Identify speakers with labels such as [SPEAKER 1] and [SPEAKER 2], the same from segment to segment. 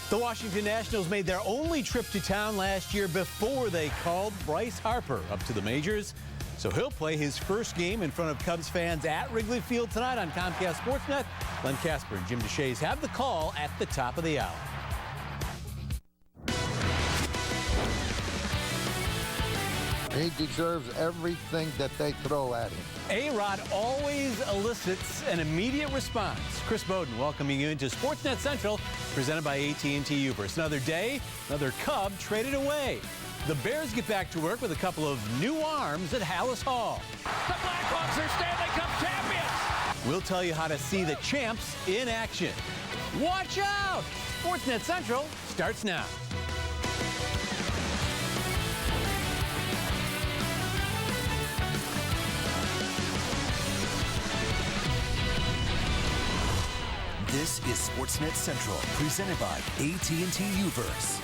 [SPEAKER 1] The Washington Nationals made their only trip to town last year before they called Bryce Harper up to the majors. So he'll play his first game in front of Cubs fans at Wrigley Field tonight on Comcast SportsNet. Len Casper and Jim DeShays have the call at the top of the hour.
[SPEAKER 2] He deserves everything that they throw at him.
[SPEAKER 1] A-Rod always elicits an immediate response. Chris Bowden welcoming you into SportsNet Central, presented by AT&T Uverse. Another day, another Cub traded away. The Bears get back to work with a couple of new arms at Hallis Hall.
[SPEAKER 3] The Blackhawks are Stanley Cup champions!
[SPEAKER 1] We'll tell you how to see the champs in action. Watch out! SportsNet Central starts now.
[SPEAKER 4] This is SportsNet Central, presented by AT&T Uverse.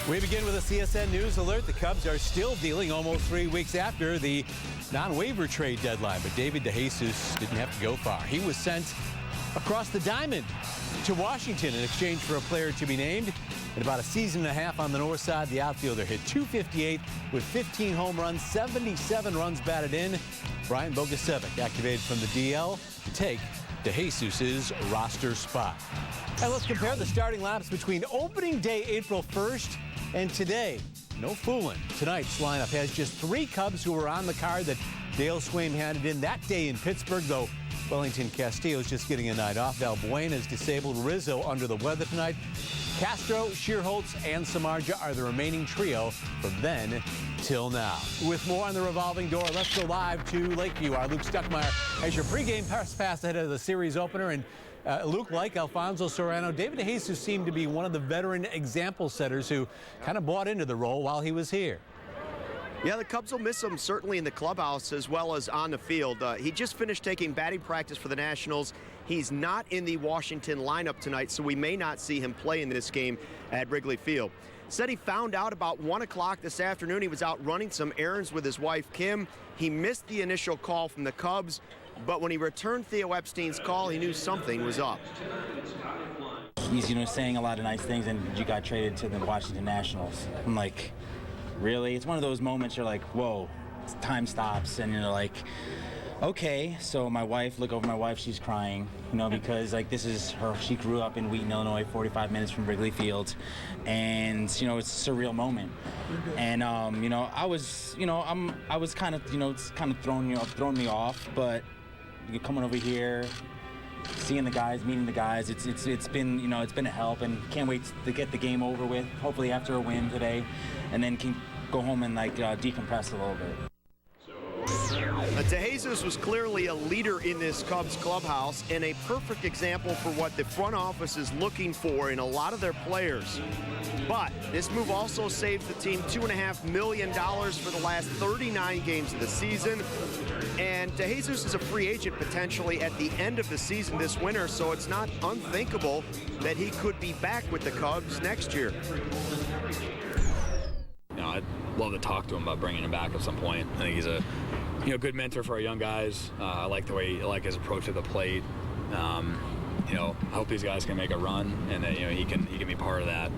[SPEAKER 1] We begin with a CSN News alert. The Cubs are still dealing almost 3 weeks after the non-waiver trade deadline, but David DeJesus didn't have to go far. He was sent across the diamond to Washington in exchange for a player to be named. In about a season and a half on the north side, the outfielder hit .258 with 15 home runs, 77 runs batted in. Brian Bogusevic activated from the DL to take DeJesus's roster spot. And let's compare the starting laps between opening day April 1st and today. No fooling. Tonight's lineup has just 3 Cubs who were on the card that Dale Swaim handed in that day in Pittsburgh, though Wellington Castillo's just getting a night off. Valbuena's disabled. Rizzo under the weather tonight. Castro, Shearholtz, and Samardzija are the remaining trio from then till now. With more on the revolving door, let's go live to Lakeview. Our Luke Stuckmeyer has your pregame pass ahead of the series opener. And Luke, like Alfonso Soriano, David DeJesus seemed to be one of the veteran example setters who kind of bought into the role while he was here.
[SPEAKER 5] Yeah, the Cubs will miss him certainly in the clubhouse as well as on the field. He just finished taking batting practice for the Nationals. He's not in the Washington lineup tonight, so we may not see him play in this game at Wrigley Field. Said he found out about 1 o'clock this afternoon. He was out running some errands with his wife, Kim. He missed the initial call from the Cubs, but when he returned Theo Epstein's call, he knew something was up.
[SPEAKER 6] He's, saying a lot of nice things, and you got traded to the Washington Nationals. I'm like, really? It's one of those moments you're like, whoa, time stops, and you're like, okay. So my wife, look over my wife, she's crying, because this is her, she grew up in Wheaton, Illinois, 45 minutes from Wrigley Field, and, it's a surreal moment. And, I was, I was kind of, it's kind of throwing me off, but coming over here, seeing the guys, meeting the guys, it's been, it's been a help, and can't wait to get the game over with, hopefully after a win today, and then can go home and decompress a little bit.
[SPEAKER 5] DeJesus was clearly a leader in this Cubs clubhouse and a perfect example for what the front office is looking for in a lot of their players. But this move also saves the team $2.5 million for the last 39 games of the season. And DeJesus is a free agent potentially at the end of the season this winter, so it's not unthinkable that he could be back with the Cubs next year.
[SPEAKER 7] I'd love to talk to him about bringing him back at some point. I think he's a good mentor for our young guys. I like the way, his approach to the plate. I hope these guys can make a run, and that he can be part of that.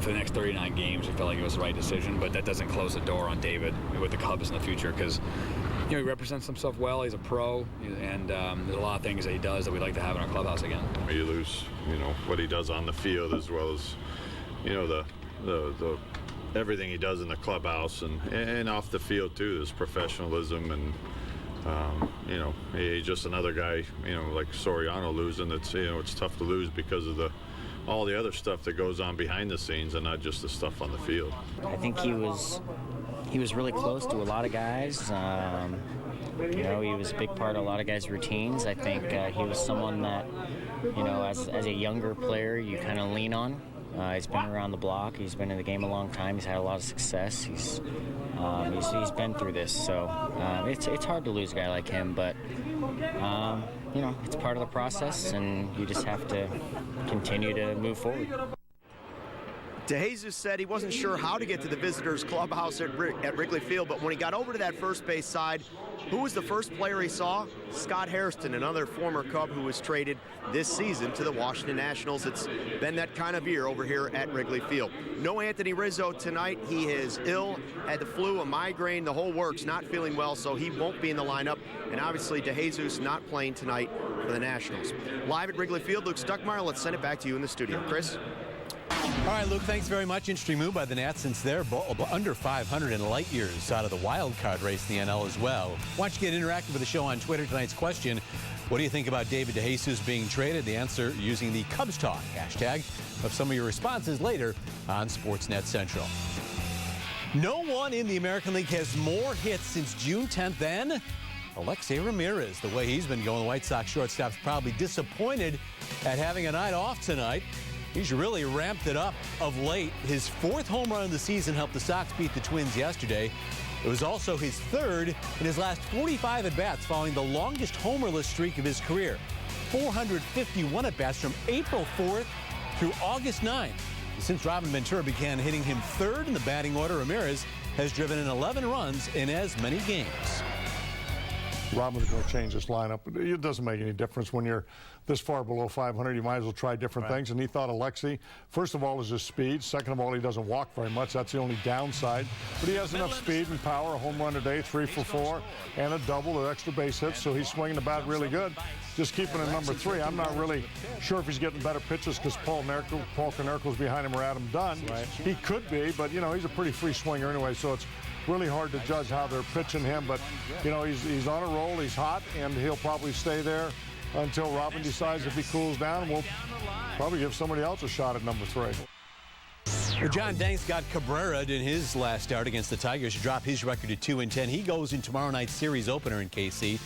[SPEAKER 7] For the next 39 games, I felt like it was the right decision, but that doesn't close the door on David with the Cubs in the future, because he represents himself well. He's a pro, and there's a lot of things that he does that we'd like to have in our clubhouse again.
[SPEAKER 8] You lose, what he does on the field, as well as, the everything he does in the clubhouse and off the field too. His professionalism, and he's just another guy, like Soriano losing. It's it's tough to lose because of all the other stuff that goes on behind the scenes and not just the stuff on the field.
[SPEAKER 9] I think he was really close to a lot of guys. He was a big part of a lot of guys' routines. I think he was someone that, as a younger player, you kind of lean on. He's been around the block. He's been in the game a long time. He's had a lot of success. He's been through this, so it's hard to lose a guy like him. But it's part of the process, and you just have to continue to move forward.
[SPEAKER 5] DeJesus said he wasn't sure how to get to the visitors' clubhouse at Wrigley Field, but when he got over to that first base side, who was the first player he saw? Scott Hairston, another former Cub who was traded this season to the Washington Nationals. It's been that kind of year over here at Wrigley Field. No Anthony Rizzo tonight. He is ill, had the flu, a migraine, the whole works, not feeling well, so he won't be in the lineup. And obviously DeJesus not playing tonight for the Nationals. Live at Wrigley Field, Luke Stuckmeyer. Let's send it back to you in the studio. Chris?
[SPEAKER 1] All right, Luke, thanks very much. Interesting move by the Nats since they're under 500 in light years out of the wild card race in the NL as well. Why don't you get interactive with the show on Twitter? Tonight's question, what do you think about David DeJesus being traded? The answer using the Cubs Talk hashtag of some of your responses later on SportsNet Central. No one in the American League has more hits since June 10th than Alexei Ramirez. The way he's been going, the White Sox shortstop's probably disappointed at having a night off tonight. He's really ramped it up of late. His 4th home run of the season helped the Sox beat the Twins yesterday. It was also his 3rd in his last 45 at-bats following the longest homerless streak of his career. 451 at-bats from April 4th through August 9th. Since Robin Ventura began hitting him 3rd in the batting order, Ramirez has driven in 11 runs in as many games.
[SPEAKER 10] Robin's going to change this lineup. It doesn't make any difference when you're this far below 500. You might as well try different things. And he thought Alexei, first of all, is his speed. Second of all, he doesn't walk very much. That's the only downside. But he has enough speed and power. A home run today, 3 for 4, and a double or extra base hits. So he's swinging the bat really good. Just keeping it number 3. I'm not really sure if he's getting better pitches because Paul Konerko's behind him or Adam Dunn. Right. He could be, but, you know, he's a pretty free swinger anyway. So it's really hard to judge how they're pitching him, but you know he's on a roll, he's hot, and he'll probably stay there until Robin decides if he cools down, and we'll probably give somebody else a shot at number 3.
[SPEAKER 1] Well, John Danks got Cabrera in his last start against the Tigers to drop his record to 2-10. He goes in tomorrow night's series opener in KC.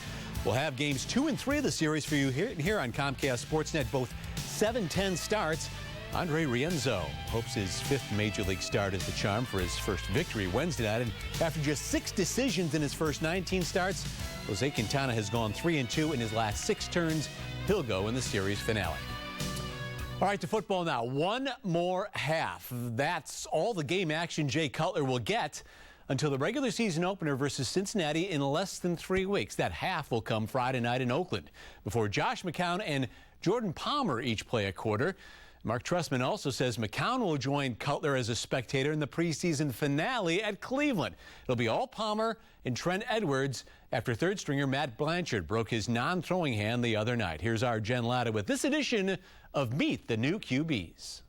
[SPEAKER 1] We'll have games 2 and 3 of the series for you here on Comcast Sportsnet, both 7:10 starts. Andre Rienzo hopes his 5th Major League start is the charm for his first victory Wednesday night. And after just 6 decisions in his first 19 starts, Jose Quintana has gone 3-2 in his last 6 turns. He'll go in the series finale. All right, to football now. One more half. That's all the game action Jay Cutler will get until the regular season opener versus Cincinnati in less than 3 weeks. That half will come Friday night in Oakland before Josh McCown and Jordan Palmer each play a quarter. Mark Trestman also says McCown will join Cutler as a spectator in the preseason finale at Cleveland. It'll be all Palmer and Trent Edwards after 3rd stringer Matt Blanchard broke his non-throwing hand the other night. Here's our Jen Latta with this edition of Meet the New QBs.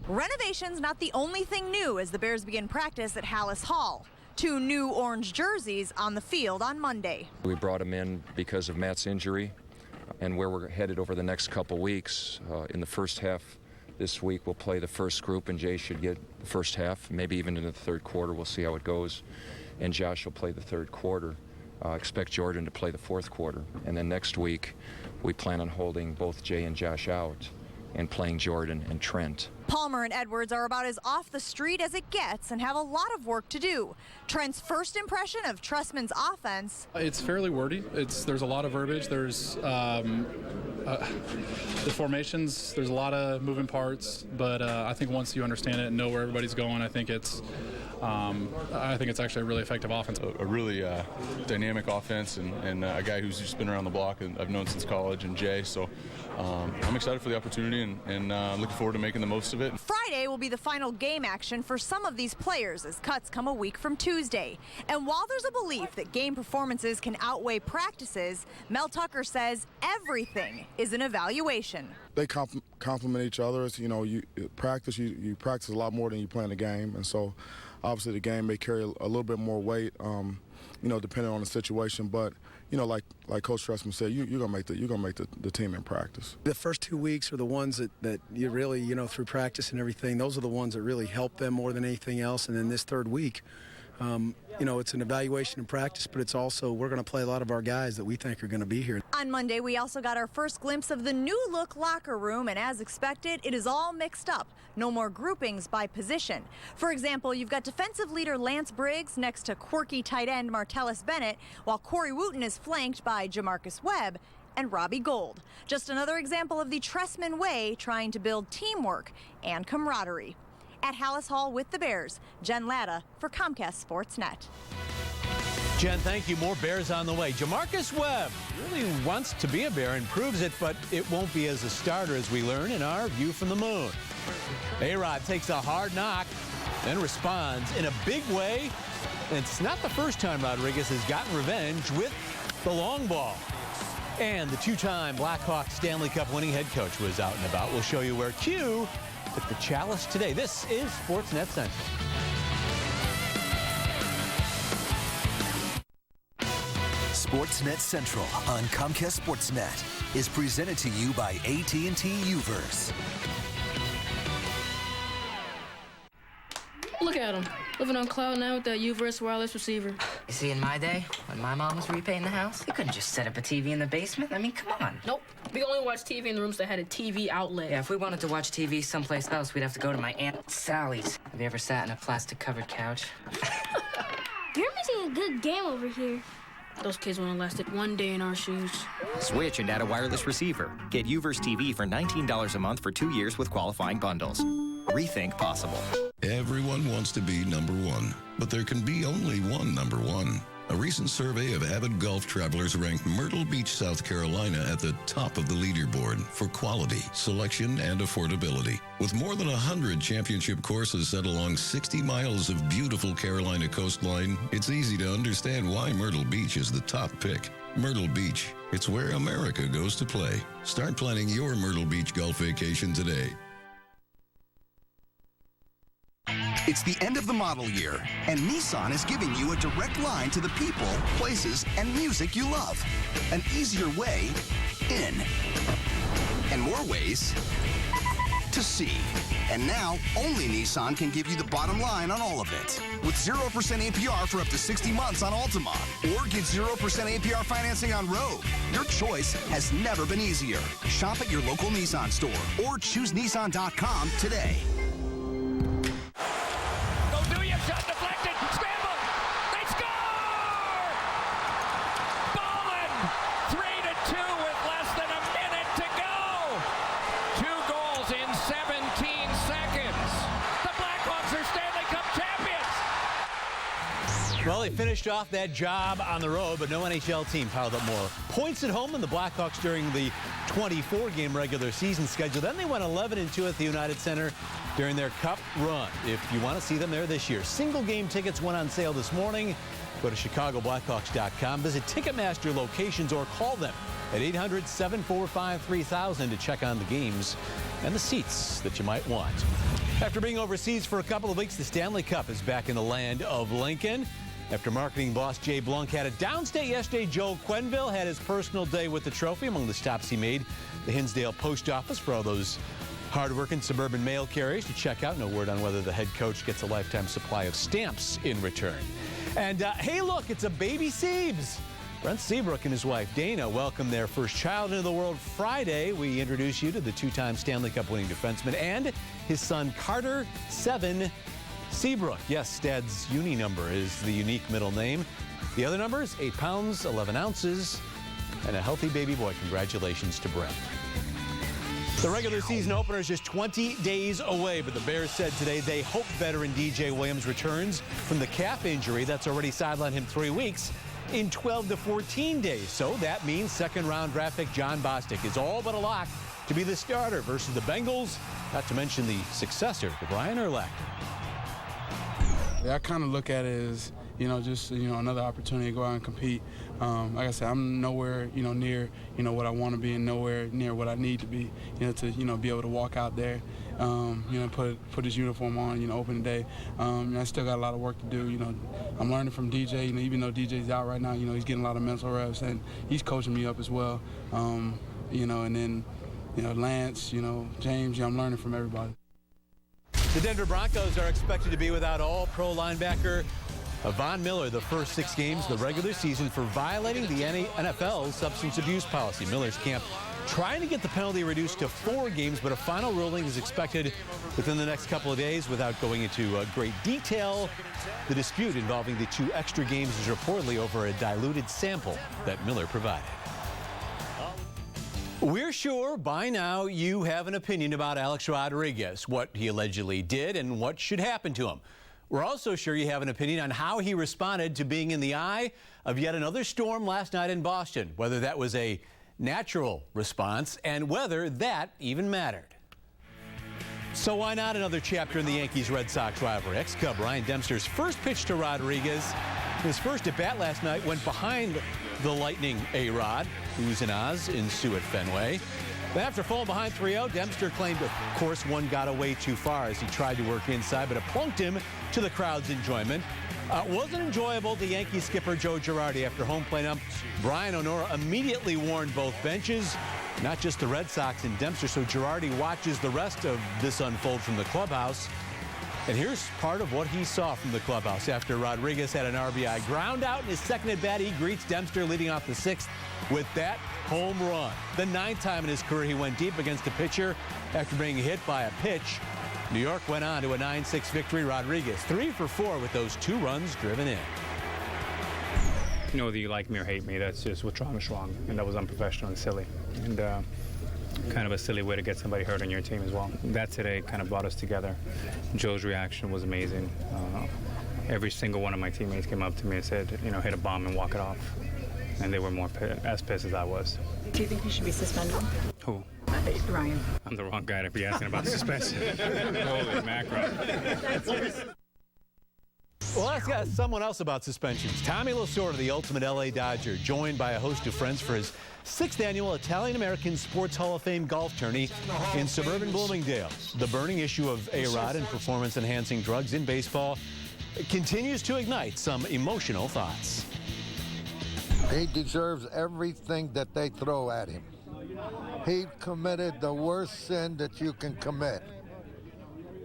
[SPEAKER 11] Renovation's not the only thing new as the Bears begin practice at Hallis Hall. 2 new orange jerseys on the field on Monday.
[SPEAKER 12] We brought him in because of Matt's injury. And where we're headed over the next couple weeks, in the first half this week, we'll play the first group, and Jay should get the first half, maybe even into the 3rd quarter. We'll see how it goes. And Josh will play the 3rd quarter. Expect Jordan to play the 4th quarter. And then next week, we plan on holding both Jay and Josh out and playing Jordan and Trent.
[SPEAKER 11] Palmer and Edwards are about as off the street as it gets and have a lot of work to do. Trent's first impression of Trestman's offense.
[SPEAKER 13] It's fairly wordy. There's a lot of verbiage. There's the formations. There's a lot of moving parts. But I think once you understand it and know where everybody's going, I think it's actually a really effective offense.
[SPEAKER 14] A really dynamic offense and a guy who's just been around the block and I've known since college, and Jay. So I'm excited for the opportunity and looking forward to making the most of it.
[SPEAKER 11] Friday will be the final game action for some of these players as cuts come a week from Tuesday. And while there's a belief that game performances can outweigh practices, Mel Tucker says everything is an evaluation.
[SPEAKER 15] They complement each other. You know, you practice a lot more than you play in the game, and so obviously the game may carry a little bit more weight, you know, depending on the situation. But you know, like Coach Trestman said, you're gonna make the team in practice.
[SPEAKER 16] The first 2 weeks are the ones that you really, you know, through practice and everything, those are the ones that really help them more than anything else. And then this 3rd week, you know, it's an evaluation and practice, but it's also we're going to play a lot of our guys that we think are going to be here.
[SPEAKER 11] On Monday, we also got our first glimpse of the new look locker room, and as expected, it is all mixed up. No more groupings by position. For example, you've got defensive leader Lance Briggs next to quirky tight end Martellus Bennett, while Corey Wooten is flanked by Jamarcus Webb and Robbie Gould. Just another example of the Trestman way, trying to build teamwork and camaraderie. At Hallis Hall with the Bears, Jen Latta for Comcast SportsNet.
[SPEAKER 1] Jen, thank you. More Bears on the way. Jamarcus Webb really wants to be a Bear and proves it, but it won't be as a starter, as we learn in our View from the Moon. A-Rod takes a hard knock, then responds in a big way. And it's not the first time Rodriguez has gotten revenge with the long ball. And the two-time Blackhawks Stanley Cup winning head coach was out and about. We'll show you where Q took the chalice today. This is SportsNet Central.
[SPEAKER 4] SportsNet Central on Comcast SportsNet is presented to you by AT&T Uverse.
[SPEAKER 17] Look at him, living on cloud nine with that Uverse wireless receiver.
[SPEAKER 18] You see, in my day, when my mom was repainting the house, you couldn't just set up a TV in the basement. I mean, come on.
[SPEAKER 17] Nope. We only watched TV in the rooms that had a TV outlet.
[SPEAKER 18] Yeah, if we wanted to watch TV someplace else, we'd have to go to my Aunt Sally's. Have you ever sat in a plastic-covered couch?
[SPEAKER 19] You're missing a good game over here.
[SPEAKER 17] Those kids wouldn't have lasted one day in our shoes.
[SPEAKER 20] Switch and add a wireless receiver. Get Uverse TV for $19 a month for 2 years with qualifying bundles. Rethink possible.
[SPEAKER 21] Everyone wants to be number one, but there can be only one number one. A recent survey of avid golf travelers ranked Myrtle Beach, South Carolina at the top of the leaderboard for quality, selection, and affordability. With more than 100 championship courses set along 60 miles of beautiful Carolina coastline, it's easy to understand why Myrtle Beach is the top pick. Myrtle Beach, it's where America goes to play. Start planning your Myrtle Beach golf vacation today.
[SPEAKER 22] It's the end of the model year, and Nissan is giving you a direct line to the people, places, and music you love. An easier way in, and more ways to see. And now, only Nissan can give you the bottom line on all of it. With 0% APR for up to 60 months on Altima, or get 0% APR financing on Rogue. Your choice has never been easier. Shop at your local Nissan store, or choose Nissan.com today.
[SPEAKER 3] Shot deflected. Scramble. They score! Ballin 3-2 with less than a minute to go. 2 goals in 17 seconds. The Blackhawks are Stanley Cup champions.
[SPEAKER 1] Well, they finished off that job on the road, but no NHL team piled up more points at home than the Blackhawks during the 24-game regular season schedule. Then they went 11-2 at the United Center during their Cup run. If you want to see them there this year, single game tickets went on sale this morning. Go to ChicagoBlackhawks.com, visit Ticketmaster locations, or call them at 800-745-3000 to check on the games and the seats that you might want. After being overseas for a couple of weeks, the Stanley Cup is back in the land of Lincoln. After marketing boss Jay Blunk had a downstate yesterday, Joe Quenneville had his personal day with the trophy. Among the stops he made, the Hinsdale Post Office for all those hard-working suburban mail carriers to check out. No word on whether the head coach gets a lifetime supply of stamps in return. And hey, look, it's a baby Siebes. Brent Seabrook and his wife Dana welcomed their first child into the world Friday. We introduce you to the two-time Stanley Cup winning defenseman and his son Carter 7 Seabrook. Yes, Dad's uni number is the unique middle name. The other number is 8 pounds, 11 ounces, and a healthy baby boy. Congratulations to Brent. The regular season opener is just 20 days away, but the Bears said today they hope veteran DJ Williams returns from the calf injury that's already sidelined him 3 weeks in 12 to 14 days. So that means second-round draft pick John Bostic is all but a lock to be the starter versus the Bengals, not to mention the successor to Brian Urlacher.
[SPEAKER 23] Yeah, I kind of look at it as, just, another opportunity to go out and compete. Like I said, I'm nowhere, near, what I want to be and nowhere near what I need to be, to, be able to walk out there, put his uniform on, open the day. I still got a lot of work to do, I'm learning from DJ, even though DJ's out right now, he's getting a lot of mental reps and he's coaching me up as well, and then, Lance, James, I'm learning from everybody.
[SPEAKER 1] The Denver Broncos are expected to be without all-pro linebacker Von Miller the first 6 games of the regular season for violating the NFL's substance abuse policy. Miller's camp trying to get the penalty reduced to 4 games, but a final ruling is expected within the next couple of days. Without going into great detail, the dispute involving the 2 extra games is reportedly over a diluted sample that Miller provided. We're sure by now you have an opinion about Alex Rodriguez, what he allegedly did and what should happen to him. We're also sure you have an opinion on how he responded to being in the eye of yet another storm last night in Boston, whether that was a natural response and whether that even mattered. So why not another chapter in the Yankees-Red Sox rivalry? Ex-Cub Ryan Dempster's first pitch to Rodriguez, his first at-bat last night, went behind the Lightning A-Rod, who's in Oz in Sioux at Fenway. Then after falling behind 3-0, Dempster claimed, of course, one got away too far as he tried to work inside, but it plunked him to the crowd's enjoyment. Wasn't enjoyable to Yankee skipper Joe Girardi after home plate ump Brian O'Nora immediately warned both benches, not just the Red Sox and Dempster, so Girardi watches the rest of this unfold from the clubhouse. And here's part of what he saw from the clubhouse after Rodriguez had an RBI ground out in his second at bat. He greets Dempster leading off the sixth with that home run. The 9th time in his career he went deep against a pitcher after being hit by a pitch. New York went on to a 9-6 victory. Rodriguez 3 for 4 with those 2 runs driven in.
[SPEAKER 2] You know, whether you like me or hate me, that's just what's wrong is wrong, and that was unprofessional and silly, and kind of a silly way to get somebody hurt on your team as well. That today kind of brought us together. Joe's reaction was amazing. Every single one of my teammates came up to me and said, you know, hit a bomb and walk it off, and they were as pissed as I was.
[SPEAKER 6] Do you think he should be suspended?
[SPEAKER 2] Who?
[SPEAKER 6] Ryan.
[SPEAKER 2] I'm the wrong guy to be asking about suspension. Holy mackerel.
[SPEAKER 1] Well, let's ask someone else about suspensions. Tommy Lasorda, the ultimate LA Dodger, joined by a host of friends for his 6th annual Italian-American Sports Hall of Fame golf tourney in suburban Bloomingdale. The burning issue of A-Rod and performance-enhancing drugs in baseball continues to ignite some emotional thoughts.
[SPEAKER 7] He deserves everything that they throw at him. He committed the worst sin that you can commit.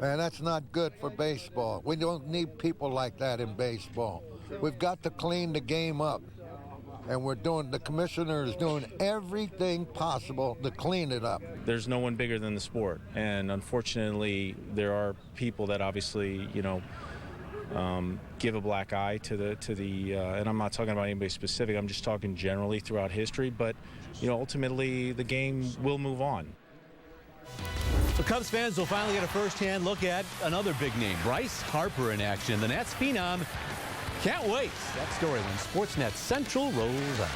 [SPEAKER 7] And that's not good for baseball. We don't need people like that in baseball. We've got to clean the game up. And the commissioner is doing everything possible to clean it up.
[SPEAKER 24] There's no one bigger than the sport. And unfortunately, there are people that obviously, you know, give a black eye to the and I'm not talking about anybody specific, I'm just talking generally throughout history, but you know, ultimately the game will move on.
[SPEAKER 1] The Cubs fans will finally get a first-hand look at another big name, Bryce Harper in action. The Nats phenom can't wait. That story when SportsNet Central rolls out.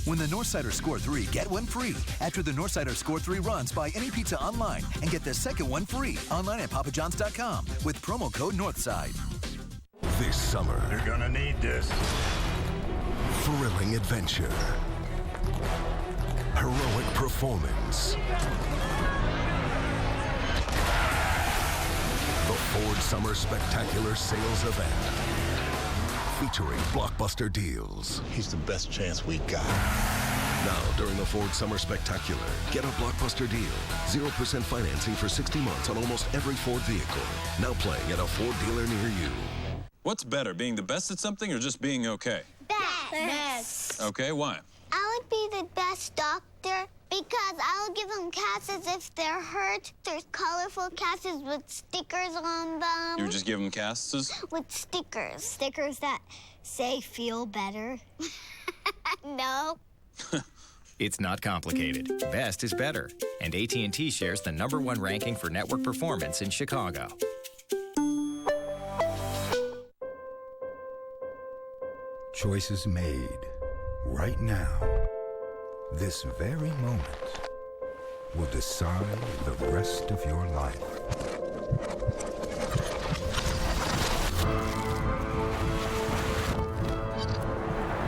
[SPEAKER 4] When the Northsiders score 3, get one free. After the Northsiders score 3 runs, buy any pizza online and get the second one free online at papajohns.com with promo code Northside.
[SPEAKER 25] This summer, you're gonna need this. Thrilling adventure. Heroic performance. The Ford Summer Spectacular Sales Event. Featuring blockbuster deals.
[SPEAKER 26] He's the best chance we got.
[SPEAKER 25] Now, during the Ford Summer Spectacular, get a blockbuster deal. 0% financing for 60 months on almost every Ford vehicle. Now playing at a Ford dealer near you.
[SPEAKER 27] What's better, being the best at something or just being okay?
[SPEAKER 19] Best.
[SPEAKER 27] Okay, why?
[SPEAKER 19] I would be the best doctor because I would give them casts if they're hurt. There's colorful casts with stickers on them.
[SPEAKER 27] You would just give them casts?
[SPEAKER 19] With stickers. Stickers that say feel better. No.
[SPEAKER 20] It's not complicated. Best is better. And AT&T shares the #1 ranking for network performance in Chicago.
[SPEAKER 28] Choices made right now. This very moment will decide the rest of your life.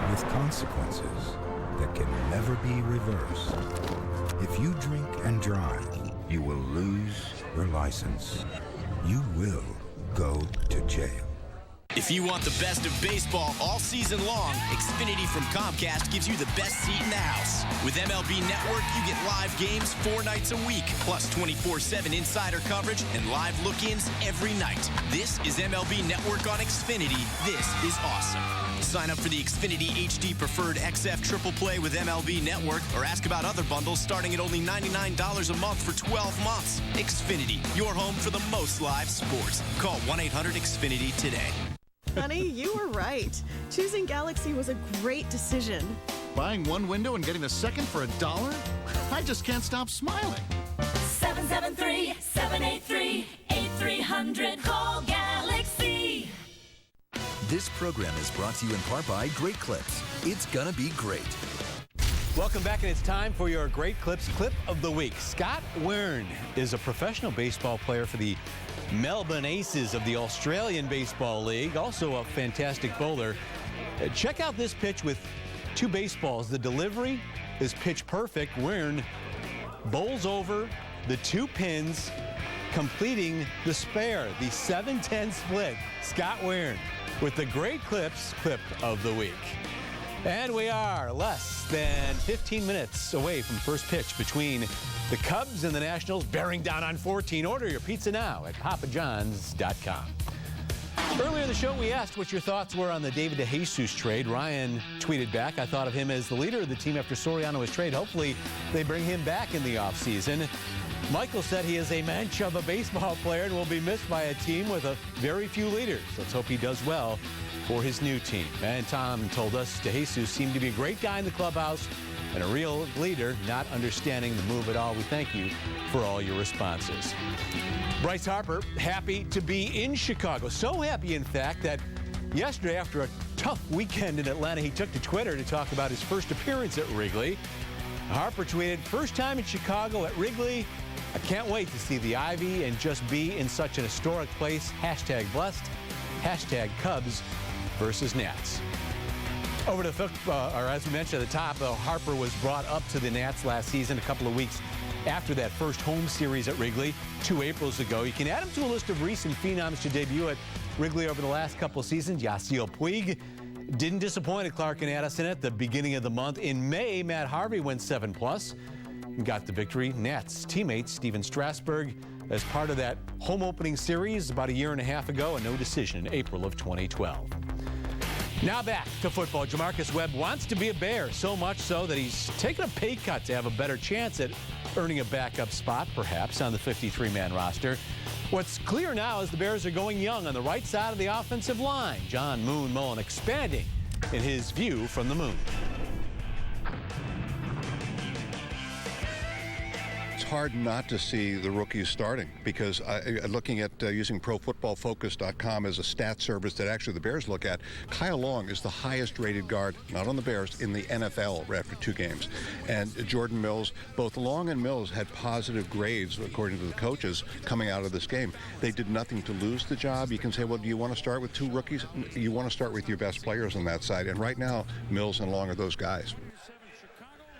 [SPEAKER 28] With consequences that can never be reversed. If you drink and drive, you will lose your license. You will go to jail.
[SPEAKER 29] If you want the best of baseball all season long, Xfinity from Comcast gives you the best seat in the house. With MLB Network, you get live games 4 nights a week, plus 24/7 insider coverage and live look-ins every night. This is MLB Network on Xfinity. This is awesome. Sign up for the Xfinity HD Preferred XF Triple Play with MLB Network or ask about other bundles starting at only $99 a month for 12 months. Xfinity, your home for the most live sports. Call 1-800-XFINITY today.
[SPEAKER 5] Honey, you were right. Choosing Galaxy was a great decision.
[SPEAKER 8] Buying one window and getting the second for $1? I just can't stop smiling.
[SPEAKER 9] 773-783-8300. Call Galaxy.
[SPEAKER 4] This program is brought to you in part by Great Clips. It's gonna be great.
[SPEAKER 1] Welcome back, and it's time for your Great Clips Clip of the Week. Scott Wern is a professional baseball player for the Melbourne Aces of the Australian Baseball League, also a fantastic bowler. Check out this pitch with 2 baseballs. The delivery is pitch perfect. Wern bowls over the 2 pins, completing the spare, the 7-10 split. Scott Wern with the Great Clips Clip of the Week. And we are less than 15 minutes away from first pitch between the Cubs and the Nationals, bearing down on 14. Order your pizza now at papajohns.com. Earlier in the show, we asked what your thoughts were on the David DeJesus trade. Ryan tweeted back, I thought of him as the leader of the team after Soriano was traded. Hopefully, they bring him back in the offseason. Michael said he is a mensch of a baseball player and will be missed by a team with a very few leaders. Let's hope he does well for his new team. And Tom told us DeJesus seemed to be a great guy in the clubhouse and a real leader, not understanding the move at all. We thank you for all your responses. Bryce Harper, happy to be in Chicago. So happy, in fact, that yesterday, after a tough weekend in Atlanta, he took to Twitter to talk about his first appearance at Wrigley. Harper tweeted, first time in Chicago at Wrigley. I can't wait to see the Ivy and just be in such an historic place. Hashtag blessed. Hashtag Cubs versus Nats. Over to or as we mentioned at the top, Harper was brought up to the Nats last season, a couple of weeks after that first home series at Wrigley 2 Aprils ago. You can add him to a list of recent phenoms to debut at Wrigley over the last couple of seasons. Yasiel Puig didn't disappoint at Clark and Addison at the beginning of the month. In May, Matt Harvey went 7+ and got the victory. Nats teammate Steven Strasburg as part of that home opening series about a year and a half ago, a no decision in April of 2012. Now back to football. Jamarcus Webb wants to be a Bear, so much so that he's taken a pay cut to have a better chance at earning a backup spot, perhaps, on the 53-man roster. What's clear now is the Bears are going young on the right side of the offensive line. John Moon Mullen expanding in his view from the moon.
[SPEAKER 10] It's hard not to see the rookies starting because looking at using ProFootballFocus.com as a stat service that actually the Bears look at, Kyle Long is the highest rated guard, not on the Bears, in the NFL after 2 games. And Jordan Mills, both Long and Mills had positive grades according to the coaches coming out of this game. They did nothing to lose the job. You can say, well, do you want to start with 2 rookies? You want to start with your best players on that side. And right now, Mills and Long are those guys.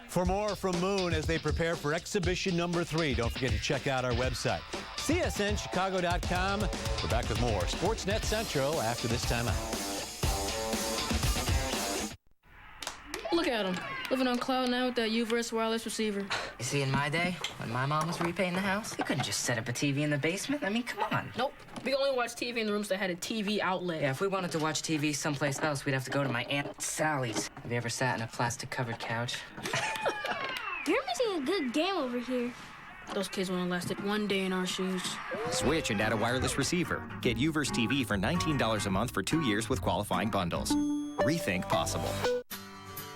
[SPEAKER 1] For more from Moon as they prepare for exhibition number 3, don't forget to check out our website, CSNChicago.com. We're back with more SportsNet Central after this timeout.
[SPEAKER 17] Look at him, living on cloud nine with that U-verse wireless receiver.
[SPEAKER 18] You see, in my day, when my mom was repainting the house, you couldn't just set up a TV in the basement. I mean, come on.
[SPEAKER 17] Nope. We only watched TV in the rooms that had a TV outlet.
[SPEAKER 18] Yeah, if we wanted to watch TV someplace else, we'd have to go to my Aunt Sally's. Have you ever sat in a plastic-covered couch?
[SPEAKER 19] You're missing a good game over here.
[SPEAKER 17] Those kids wouldn't have lasted 1 day in our shoes.
[SPEAKER 20] Switch and add a wireless receiver. Get U-verse TV for $19 a month for 2 years with qualifying bundles. Rethink possible.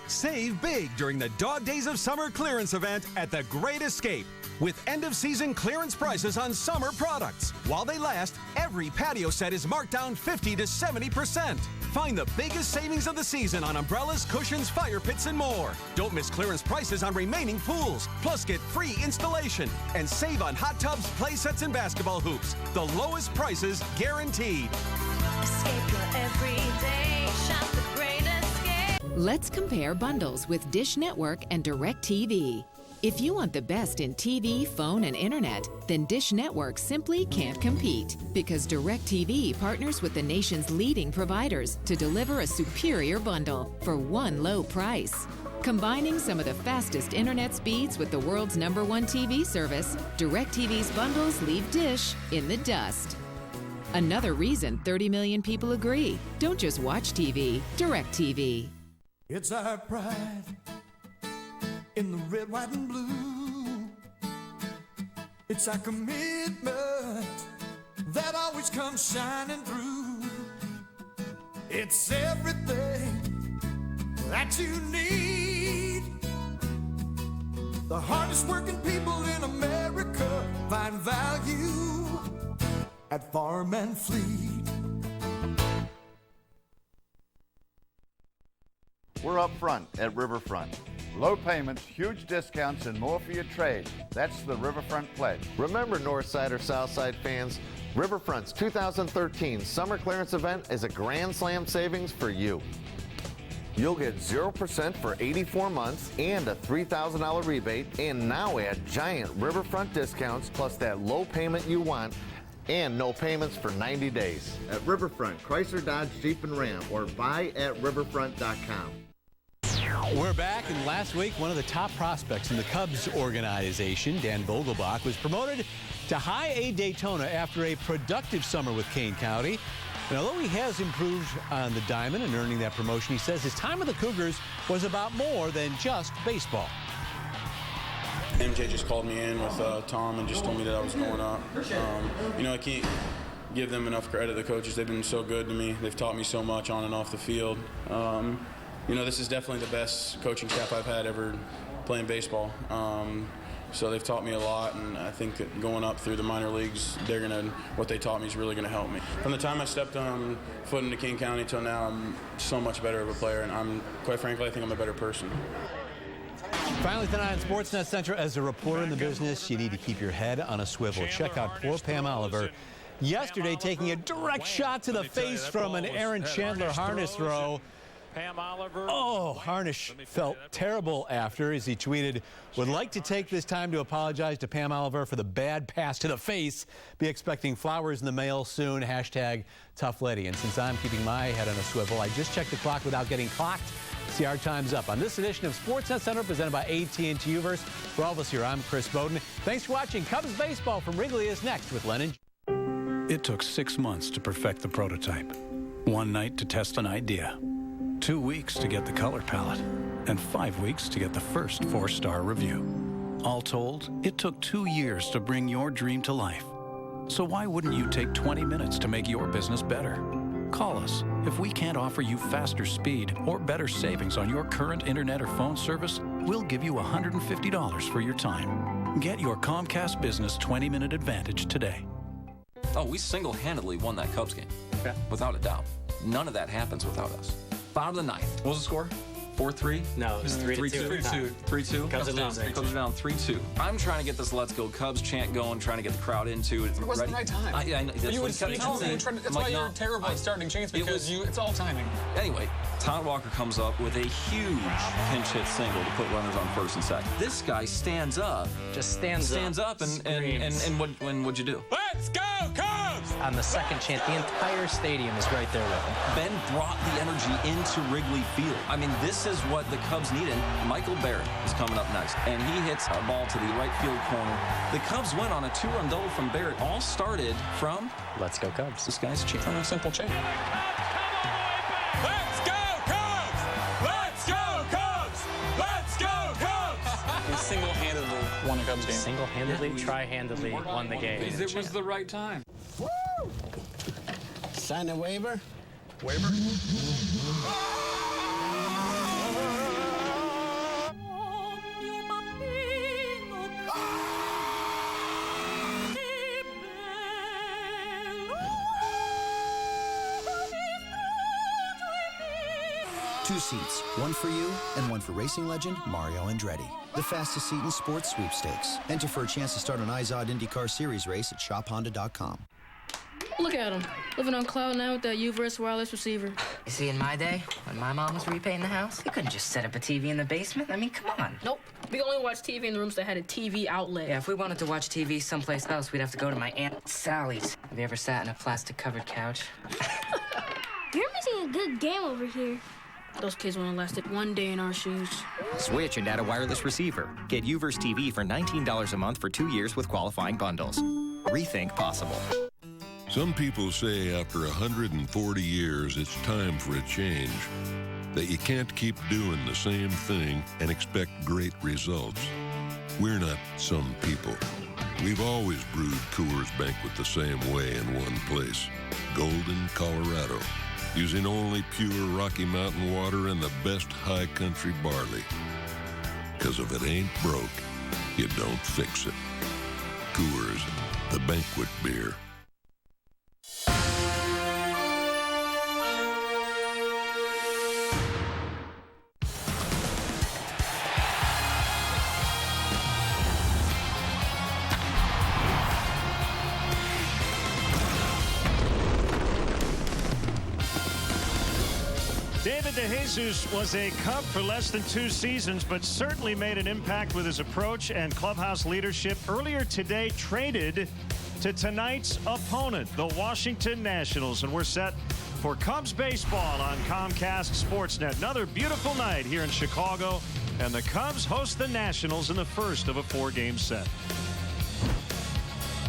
[SPEAKER 12] Save big during the Dog Days of Summer clearance event at The Great Escape with end-of-season clearance prices on summer products. While they last, every patio set is marked down 50 to 70%. Find the biggest savings of the season on umbrellas, cushions, fire pits, and more. Don't miss clearance prices on remaining pools. Plus, get free installation and save on hot tubs, play sets, and basketball hoops. The lowest prices guaranteed.
[SPEAKER 9] Escape your everyday. Shop the Great Escape.
[SPEAKER 13] Let's compare bundles with Dish Network and DirecTV. If you want the best in TV, phone, and internet, then Dish Network simply can't compete because DirecTV partners with the nation's leading providers to deliver a superior bundle for one low price. Combining some of the fastest internet speeds with the world's #1 TV service, DirecTV's bundles leave Dish in the dust. Another reason 30 million people agree. Don't just watch TV, DirecTV.
[SPEAKER 14] It's our pride in the red, white, and blue. It's our commitment that always comes shining through. It's everything that you need. The hardest working people in America find value at Farm and Fleet.
[SPEAKER 2] We're up front at Riverfront. Low payments, huge discounts, and more for your trade. That's the Riverfront pledge.
[SPEAKER 3] Remember, Northside or Southside fans, Riverfront's 2013 summer clearance event is a grand slam savings for you. You'll get 0% for 84 months and a $3,000 rebate, and now add giant Riverfront discounts plus that low payment you want and no payments for 90 days. At Riverfront, Chrysler, Dodge, Jeep, and Ram, or buy at riverfront.com.
[SPEAKER 1] We're back, and last week, one of the top prospects in the Cubs organization, Dan Vogelbach, was promoted to High A Daytona after a productive summer with Kane County. And although he has improved on the diamond and earning that promotion, he says his time with the Cougars was about more than just baseball.
[SPEAKER 6] MJ just called me in with Tom and just told me that I was going up. I can't give them enough credit, the coaches. They've been so good to me. They've taught me so much on and off the field. This is definitely the best coaching staff I've had ever playing baseball. So they've taught me a lot, and I think that going up through the minor leagues, what they taught me is really going to help me. From the time I stepped foot into King County till now, I'm so much better of a player, and quite frankly, I think I'm a better person.
[SPEAKER 1] Finally tonight on SportsNet Central, as a reporter in the business, you need to keep your head on a swivel. Check out poor Pam Oliver yesterday taking a direct shot to the face from an Aaron Chandler harness throw.
[SPEAKER 11] Pam Oliver.
[SPEAKER 1] Oh, Harnish felt terrible after, as he tweeted, would like to take this time to apologize to Pam Oliver for the bad pass to the face. Be expecting flowers in the mail soon. Hashtag tough lady. And since I'm keeping my head on a swivel, I just checked the clock without getting clocked. See, our time's up on this edition of SportsNet Center presented by AT&T Uverse. For all of us here, I'm Chris Bowden. Thanks for watching. Cubs baseball from Wrigley is next with Lennon.
[SPEAKER 15] It took 6 months to perfect the prototype. 1 night to test an idea. 2 weeks to get the color palette, and 5 weeks to get the first 4-star review. All told, it took 2 years to bring your dream to life. So why wouldn't you take 20 minutes to make your business better? Call us. If we can't offer you faster speed or better savings on your current internet or phone service, we'll give you $150 for your time. Get your Comcast Business 20-minute advantage today.
[SPEAKER 16] Oh, we single-handedly won that Cubs game, without a doubt. None of that happens without us. Bottom of the ninth. What was the score? 4-3?
[SPEAKER 11] No, it was 3-2.
[SPEAKER 16] 3-2.
[SPEAKER 11] Cubs are losing.
[SPEAKER 16] Cubs are down 3-2. I'm trying to get this Let's Go Cubs chant going, trying to get the crowd into it.
[SPEAKER 11] It wasn't the right time.
[SPEAKER 16] I know.
[SPEAKER 11] That's why you're terrible at starting chants, because it's all timing.
[SPEAKER 16] Anyway, Todd Walker comes up with a huge pinch hit single to put runners on first and second. This guy stands up.
[SPEAKER 11] Just stands up
[SPEAKER 16] and what'd you do?
[SPEAKER 11] Let's go, Cubs! On the second chant, the entire stadium is right there with him.
[SPEAKER 16] Ben brought the energy into Wrigley Field. I mean, this is what the Cubs needed. Michael Barrett is coming up next, and he hits a ball to the right field corner. The Cubs went on a 2-run double from Barrett. All started from
[SPEAKER 11] Let's Go Cubs.
[SPEAKER 16] This guy's chant.
[SPEAKER 11] From a simple chant. Let's go Cubs! Let's go Cubs! Let's go Cubs! He single-handedly won a Cubs game. Single-handedly, tri-handedly won the game. It was the right time.
[SPEAKER 21] Woo! Sign a waiver.
[SPEAKER 11] Waiver?
[SPEAKER 22] Two seats, one for you and one for racing legend Mario Andretti. The fastest seat in sports sweepstakes. Enter for a chance to start an IZOD IndyCar Series race at shophonda.com.
[SPEAKER 17] Look at him, living on cloud nine with that Uverse wireless receiver.
[SPEAKER 18] You see, in my day, when my mom was repainting the house, we couldn't just set up a TV in the basement. I mean, come on.
[SPEAKER 17] Nope. We only watch TV in the rooms that had a TV outlet.
[SPEAKER 18] Yeah, if we wanted to watch TV someplace else, we'd have to go to my Aunt Sally's. Have you ever sat in a plastic-covered couch?
[SPEAKER 19] You're missing a good game over here.
[SPEAKER 17] Those kids only lasted 1 day in our shoes.
[SPEAKER 20] Switch and add a wireless receiver. Get Uverse TV for $19 a month for 2 years with qualifying bundles. Rethink possible.
[SPEAKER 23] Some people say after 140 years it's time for a change. That you can't keep doing the same thing and expect great results. We're not some people. We've always brewed Coors Banquet the same way in one place. Golden, Colorado. using only pure Rocky Mountain water and the best high country barley. Because if it ain't broke, you don't fix it. Coors, the banquet beer.
[SPEAKER 5] David DeJesus was a Cub for less than 2 seasons, but certainly made an impact with his approach and clubhouse leadership. Earlier today, traded to tonight's opponent, the Washington Nationals. And we're set for Cubs baseball on Comcast SportsNet. Another beautiful night here in Chicago, and the Cubs host the Nationals in the first of a 4-game set.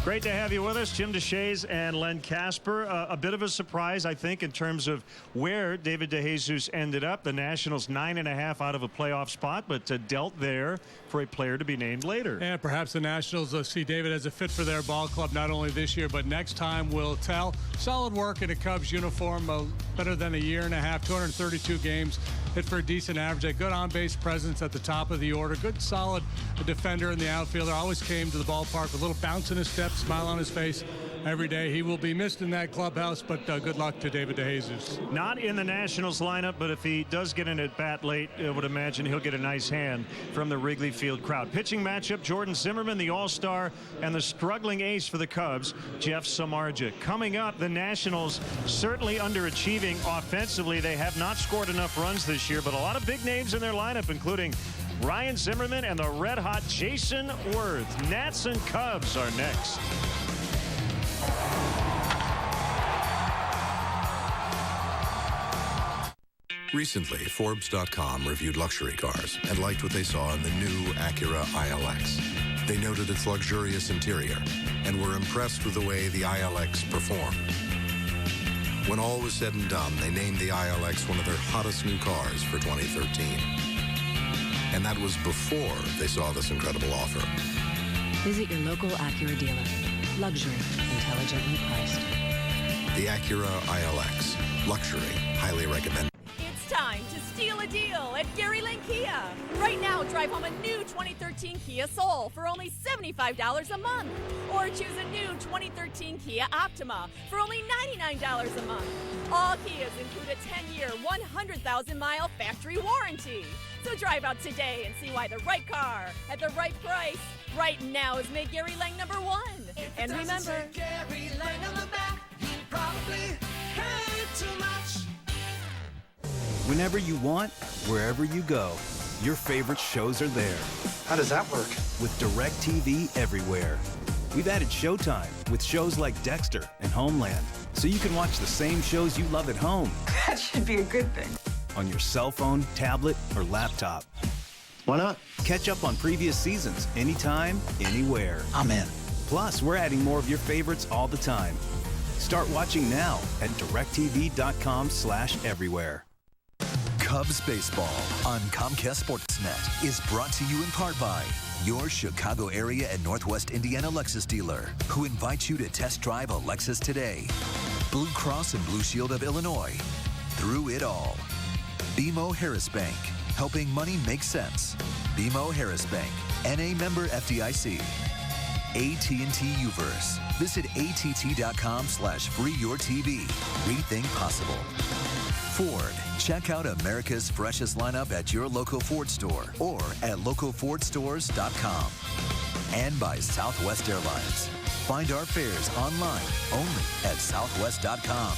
[SPEAKER 5] Great to have you with us, Jim DeShays and Len Casper. A bit of a surprise, I think, in terms of where David DeJesus ended up. The Nationals 9.5 out of a playoff spot, but dealt there for a player to be named later.
[SPEAKER 7] And perhaps the Nationals see David as a fit for their ball club, not only this year, but next time will tell. Solid work in a Cubs uniform, better than a year and a half, 232 games. Hit for a decent average, a good on-base presence at the top of the order, good solid defender in the outfielder, always came to the ballpark with a little bounce in his step, smile on his face every day. He will be missed in that clubhouse, but good luck to David DeJesus.
[SPEAKER 5] Not in the Nationals lineup, but if he does get an at-bat late, I would imagine he'll get a nice hand from the Wrigley Field crowd. Pitching matchup, Jordan Zimmermann, the All-Star, and the struggling ace for the Cubs, Jeff Samardzija. Coming up, the Nationals certainly underachieving offensively. They have not scored enough runs this year, but a lot of big names in their lineup, including Ryan Zimmerman and the red-hot Jason Worth. Nats and Cubs are next.
[SPEAKER 8] Recently, Forbes.com reviewed luxury cars and liked what they saw in the new Acura ILX. They noted its luxurious interior and were impressed with the way the ILX performed. When all was said and done, they named the ILX one of their hottest new cars for 2013. And that was before they saw this incredible offer.
[SPEAKER 24] Visit your local Acura dealer. Luxury, intelligently priced.
[SPEAKER 8] The Acura ILX. Luxury, highly recommended.
[SPEAKER 25] It's time to steal a deal at Gary Lane Kia. Right now, drive home a new 2013 Kia Soul for only $75 a month. Or choose a new 2013 Kia Optima for only $99 a month. All Kias include a 10-year, 100,000-mile factory warranty. So drive out today and see why the right car at the right price right now is made Gary Lang #1. And remember,
[SPEAKER 14] Gary Lang on the back, you probably paid too much.
[SPEAKER 26] Whenever you want, wherever you go, your favorite shows are there.
[SPEAKER 27] How does that work?
[SPEAKER 26] With DirecTV Everywhere. We've added Showtime with shows like Dexter and Homeland, so you can watch the same shows you love at home.
[SPEAKER 27] That should be a good thing.
[SPEAKER 26] On your cell phone, tablet, or laptop.
[SPEAKER 27] Why not?
[SPEAKER 26] Catch up on previous seasons anytime, anywhere.
[SPEAKER 27] I'm in.
[SPEAKER 26] Plus, we're adding more of your favorites all the time. Start watching now at directv.com/everywhere.
[SPEAKER 4] Cubs baseball on Comcast SportsNet is brought to you in part by your Chicago area and Northwest Indiana Lexus dealer, who invites you to test drive a Lexus today. Blue Cross and Blue Shield of Illinois. Through it all. BMO Harris Bank, helping money make sense. BMO Harris Bank, NA member FDIC. AT&T Uverse. Visit att.com/freeyourtv. Rethink possible. Ford. Check out America's freshest lineup at your local Ford store or at localfordstores.com. And by Southwest Airlines. Find our fares online only at southwest.com.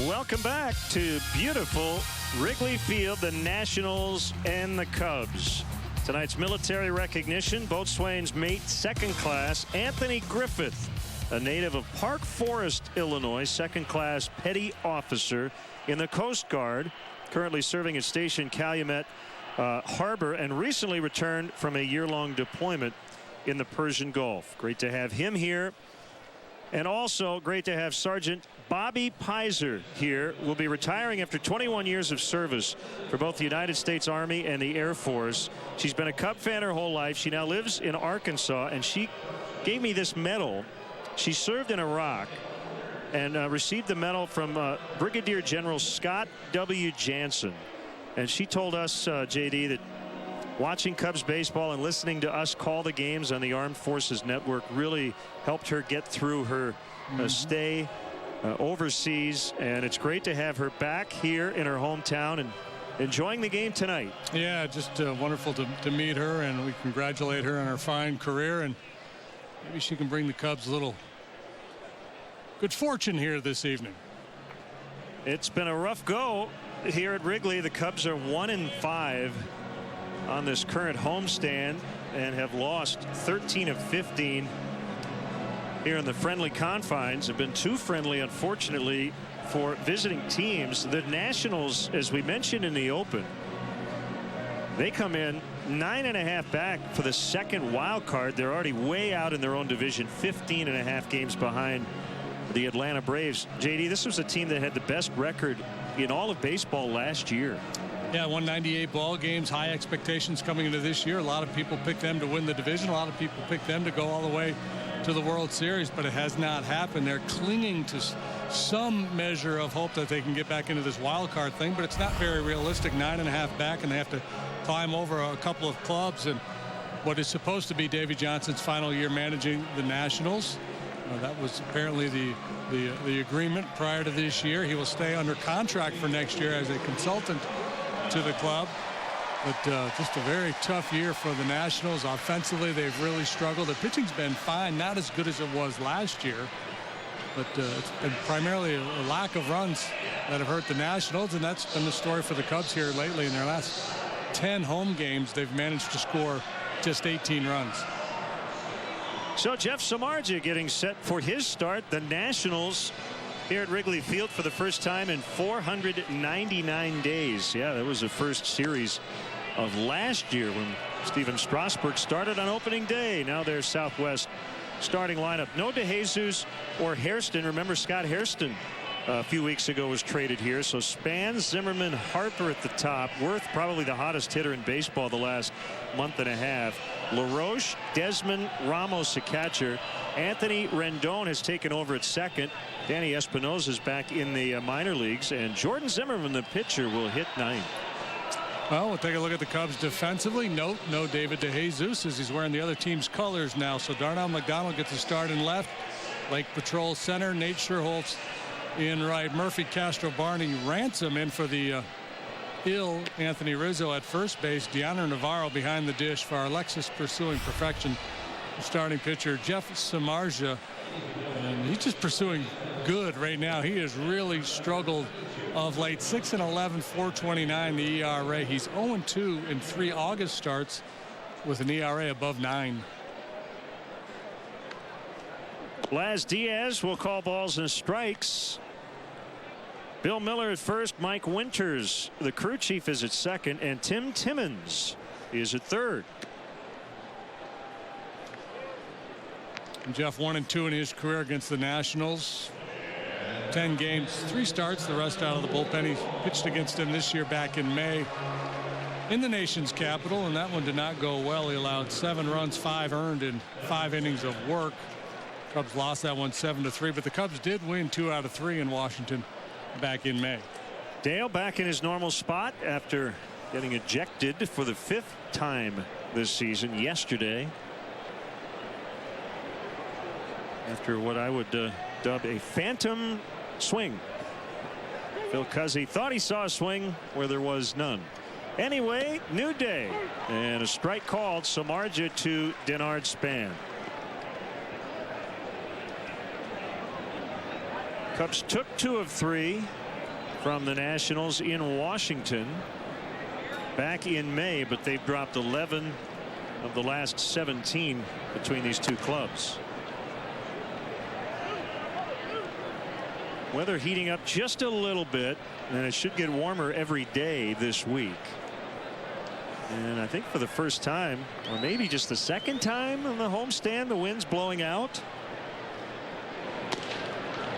[SPEAKER 5] Welcome back to beautiful Wrigley Field, the Nationals and the Cubs. Tonight's military recognition, Boatswain's mate, second class, Anthony Griffith, a native of Park Forest, Illinois, second class petty officer in the Coast Guard, currently serving at Station Calumet Harbor, and recently returned from a year-long deployment in the Persian Gulf. Great to have him here. And also great to have Sergeant Bobby Pizer here. Will be retiring after 21 years of service for both the United States Army and the Air Force. She's been a Cub fan her whole life. She now lives in Arkansas, and she gave me this medal. She served in Iraq, and received the medal from Brigadier General Scott W. Jansen. And she told us, JD, that watching Cubs baseball and listening to us call the games on the Armed Forces Network really helped her get through her stay overseas. And it's great to have her back here in her hometown and enjoying the game tonight.
[SPEAKER 7] Yeah, just wonderful to meet her, and we congratulate her on her fine career, and maybe she can bring the Cubs a little good fortune here this evening.
[SPEAKER 5] It's been a rough go here at Wrigley. The Cubs are 1-5 on this current homestand and have lost 13 of 15 here in the friendly confines. Have been too friendly, unfortunately, for visiting teams. The Nationals, as we mentioned in the open, they come in 9.5 back for the second wild card. They're already way out in their own division, 15.5 games behind the Atlanta Braves. JD, this was a team that had the best record in all of baseball last year.
[SPEAKER 7] Yeah, won 98 ball games. High expectations coming into this year. A lot of people picked them to win the division. A lot of people picked them to go all the way to the World Series, but it has not happened. They're clinging to some measure of hope that they can get back into this wild card thing, but it's not very realistic. 9.5 back, and they have to climb over a couple of clubs. And what is supposed to be Davey Johnson's final year managing the Nationals, that was apparently the agreement prior to this year. He will stay under contract for next year as a consultant to the club. But just a very tough year for the Nationals. Offensively, they've really struggled. The pitching's been fine, not as good as it was last year. But it's been primarily a lack of runs that have hurt the Nationals, and that's been the story for the Cubs here lately. In their last 10 home games, they've managed to score just 18 runs.
[SPEAKER 5] So Jeff Samardzija getting set for his start. The Nationals here at Wrigley Field for the first time in 499 days. Yeah, that was the first series of last year when Steven Strasburg started on opening day. Now their Southwest starting lineup. No DeJesus or Hairston. Remember, Scott Hairston a few weeks ago was traded here. So Span, Zimmerman, Harper at the top. Worth probably the hottest hitter in baseball the last month and a half. LaRoche, Desmond, Ramos a catcher. Anthony Rendon has taken over at second. Danny Espinosa is back in the minor leagues, and Jordan Zimmerman, the pitcher, will hit ninth.
[SPEAKER 7] Well, we'll take a look at the Cubs defensively. Note no David DeJesus as he's wearing the other team's colors now. So Darnell McDonald gets a start in left. Lake Patrol center. Nate Sherholtz in right. Murphy, Castro, Barney, Ransom in for the ill Anthony Rizzo at first base. Deanna Navarro behind the dish for Alexis Pursuing Perfection. Starting pitcher Jeff Samardzija, and he's just pursuing good right now. He has really struggled of late. 6-11, 4.29 the ERA. He's 0-2 in 3 August starts with an ERA above 9.
[SPEAKER 5] Laz Diaz will call balls and strikes. Bill Miller at first. Mike Winters, the crew chief, is at second, and Tim Timmons is at third.
[SPEAKER 7] And Jeff 1-2 in his career against the Nationals. 10 games, 3 starts, the rest out of the bullpen. He pitched against him this year back in May in the nation's capital, and that one did not go well. He allowed 7 runs, 5 earned in 5 innings of work. Cubs lost that one 7-3, but the Cubs did win 2 out of 3 in Washington back in May.
[SPEAKER 5] Dale back in his normal spot after getting ejected for the 5th time this season yesterday, after what I would dub a phantom swing. Phil Cuzzy thought he saw a swing where there was none. Anyway, new day, and a strike called. Samardzija to Denard Span. Cubs took 2 of 3 from the Nationals in Washington back in May, but they've dropped 11 of the last 17 between these two clubs. Weather heating up just a little bit, and it should get warmer every day this week. And I think for the first time, or maybe just the second time on the homestand, the wind's blowing out.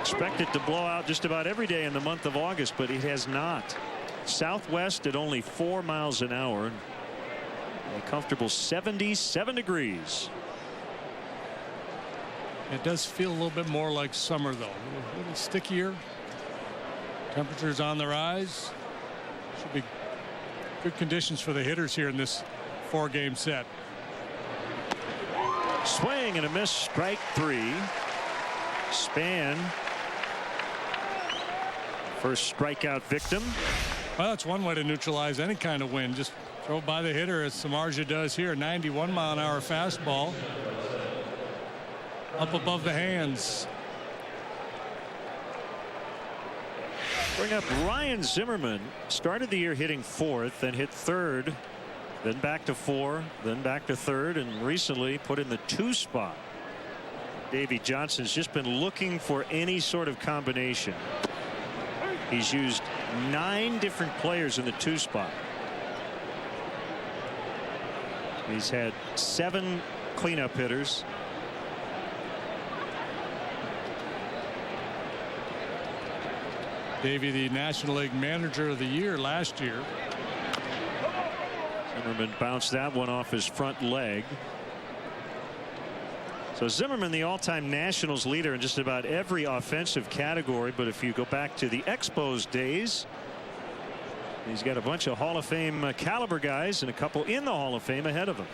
[SPEAKER 5] Expect it to blow out just about every day in the month of August, but it has not. Southwest at only 4 miles an hour. A comfortable 77 degrees.
[SPEAKER 7] It does feel a little bit more like summer, though. A little stickier. Temperatures on the rise. Should be good conditions for the hitters here in this 4-game set.
[SPEAKER 5] Swing and a miss, strike 3. Span, first strikeout victim.
[SPEAKER 7] Well, that's one way to neutralize any kind of wind. Just throw it by the hitter, as Samardzija does here. 91-mile-an-hour fastball. Up above the hands.
[SPEAKER 5] Bring up Ryan Zimmerman. Started the year hitting 4th, then hit 3rd, then back to 4, then back to 3rd, and recently put in the 2 spot. Davey Johnson's just been looking for any sort of combination. He's used 9 different players in the 2 spot. He's had 7 cleanup hitters.
[SPEAKER 7] Davey, the National League Manager of the Year last year.
[SPEAKER 5] Zimmerman bounced that one off his front leg. So Zimmerman, the all-time Nationals leader in just about every offensive category. But if you go back to the Expos days, he's got a bunch of Hall of Fame caliber guys and a couple in the Hall of Fame ahead of him.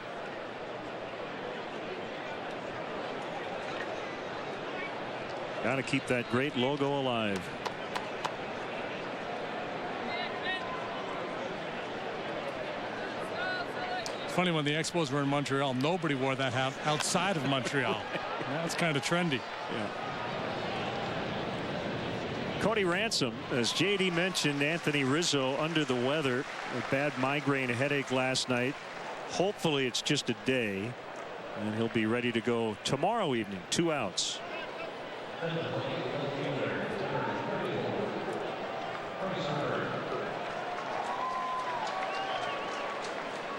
[SPEAKER 5] Got to keep that great logo alive.
[SPEAKER 7] Funny, when the Expos were in Montreal, nobody wore that hat outside of Montreal. That's kind of trendy.
[SPEAKER 5] Yeah. Cody Ransom, as JD mentioned, Anthony Rizzo under the weather, a bad migraine headache last night. Hopefully it's just a day, and he'll be ready to go tomorrow evening. 2 outs.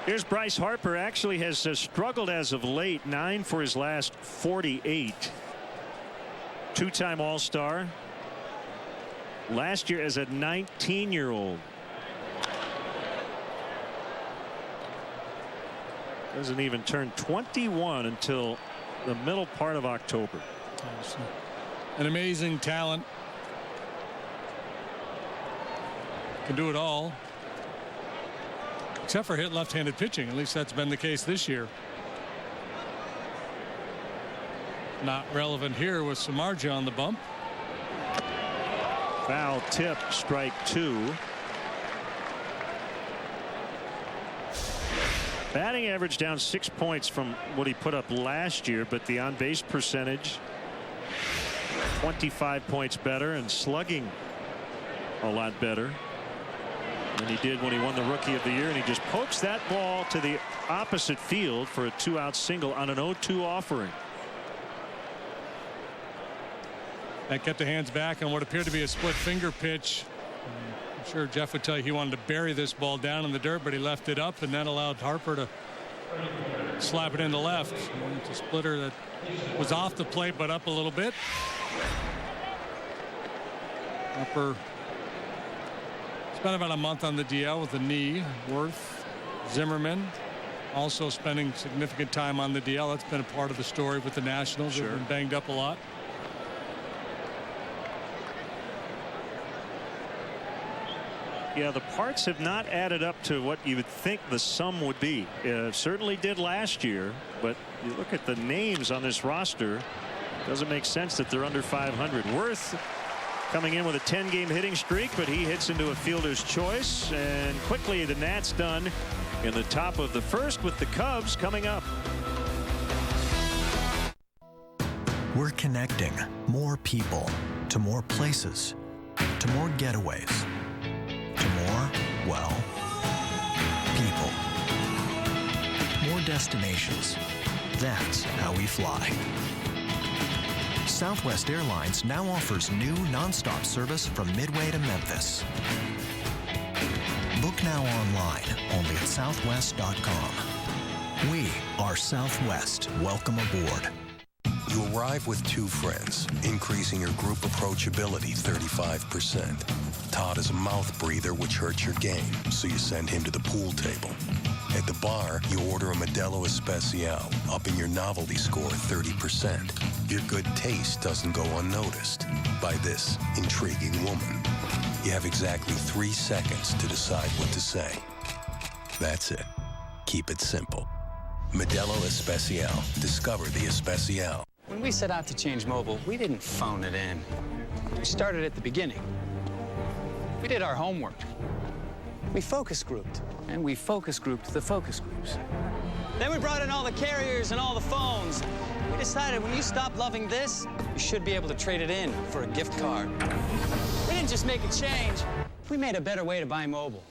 [SPEAKER 5] Here's Bryce Harper. Actually has struggled as of late. 9 for his last 48. 2-time All-Star. Last year as a 19-year-old. Doesn't even turn 21 until the middle part of October.
[SPEAKER 7] An amazing talent. Can do it all. Except for hit left-handed pitching. At least that's been the case this year. Not relevant here with Samardzija on the bump.
[SPEAKER 5] Foul tip, strike 2. Batting average down 6 points from what he put up last year, but the on-base percentage 25 points better, and slugging a lot better than he did when he won the Rookie of the Year. And he just pokes that ball to the opposite field for a 2-out single on an 0-2 offering.
[SPEAKER 7] That kept the hands back on what appeared to be a split finger pitch. I'm sure Jeff would tell you he wanted to bury this ball down in the dirt, but he left it up, and that allowed Harper to slap it into left. It's a splitter that was off the plate but up a little bit. Harper spent about a month on the DL with a knee. Worth, Zimmerman also spending significant time on the DL. That's been a part of the story with the Nationals. Sure. They've been banged up a lot.
[SPEAKER 5] Yeah, the parts have not added up to what you would think the sum would be. Certainly did last year, but you look at the names on this roster, doesn't make sense that they're under 500. Worth coming in with a 10-game hitting streak, but he hits into a fielder's choice, and quickly the Nats done in the top of the first with the Cubs coming up.
[SPEAKER 2] We're connecting more people to more places, to more getaways, to more, well, people. More destinations. That's how we fly. Southwest Airlines now offers new nonstop service from Midway to Memphis. Book now online, only at southwest.com. We are Southwest. Welcome aboard.
[SPEAKER 3] You arrive with 2 friends, increasing your group approachability 35%. Todd is a mouth breather, which hurts your game, so you send him to the pool table. At the bar, you order a Modelo Especial, upping your novelty score 30%. Your good taste doesn't go unnoticed by this intriguing woman. You have exactly 3 seconds to decide what to say. That's it. Keep it simple. Modelo Especial. Discover the Especial.
[SPEAKER 27] When we set out to change mobile, we didn't phone it in. We started at the beginning. We did our homework. We focus grouped, and we focus grouped the focus groups. Then we brought in all the carriers and all the phones. We decided when you stop loving this, you should be able to trade it in for a gift card. We didn't just make a change. We made a better way to buy mobile.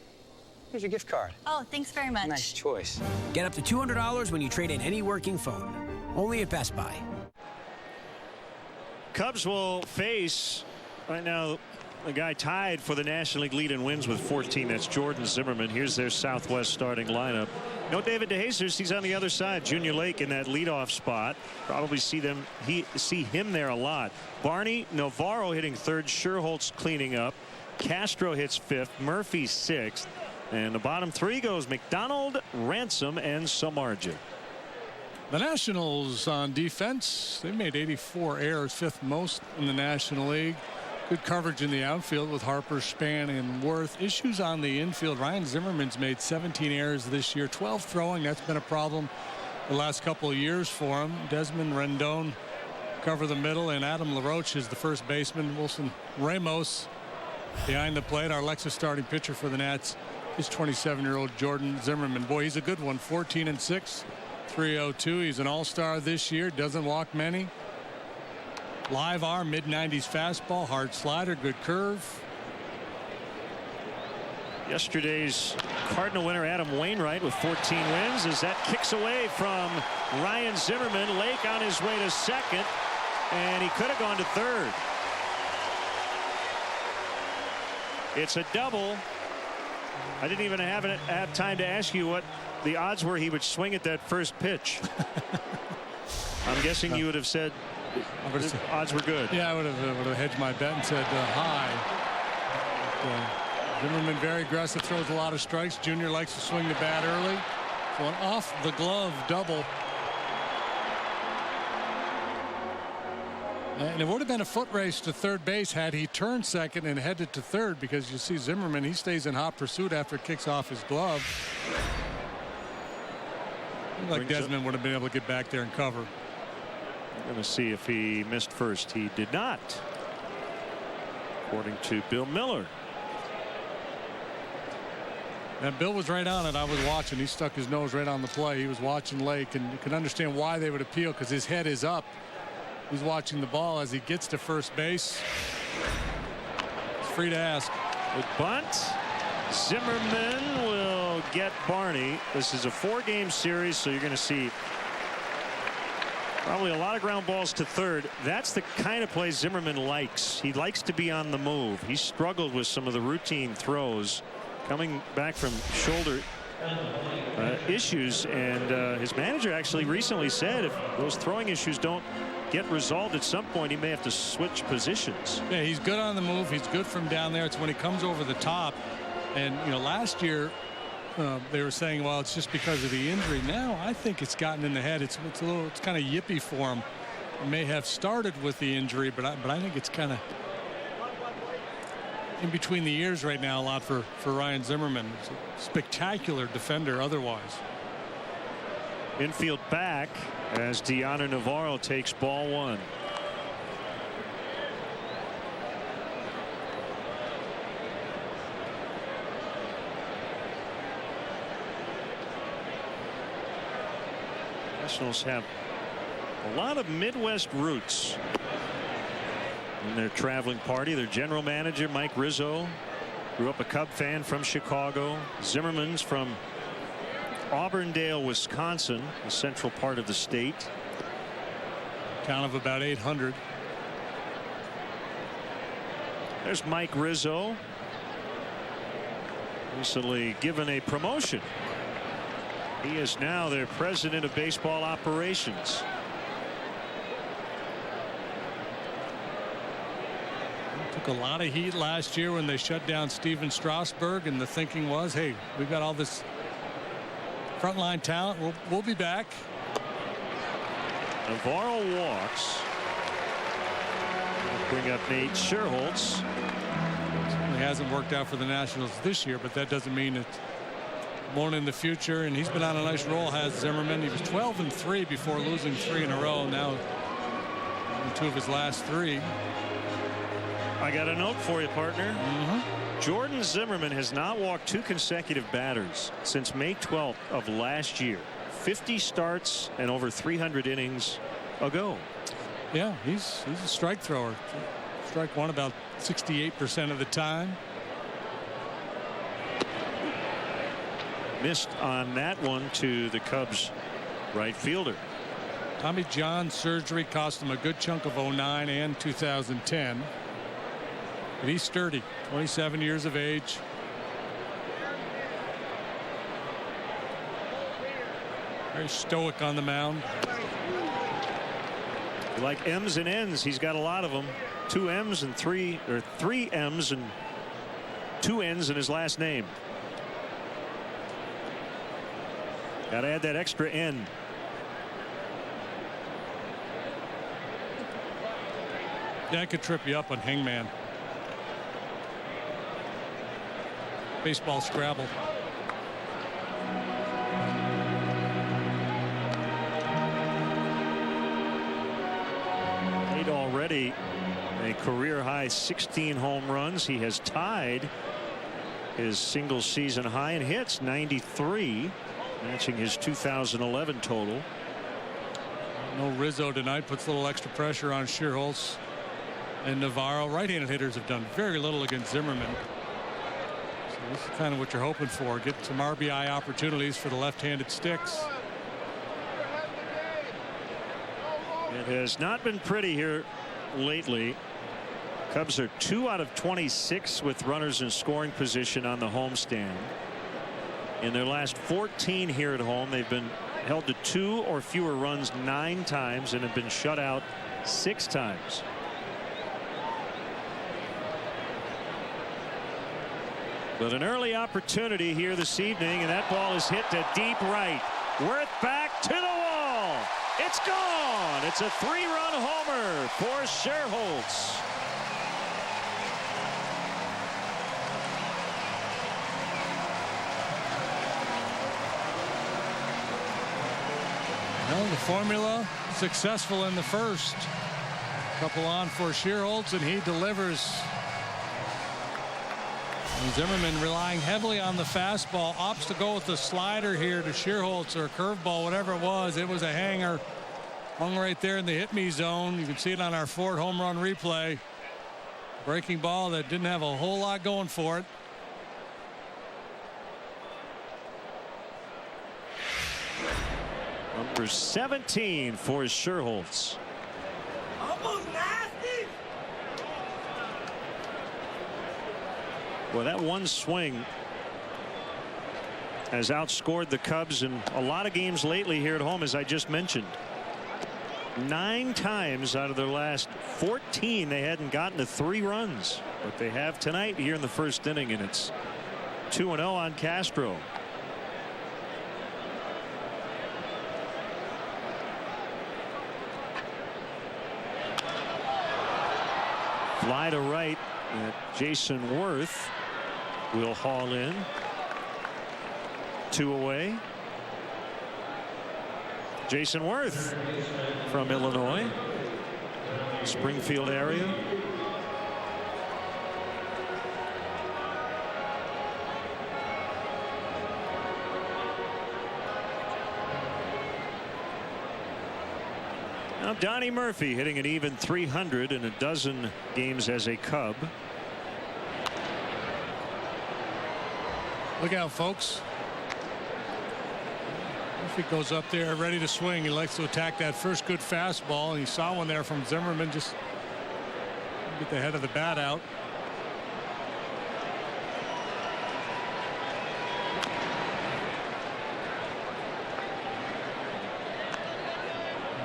[SPEAKER 27] Here's your gift card.
[SPEAKER 1] Oh, thanks very much.
[SPEAKER 27] Nice choice.
[SPEAKER 6] Get up to $200 when you trade in any working phone. Only at Best Buy.
[SPEAKER 5] Cubs will face right now the guy tied for the National League lead in wins with 14. That's Jordan Zimmerman. Here's their Southwest starting lineup. No David DeJesus. He's on the other side. Junior Lake in that leadoff spot. Probably see him there a lot. Barney Navarro hitting third. Sherholtz cleaning up. Castro hits fifth. Murphy sixth. And the bottom three goes McDonald, Ransom, and Samardzija.
[SPEAKER 7] The Nationals on defense, they made 84 errors, fifth most in the National League. Good coverage in the outfield with Harper, Span, and Worth. Issues on the infield. Ryan Zimmerman's made 17 errors this year, 12 throwing. That's been a problem the last couple of years for him. Desmond Rendon cover the middle, and Adam LaRoche is the first baseman. Wilson Ramos behind the plate. Our Lexus starting pitcher for the Nats is 27-year-old Jordan Zimmerman. Boy, he's a good one. 14-6, 302. He's an all-star this year. Doesn't walk many. Live arm, mid-90s fastball, hard slider, good curve.
[SPEAKER 5] Yesterday's Cardinal winner Adam Wainwright with 14 wins as that kicks away from Ryan Zimmerman. Lake on his way to second, and he could have gone to third. It's a double. I didn't even have time to ask you what the odds were he would swing at that first pitch. I'm guessing you would have said odds were good.
[SPEAKER 7] Yeah, I would have hedged my bet and said high. Zimmerman very aggressive, throws a lot of strikes. Junior likes to swing the bat early. So an off the glove double. And it would have been a foot race to third base had he turned second and headed to third, because you see Zimmerman, he stays in hot pursuit after it kicks off his glove. Like Desmond would have been able to get back there and cover.
[SPEAKER 5] We're going to see if he missed first. He did not, according to Bill Miller.
[SPEAKER 7] And Bill was right on it. I was watching. He stuck his nose right on the play. He was watching Lake, and you can understand why they would appeal, because his head is up. He's watching the ball as he gets to first base. It's free to ask.
[SPEAKER 5] With bunt, Zimmerman will get Barney. This is a 4-game series, so you're going to see probably a lot of ground balls to third. That's the kind of play Zimmerman likes. He likes to be on the move. He struggled with some of the routine throws coming back from shoulder issues, and his manager actually recently said if those throwing issues don't get resolved at some point, he may have to switch positions.
[SPEAKER 7] Yeah, he's good on the move. He's good from down there. It's when he comes over the top. And you know, last year they were saying, well, it's just because of the injury. Now I think it's gotten in the head. It's kind of yippy for him. It may have started with the injury, but I think it's kind of in between the ears right now a lot for Ryan Zimmerman. He's a spectacular defender otherwise.
[SPEAKER 5] Infield back as Deanna Navarro takes ball one. Nationals have a lot of Midwest roots in their traveling party. Their general manager, Mike Rizzo, grew up a Cub fan from Chicago. Zimmerman's from Auburndale, Wisconsin, the central part of the state.
[SPEAKER 7] Town of about 800.
[SPEAKER 5] There's Mike Rizzo, recently given a promotion. He is now their president of baseball operations.
[SPEAKER 7] Took a lot of heat last year when they shut down Steven Strasburg, and the thinking was, hey, we've got all this frontline talent. We'll be back.
[SPEAKER 5] Navarro walks. Bring up Nate Sherholtz.
[SPEAKER 7] It hasn't worked out for the Nationals this year, but that doesn't mean it won't in the future. And he's been on a nice roll, has Zimmerman. He was 12-3 before losing 3 in a row. Now in 2 of his last 3.
[SPEAKER 5] I got a note for you, partner. Jordan Zimmerman has not walked 2 consecutive batters since May 12th of last year. 50 starts and over 300 innings ago.
[SPEAKER 7] Yeah, he's a strike thrower. Strike one about 68% of the time.
[SPEAKER 5] Missed on that one to the Cubs right fielder.
[SPEAKER 7] Tommy John surgery cost him a good chunk of 09 and 2010. But he's sturdy, 27 years of age. Very stoic on the mound.
[SPEAKER 5] Like M's and N's, he's got a lot of them. 2 M's and 3 M's and 2 N's in his last name. Got to add that extra N.
[SPEAKER 7] That could trip you up on Hangman. Baseball Scrabble.
[SPEAKER 5] Made already a career high 16 home runs. He has tied his single season high in hits, 93, matching his 2011 total.
[SPEAKER 7] No Rizzo tonight, puts a little extra pressure on Sherholtz and Navarro. Right-handed hitters have done very little against Zimmerman. So this is kind of what you're hoping for. Get some RBI opportunities for the left-handed sticks.
[SPEAKER 5] It has not been pretty here lately. Cubs are 2 out of 26 with runners in scoring position on the homestand. In their last 14 here at home, they've been held to 2 or fewer runs 9 times and have been shut out 6 times. With an early opportunity here this evening, and that ball is hit to deep right. Worth back to the wall. It's gone. It's a 3-run homer for Sherholtz.
[SPEAKER 7] Well, the formula successful in the first. Couple on for Sherholtz, and he delivers. And Zimmerman relying heavily on the fastball. Opts to go with the slider here to Sherholtz, or a curveball, whatever it was. It was a hanger. Hung right there in the hit me zone. You can see it on our Ford home run replay. Breaking ball that didn't have a whole lot going for it.
[SPEAKER 5] Number 17 for Sherholtz. Well, that one swing has outscored the Cubs in a lot of games lately here at home, as I just mentioned. 9 times out of their last 14 they hadn't gotten to 3 runs, but they have tonight here in the first inning, and it's 2-0 on Castro. Fly to right. Jason Worth will haul in. 2 away. Jason Worth from Illinois, Springfield area. Now Donnie Murphy hitting an even 300 in a dozen games as a Cub.
[SPEAKER 7] Look out, folks. Murphy goes up there ready to swing. He likes to attack that first good fastball, and he saw one there from Zimmerman. Just get the head of the bat out.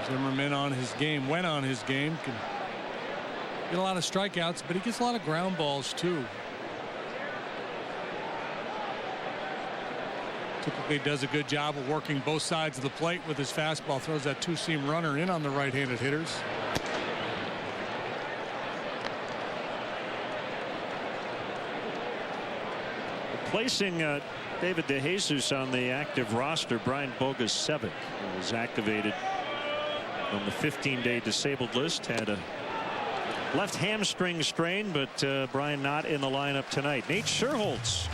[SPEAKER 7] Zimmerman on his game, went on his game, can get a lot of strikeouts, but he gets a lot of ground balls too. Typically does a good job of working both sides of the plate with his fastball. Throws that two-seam runner in on the right-handed hitters.
[SPEAKER 5] Replacing David DeJesus on the active roster, Brian Boga's 7th. He was activated on the 15-day disabled list. Had a left hamstring strain, but Brian not in the lineup tonight. Nate Scherholtz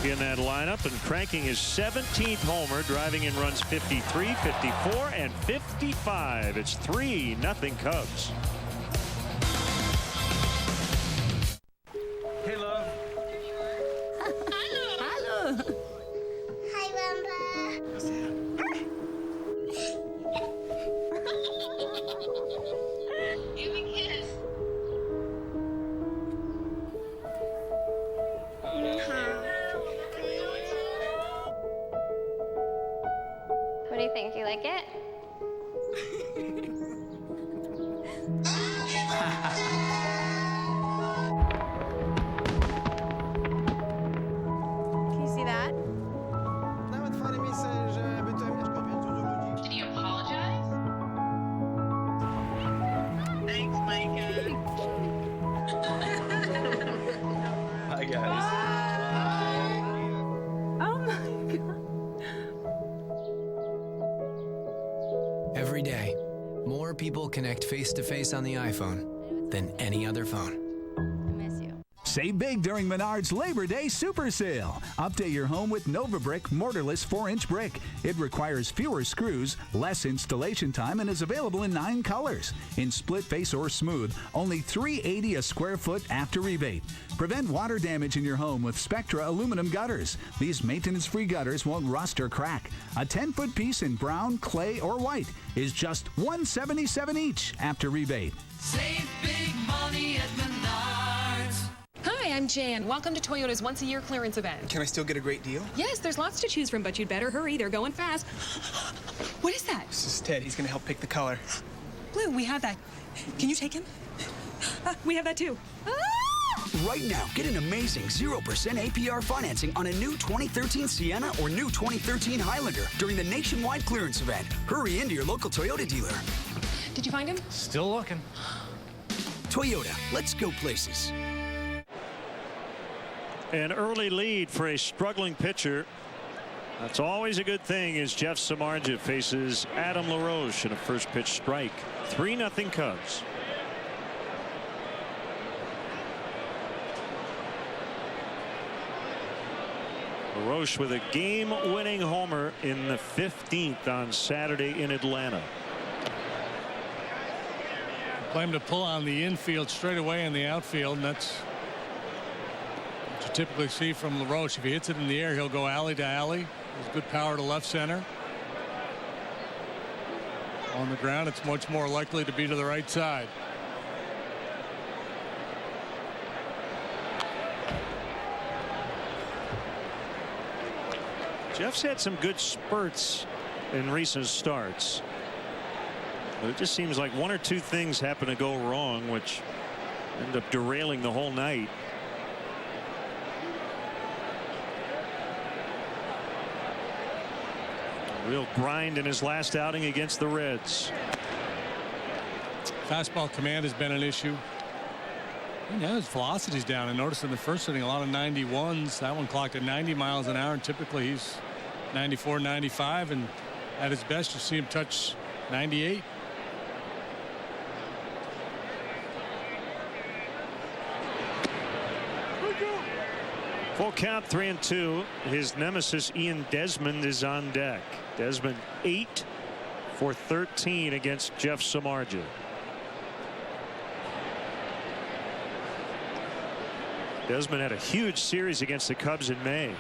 [SPEAKER 5] in that lineup and cranking his 17th homer, driving in runs 53, 54, and 55. It's 3-0 Cubs.
[SPEAKER 14] Hey, love.
[SPEAKER 19] Hello. Hi, Bamba. Give me a kiss.
[SPEAKER 1] What do you think? You like it?
[SPEAKER 9] Can you see that?
[SPEAKER 1] Did you apologize?
[SPEAKER 9] Thanks, Micah.
[SPEAKER 11] Hi, guys.
[SPEAKER 9] Oh my God.
[SPEAKER 6] Every day, more people connect face-to-face on the iPhone than any other phone.
[SPEAKER 10] Save big during Menards Labor Day Super Sale. Update your home with NovaBrick mortarless 4-inch brick. It requires fewer screws, less installation time, and is available in 9 colors. In split face or smooth, only $3.80 a square foot after rebate. Prevent water damage in your home with Spectra aluminum gutters. These maintenance-free gutters won't rust or crack. A 10-foot piece in brown, clay, or white is just $177 each after rebate.
[SPEAKER 12] Save big money at Menards.
[SPEAKER 13] Hi, I'm Jan. Welcome to Toyota's once-a-year clearance event.
[SPEAKER 15] Can I still get a great deal?
[SPEAKER 13] Yes, there's lots to choose from, but you'd better hurry. They're going fast. What is that?
[SPEAKER 15] This is Ted. He's going to help pick the color.
[SPEAKER 13] Blue, we have that. Can you take him? We have that too.
[SPEAKER 16] Right now, get an amazing 0% APR financing on a new 2013 Sienna or new 2013 Highlander during the nationwide clearance event. Hurry into your local Toyota dealer.
[SPEAKER 13] Did you find him?
[SPEAKER 15] Still looking.
[SPEAKER 16] Toyota, let's go places.
[SPEAKER 5] An early lead for a struggling pitcher. That's always a good thing as Jeff Samardzija faces Adam LaRoche in a first pitch strike. 3-0 Cubs. LaRoche with a game-winning homer in the 15th on Saturday in Atlanta.
[SPEAKER 7] Play him to pull on the infield straight away in the outfield, and that's what you typically see from LaRoche. If he hits it in the air, he'll go alley to alley. There's good power to left center. On the ground, it's much more likely to be to the right side.
[SPEAKER 5] Jeff's had some good spurts in recent starts. But it just seems like one or two things happen to go wrong, which end up derailing the whole night. A real grind in his last outing against the Reds.
[SPEAKER 7] Fastball command has been an issue. Yeah, his velocity's down. I noticed in the first inning a lot of 91s. That one clocked at 90 miles an hour, and typically he's 94, 95, and at his best you see him touch 98.
[SPEAKER 5] Full count, 3-2. His nemesis Ian Desmond is on deck. Desmond 8 for 13 against Jeff Samardzija. Desmond had a huge series against the Cubs in May.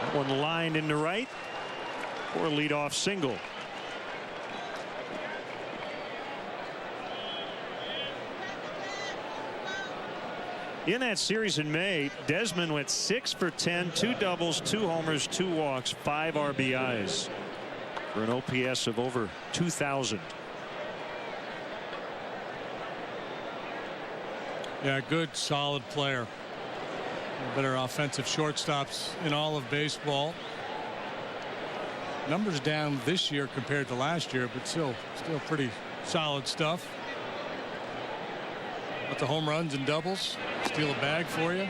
[SPEAKER 5] That one lined into right for a leadoff single. In that series in May, Desmond went 6 for 10, 2 doubles, 2 homers, 2 walks, 5 RBIs for an OPS of over 2,000.
[SPEAKER 7] Yeah, good, solid player. Better offensive shortstops in all of baseball. Numbers down this year compared to last year, but still pretty solid stuff. With the home runs and doubles, steal a bag for you.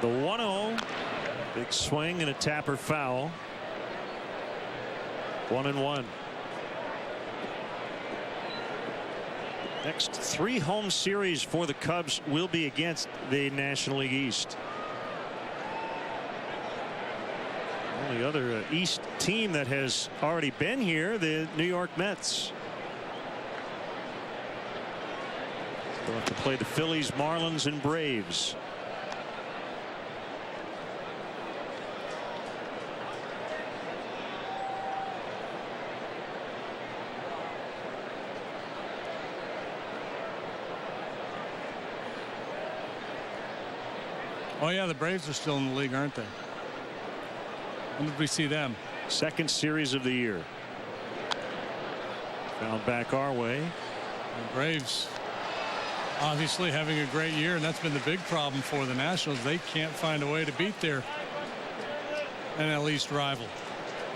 [SPEAKER 5] The 1-0, big swing and a tapper foul. 1-1. Next 3 home series for the Cubs will be against the National League East. Only other East team that has already been here, the New York Mets. They'll have to play the Phillies, Marlins, and Braves.
[SPEAKER 7] Oh, yeah, the Braves are still in the league, aren't they? When did we see them?
[SPEAKER 5] Second series of the year. Found back our way.
[SPEAKER 7] The Braves obviously having a great year, and that's been the big problem for the Nationals. They can't find a way to beat their NL East rival.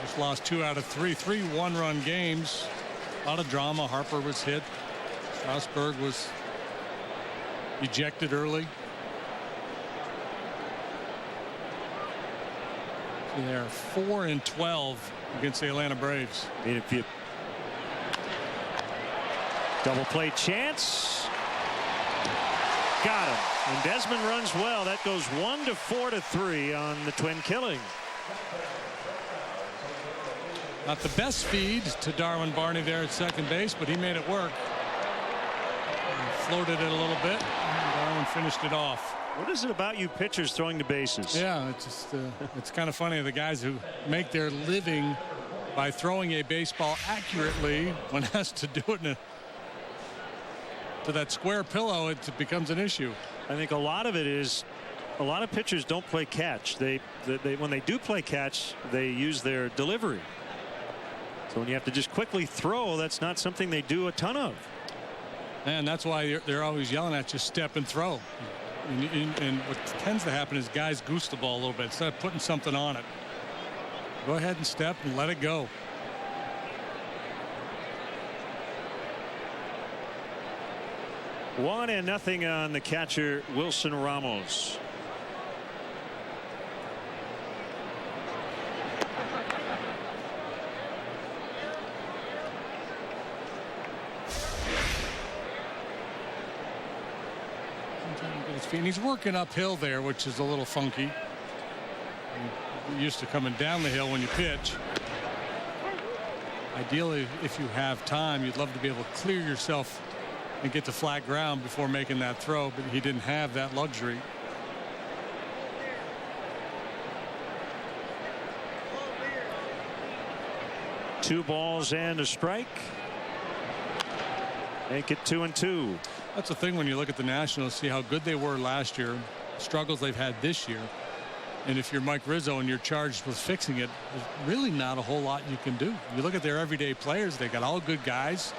[SPEAKER 7] Just lost 2 out of 3 one-run games. A lot of drama. Harper was hit. Strasburg was ejected early. They're 4-12 against the Atlanta Braves.
[SPEAKER 5] And if you double play chance, got him. And Desmond runs well. That goes 1-4-3 on the twin killing.
[SPEAKER 7] Not the best speed to Darwin Barney there at second base, but he made it work. He floated it a little bit, and Darwin finished it off.
[SPEAKER 5] What is it about you pitchers throwing the bases?
[SPEAKER 7] Yeah, it's just it's kind of funny, the guys who make their living by throwing a baseball accurately, when asked to do it to that square pillow, it becomes an issue.
[SPEAKER 5] I think a lot of it is a lot of pitchers don't play catch. They when they do play catch, they use their delivery. So when you have to just quickly throw, that's not something they do a ton of.
[SPEAKER 7] And that's why they're always yelling at you, step and throw. And what tends to happen is guys goose the ball a little bit instead of putting something on it. Go ahead and step and let it go.
[SPEAKER 5] One and nothing on the catcher, Wilson Ramos.
[SPEAKER 7] And he's working uphill there, which is a little funky. You're used to coming down the hill when you pitch. Ideally, if you have time, you'd love to be able to clear yourself and get to flat ground before making that throw, but he didn't have that luxury.
[SPEAKER 5] Two balls and a strike. Make it 2-2.
[SPEAKER 7] That's the thing when you look at the Nationals, see how good they were last year, struggles they've had this year. And if you're Mike Rizzo and you're charged with fixing it, there's really not a whole lot you can do. You look at their everyday players, they got all good guys,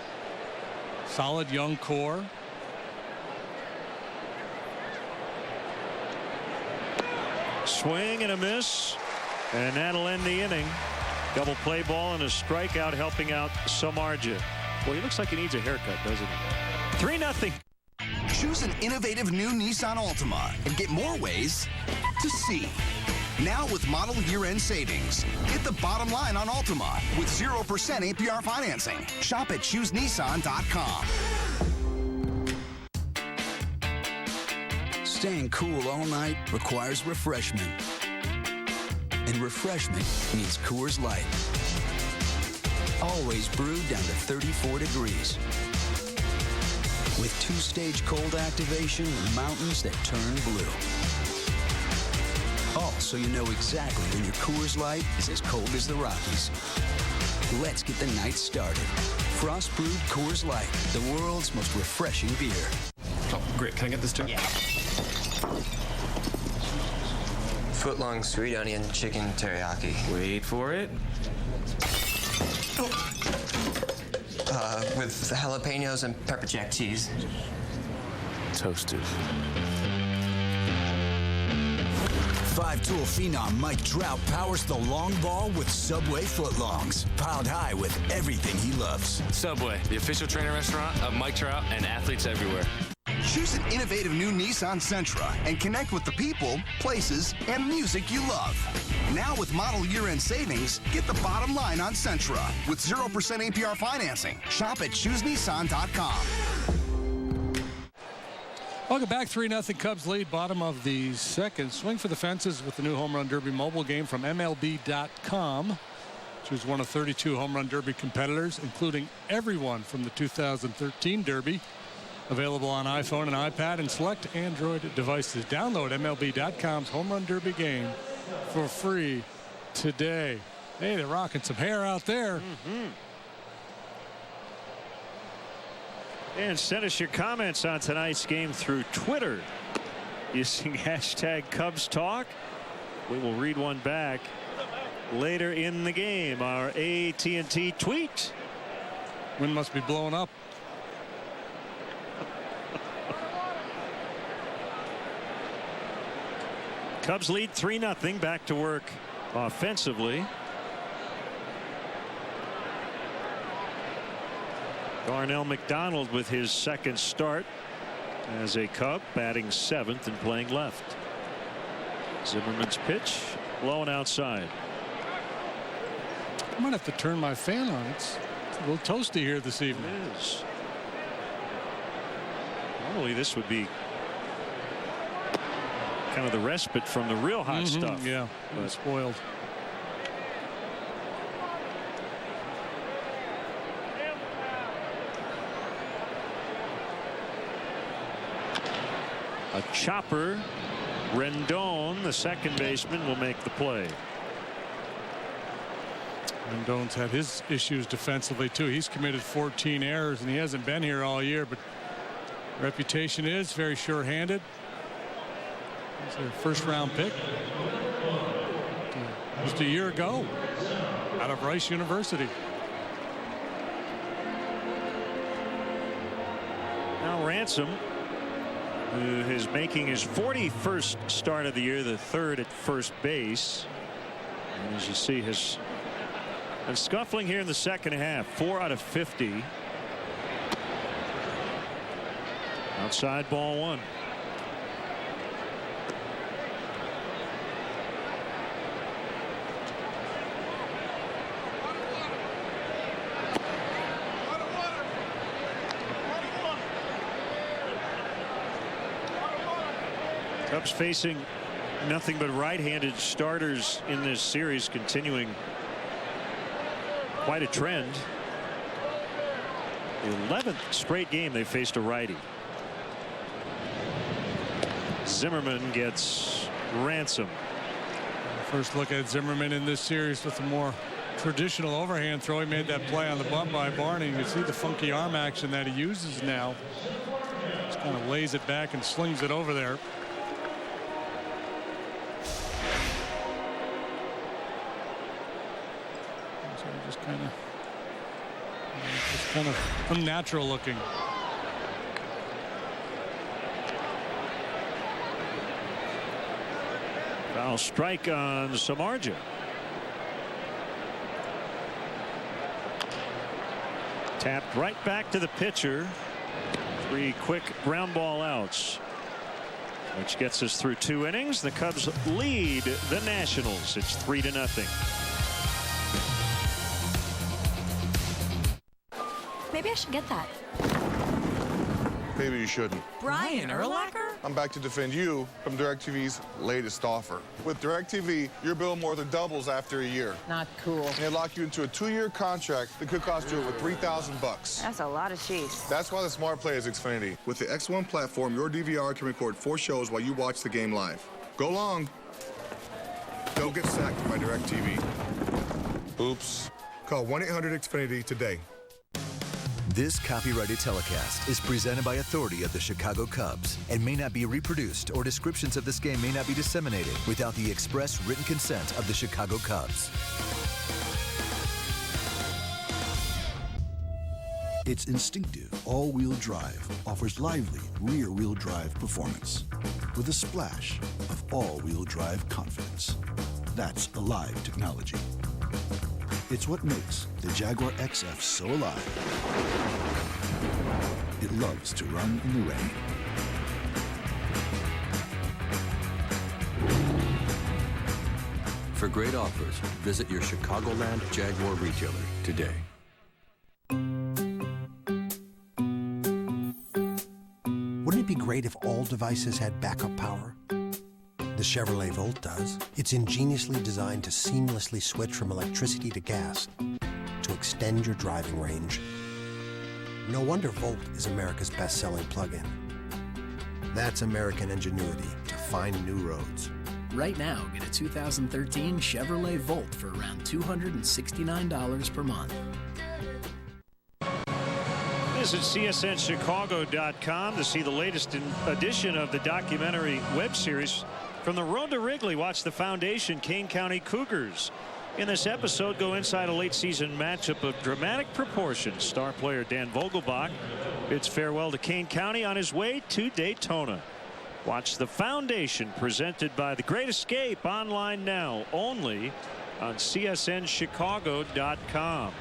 [SPEAKER 7] solid young core.
[SPEAKER 5] Swing and a miss, and that'll end the inning. Double play ball and a strikeout helping out Samardzija. Well, he looks like he needs a haircut, doesn't he? 3-0.
[SPEAKER 16] Choose an innovative new Nissan Altima and get more ways to see. Now with model year-end savings. Hit the bottom line on Altima with 0% APR financing. Shop at ChooseNissan.com. Staying cool all night requires refreshment. And refreshment means Coors Light. Always brewed down to 34 degrees. With two-stage cold activation and mountains that turn blue. All so you know exactly when your Coors Light is as cold as the Rockies. Let's get the night started. Frost-brewed Coors Light, the world's most refreshing beer.
[SPEAKER 11] Oh, great. Can I get this too?
[SPEAKER 16] Yeah.
[SPEAKER 17] Footlong sweet onion chicken teriyaki.
[SPEAKER 18] Wait for it.
[SPEAKER 17] With jalapenos and pepper jack cheese.
[SPEAKER 18] Toasted.
[SPEAKER 20] Five-tool phenom Mike Trout powers the long ball with Subway footlongs, piled high with everything he loves.
[SPEAKER 18] Subway, the official training restaurant of Mike Trout and athletes everywhere.
[SPEAKER 16] Choose an innovative new Nissan Sentra and connect with the people, places, and music you love. Now with model year-end savings, get the bottom line on Sentra with 0% APR financing. Shop at ChooseNissan.com.
[SPEAKER 7] Welcome back. 3-0 Cubs lead, bottom of the second. Swing for the fences with the new Home Run Derby mobile game from MLB.com. Choose one of 32 Home Run Derby competitors, including everyone from the 2013 Derby. Available on iPhone and iPad and select Android devices. Download MLB.com's Home Run Derby game for free today. Hey, they're rocking some hair out there.
[SPEAKER 5] And send us your comments on tonight's game through Twitter using hashtag Cubs Talk. We will read one back later in the game. Our AT&T tweet.
[SPEAKER 7] Wind must be blowing up.
[SPEAKER 5] Cubs lead 3-0. Back to work offensively. Darnell McDonald with his second start as a Cub, batting 7th and playing left. Zimmerman's pitch low and outside.
[SPEAKER 7] I might have to turn my fan on. It's a little toasty here this evening.
[SPEAKER 5] It is. Normally this would be kind of the respite from the real hot stuff.
[SPEAKER 7] Yeah, but spoiled.
[SPEAKER 5] A chopper. Rendon, the second baseman, will make the play.
[SPEAKER 7] Rendon's had his issues defensively too. He's committed 14 errors and he hasn't been here all year, but reputation is very sure-handed. He's their first-round pick just a year ago out of Rice University.
[SPEAKER 5] Now Ransom, who is making his 41st start of the year, the third at first base. And as you see, has been scuffling here in the second half. 4 out of 50. Outside, ball 1. Cubs facing nothing but right-handed starters in this series, continuing quite a trend. The 11th straight game they faced a righty. Zimmerman gets Ransom.
[SPEAKER 7] First look at Zimmerman in this series with a more traditional overhand throw. He made that play on the bunt by Barney. You can see the funky arm action that he uses now. Just kind of lays it back and slings it over there. So just kind of unnatural looking.
[SPEAKER 5] Foul strike on Samardzija. Tapped right back to the pitcher. 3 quick ground ball outs, which gets us through 2 innings. The Cubs lead the Nationals. It's 3-0.
[SPEAKER 21] Maybe I should get that.
[SPEAKER 22] Maybe you shouldn't.
[SPEAKER 21] Brian Urlacher?
[SPEAKER 22] I'm back to defend you from DirecTV's latest offer. With DirecTV, your bill more than doubles after a year.
[SPEAKER 23] Not cool.
[SPEAKER 22] And they lock you into a 2-year contract that could cost you over $3,000.
[SPEAKER 23] That's a lot of cheese.
[SPEAKER 22] That's why the smart play is Xfinity. With the X1 platform, your DVR can record 4 shows while you watch the game live. Go long. Don't get sacked by DirecTV. Oops. Call 1-800-XFINITY today.
[SPEAKER 2] This copyrighted telecast is presented by authority of the Chicago Cubs and may not be reproduced, or descriptions of this game may not be disseminated without the express written consent of the Chicago Cubs.
[SPEAKER 4] Its instinctive all-wheel drive offers lively rear-wheel drive performance with a splash of all-wheel drive confidence. That's alive technology. It's what makes the Jaguar XF so alive. It loves to run in the rain.
[SPEAKER 3] For great offers, visit your Chicagoland Jaguar retailer today.
[SPEAKER 8] Wouldn't it be great if all devices had backup power? The Chevrolet Volt does. It's ingeniously designed to seamlessly switch from electricity to gas to extend your driving range. No wonder Volt is America's best-selling plug-in. That's American ingenuity to find new roads.
[SPEAKER 23] Right now, get a 2013 Chevrolet Volt for around $269 per month.
[SPEAKER 5] Visit CSNChicago.com to see the latest edition of the documentary web series From the Road to Wrigley. Watch the Foundation Kane County Cougars. In this episode, go inside a late season matchup of dramatic proportions. Star player Dan Vogelbach bids farewell to Kane County on his way to Daytona. Watch the Foundation, presented by The Great Escape, online now only on CSNChicago.com.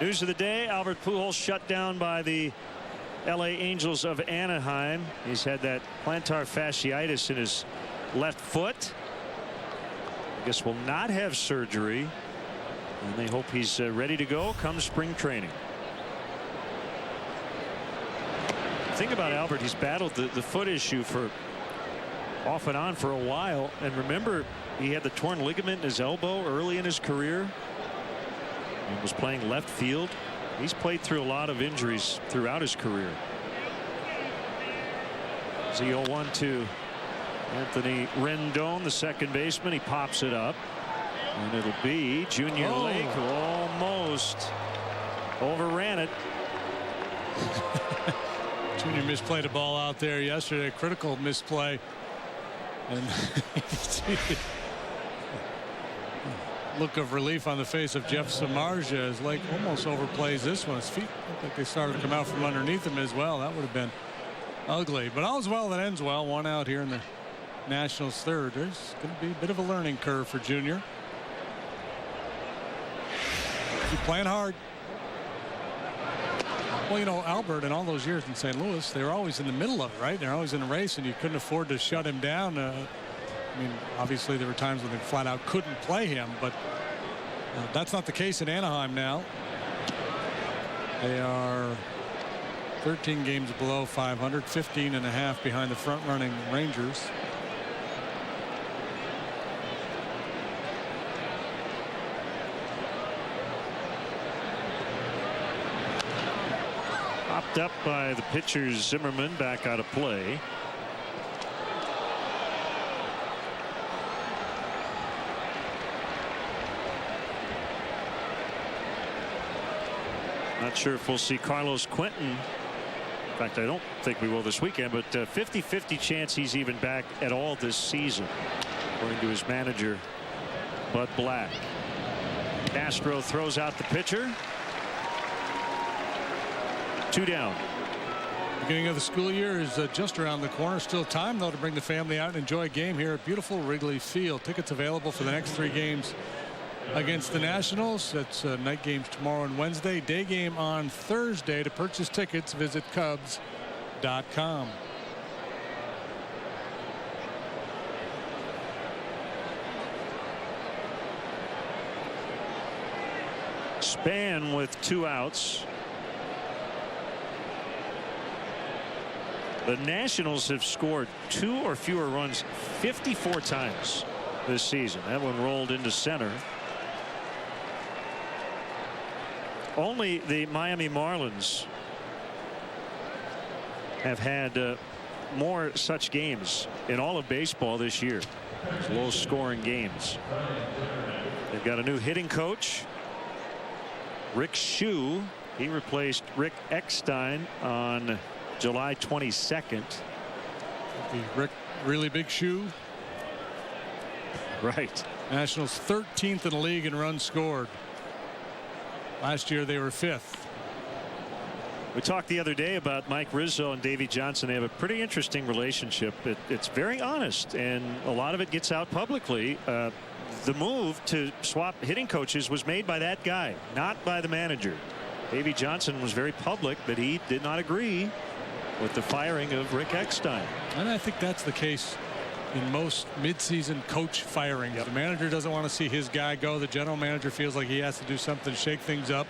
[SPEAKER 5] News of the day: Albert Pujols shut down by the LA Angels of Anaheim. He's had that plantar fasciitis in his left foot. I guess will not have surgery, and they hope he's ready to go come spring training. Think about Albert. He's battled the foot issue for off and on for a while, and remember, he had the torn ligament in his elbow early in his career and was playing left field. He's played through a lot of injuries throughout his career. The 0-1 to Anthony Rendon, the second baseman. He pops it up, and it'll be Junior Lake, who almost overran it.
[SPEAKER 7] Junior misplayed a ball out there yesterday, a critical misplay, and look of relief on the face of Jeff Samardzija as Lake almost overplays this one. His feet look like they started to come out from underneath him as well. That would have been ugly, but all's well that ends well. One out here in the Nationals third. There's going to be a bit of a learning curve for Junior. Keep playing hard. Well, you know, Albert, in all those years in St. Louis, they were always in the middle of it, right? They're always in a race, and you couldn't afford to shut him down. I mean, obviously there were times when they flat out couldn't play him, but that's not the case in Anaheim now. They are 13 games below 500, 15.5 behind the front-running Rangers.
[SPEAKER 5] Popped up by the pitcher Zimmerman, back out of play. Not sure if we'll see Carlos Quentin. In fact, I don't think we will this weekend, but 50-50 chance he's even back at all this season, according to his manager, Bud Black. Castro throws out the pitcher. 2 down.
[SPEAKER 7] Beginning of the school year is just around the corner. Still time, though, to bring the family out and enjoy a game here at beautiful Wrigley Field. Tickets available for the next 3 games against the Nationals. That's night games tomorrow and Wednesday. Day game on Thursday. To purchase tickets, visit Cubs.com.
[SPEAKER 5] Span with 2 outs. The Nationals have scored 2 or fewer runs 54 times this season. That one rolled into center. Only the Miami Marlins have had more such games in all of baseball this year. Low scoring games. They've got a new hitting coach, Rick Shue, He replaced Rick Eckstein on July 22nd.
[SPEAKER 7] Rick, really big shoe.
[SPEAKER 5] Right.
[SPEAKER 7] Nationals 13th in the league in runs scored. Last year they were 5th.
[SPEAKER 5] We talked the other day about Mike Rizzo and Davey Johnson. They have a pretty interesting relationship. It's very honest, and a lot of it gets out publicly. The move to swap hitting coaches was made by that guy, not by the manager. Davey Johnson was very public that he did not agree with the firing of Rick Eckstein.
[SPEAKER 7] And I think that's the case in most midseason coach firings. The manager doesn't want to see his guy go. The general manager feels like he has to do something to shake things up.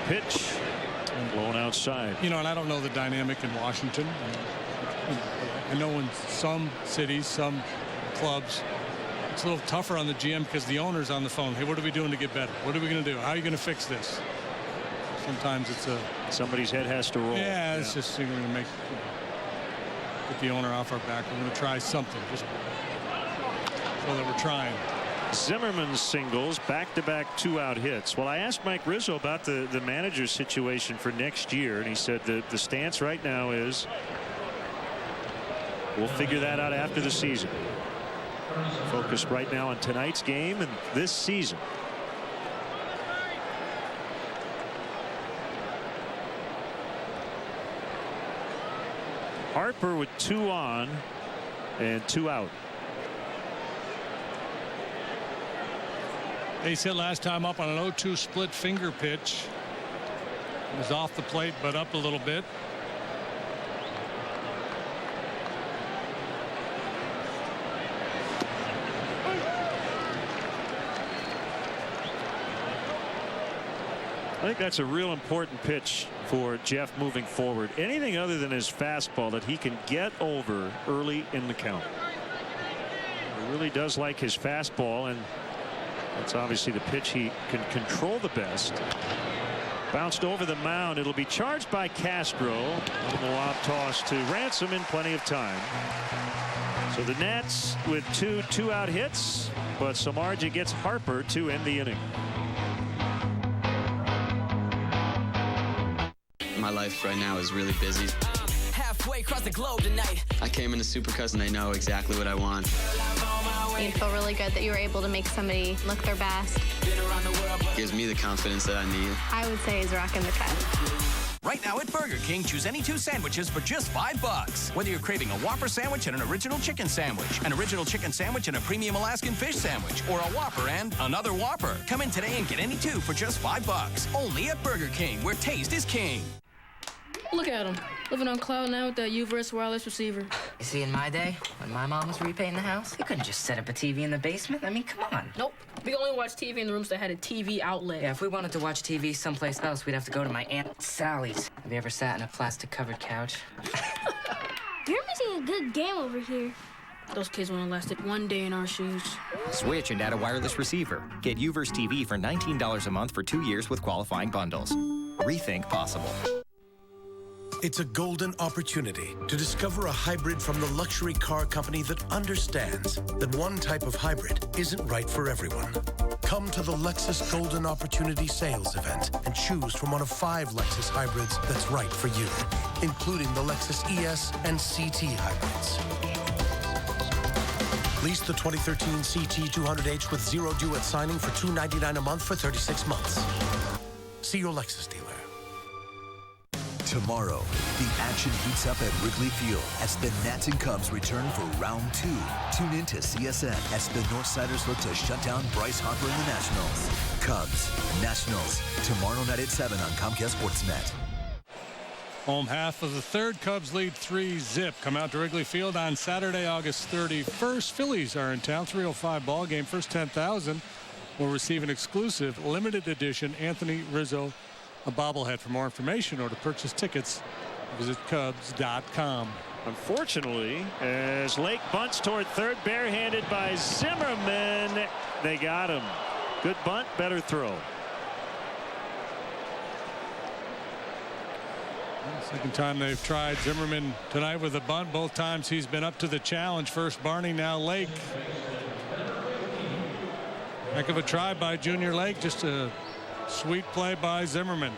[SPEAKER 5] Pitch blown outside.
[SPEAKER 7] You know, and I don't know the dynamic in Washington. I know in some cities, some clubs, it's a little tougher on the GM because the owner's on the phone. Hey, what are we doing to get better? What are we going to do? How are you going to fix this? Sometimes it's
[SPEAKER 5] somebody's head has to roll.
[SPEAKER 7] Yeah, it's just you're going to get the owner off our back. We're going to try something just so that we're trying.
[SPEAKER 5] Zimmerman's singles, back-to-back 2-out hits. Well, I asked Mike Rizzo about the manager's situation for next year, and he said that the stance right now is we'll figure that out after the season. Focused right now on tonight's game and this season. Harper with 2 on and 2 out.
[SPEAKER 7] They said last time up on an 0-2 split finger pitch. It was off the plate but up a little bit.
[SPEAKER 5] I think that's a real important pitch for Jeff moving forward. Anything other than his fastball that he can get over early in the count. He really does like his fastball, and that's obviously the pitch he can control the best. Bounced over the mound. It'll be charged by Castro. The lob toss to Ransom in plenty of time. So the Nats with 2 2-out hits, but Samardzija gets Harper to end the inning.
[SPEAKER 1] My life right now is really busy.
[SPEAKER 14] Halfway across the globe tonight.
[SPEAKER 1] I came into Supercuts and they know exactly what I want.
[SPEAKER 9] You'd feel really good that you were able to make somebody look their best.
[SPEAKER 1] Gives me the confidence that I need.
[SPEAKER 9] I would say he's rocking the cut.
[SPEAKER 19] Right now at Burger King, choose any 2 sandwiches for just $5. Whether you're craving a Whopper sandwich and an original chicken sandwich, an original chicken sandwich and a premium Alaskan fish sandwich, or a Whopper and another Whopper. Come in today and get any 2 for just $5. Only at Burger King, where taste is king.
[SPEAKER 24] Look at him, living on cloud now with that U-verse wireless receiver.
[SPEAKER 25] You see, in my day, when my mom was repainting the house, you couldn't just set up a TV in the basement. I mean, come on.
[SPEAKER 24] Nope. We only watch TV in the rooms that had a TV outlet.
[SPEAKER 25] Yeah, if we wanted to watch TV someplace else, we'd have to go to my Aunt Sally's. Have you ever sat in a plastic-covered couch?
[SPEAKER 26] You're missing a good game over here.
[SPEAKER 24] Those kids only lasted 1 day in our shoes.
[SPEAKER 27] Switch and add a wireless receiver. Get U-verse TV for $19 a month for 2 years with qualifying bundles. Rethink possible.
[SPEAKER 28] It's a golden opportunity to discover a hybrid from the luxury car company that understands that one type of hybrid isn't right for everyone. Come to the Lexus Golden Opportunity Sales Event and choose from one of 5 Lexus hybrids that's right for you, including the Lexus ES and CT hybrids. Lease the 2013 CT 200H with 0 due at signing for $299 a month for 36 months. See your Lexus dealer.
[SPEAKER 2] Tomorrow, the action heats up at Wrigley Field as the Nats and Cubs return for round 2. Tune in to CSN as the Northsiders look to shut down Bryce Harper and the Nationals. Cubs, Nationals, tomorrow night at 7 on Comcast SportsNet.
[SPEAKER 7] Home half of the third. Cubs lead 3-0. Come out to Wrigley Field on Saturday, August 31st. Phillies are in town. 3:05 ball game. First 10,000 will receive an exclusive limited edition Anthony Rizzo a bobblehead. For more information or to purchase tickets, visit Cubs.com.
[SPEAKER 5] Unfortunately, as Lake bunts toward third, barehanded by Zimmerman, they got him. Good bunt, better throw.
[SPEAKER 7] Second time they've tried. Zimmerman tonight with a bunt. Both times he's been up to the challenge. First Barney, now Lake. Heck of a try by Junior Lake. Just a sweet play by Zimmerman.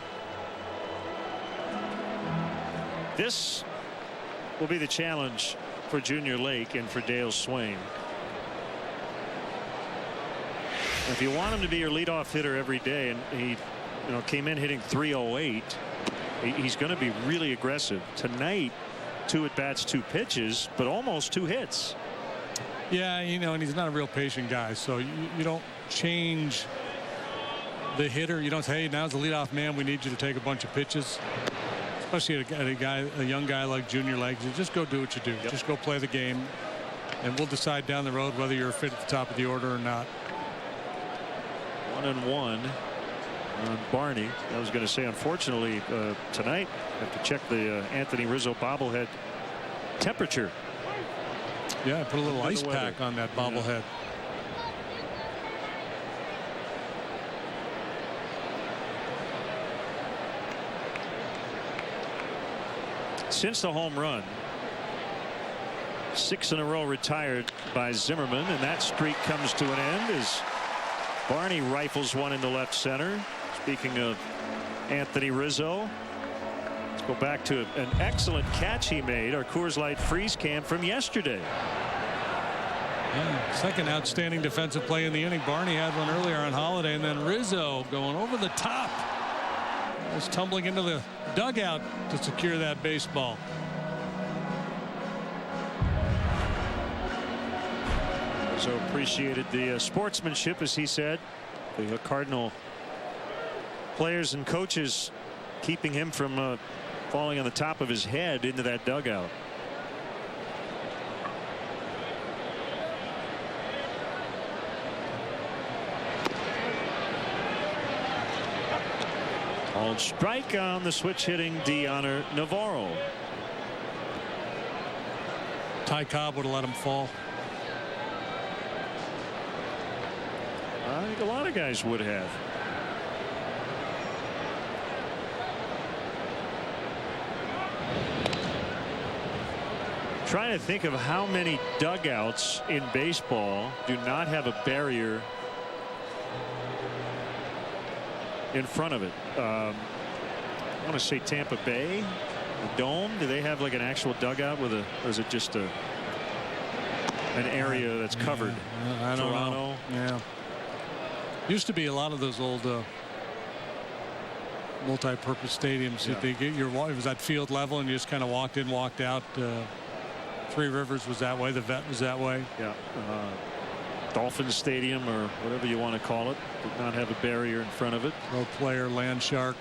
[SPEAKER 5] This will be the challenge for Junior Lake and for Dale Swain. If you want him to be your leadoff hitter every day, and he came in hitting .308, he's going to be really aggressive. Tonight, 2 at-bats, 2 pitches, but almost 2 hits.
[SPEAKER 7] Yeah, and he's not a real patient guy, so you don't change the hitter. You don't say, hey, now's the leadoff man, we need you to take a bunch of pitches. Especially a young guy like Junior Lake. Just go do what you do. Yep. Just go play the game, and we'll decide down the road whether you're fit at the top of the order or not.
[SPEAKER 5] 1-1 on Barney. I was going to say, unfortunately, tonight, I have to check the Anthony Rizzo bobblehead temperature.
[SPEAKER 7] Yeah, put a little ice pack on that bobblehead.
[SPEAKER 5] Since the home run, 6 in a row retired by Zimmerman, and that streak comes to an end as Barney rifles one into left center. Speaking of Anthony Rizzo, let's go back to an excellent catch he made, our Coors Light freeze can from yesterday.
[SPEAKER 7] Yeah, second outstanding defensive play in the inning. Barney had one earlier on Holiday, and then Rizzo going over the top. Was tumbling into the dugout to secure that baseball.
[SPEAKER 5] So appreciated the sportsmanship, as he said. The Cardinal players and coaches keeping him from falling on the top of his head into that dugout. On strike on the switch hitting Deoner Navarro.
[SPEAKER 7] Ty Cobb would have let him fall.
[SPEAKER 5] I think a lot of guys would have. Trying to think of how many dugouts in baseball do not have a barrier in front of it. I want to say Tampa Bay, the Dome. Do they have like an actual dugout with or is it just an area that's covered?
[SPEAKER 7] I don't know. Yeah. Used to be a lot of those old multi-purpose stadiums.
[SPEAKER 5] Yeah.
[SPEAKER 7] It was at field level, and you just kind of walked in, walked out. Three Rivers was that way. The Vet was that way.
[SPEAKER 5] Yeah. Dolphin Stadium, or whatever you want to call it, did not have a barrier in front of it.
[SPEAKER 7] Pro Player, Land Shark,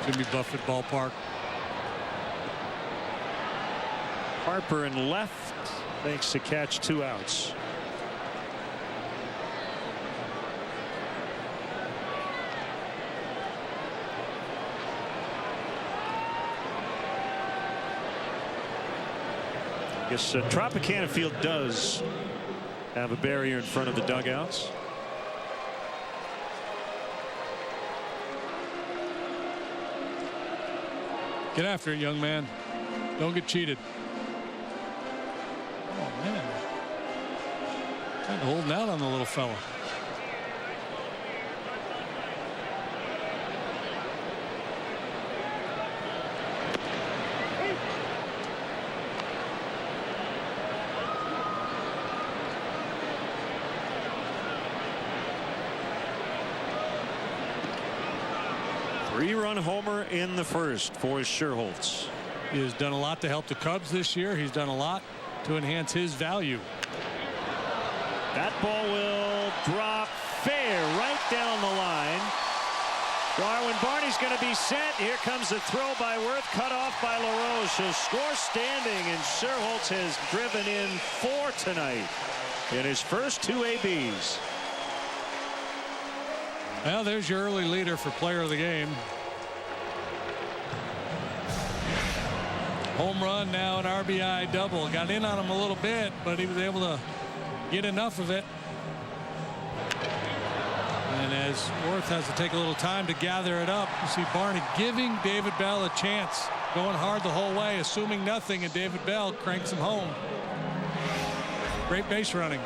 [SPEAKER 7] Jimmy Buffett Ballpark.
[SPEAKER 5] Harper in left makes the catch, 2 outs. I guess Tropicana Field does have a barrier in front of the dugouts.
[SPEAKER 7] Get after it, young man. Don't get cheated. Oh, man. Kind of holding out on the little fella.
[SPEAKER 5] Three-run homer in the first for Scherholtz.
[SPEAKER 7] He has done a lot to help the Cubs this year. He's done a lot to enhance his value.
[SPEAKER 5] That ball will drop fair right down the line. Darwin Barney's going to be set. Here comes the throw by Worth, cut off by LaRose. He'll score standing, and Scherholtz has driven in 4 tonight in his first 2 ABs.
[SPEAKER 7] Well, there's your early leader for player of the game. Home run, now an RBI double. Got in on him a little bit, but he was able to get enough of it. And as Worth has to take a little time to gather it up. You see Barney giving David Bell a chance, going hard the whole way, assuming nothing, and David Bell cranks him home. Great base running.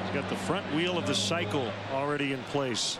[SPEAKER 5] He's got the front wheel of the cycle already in place.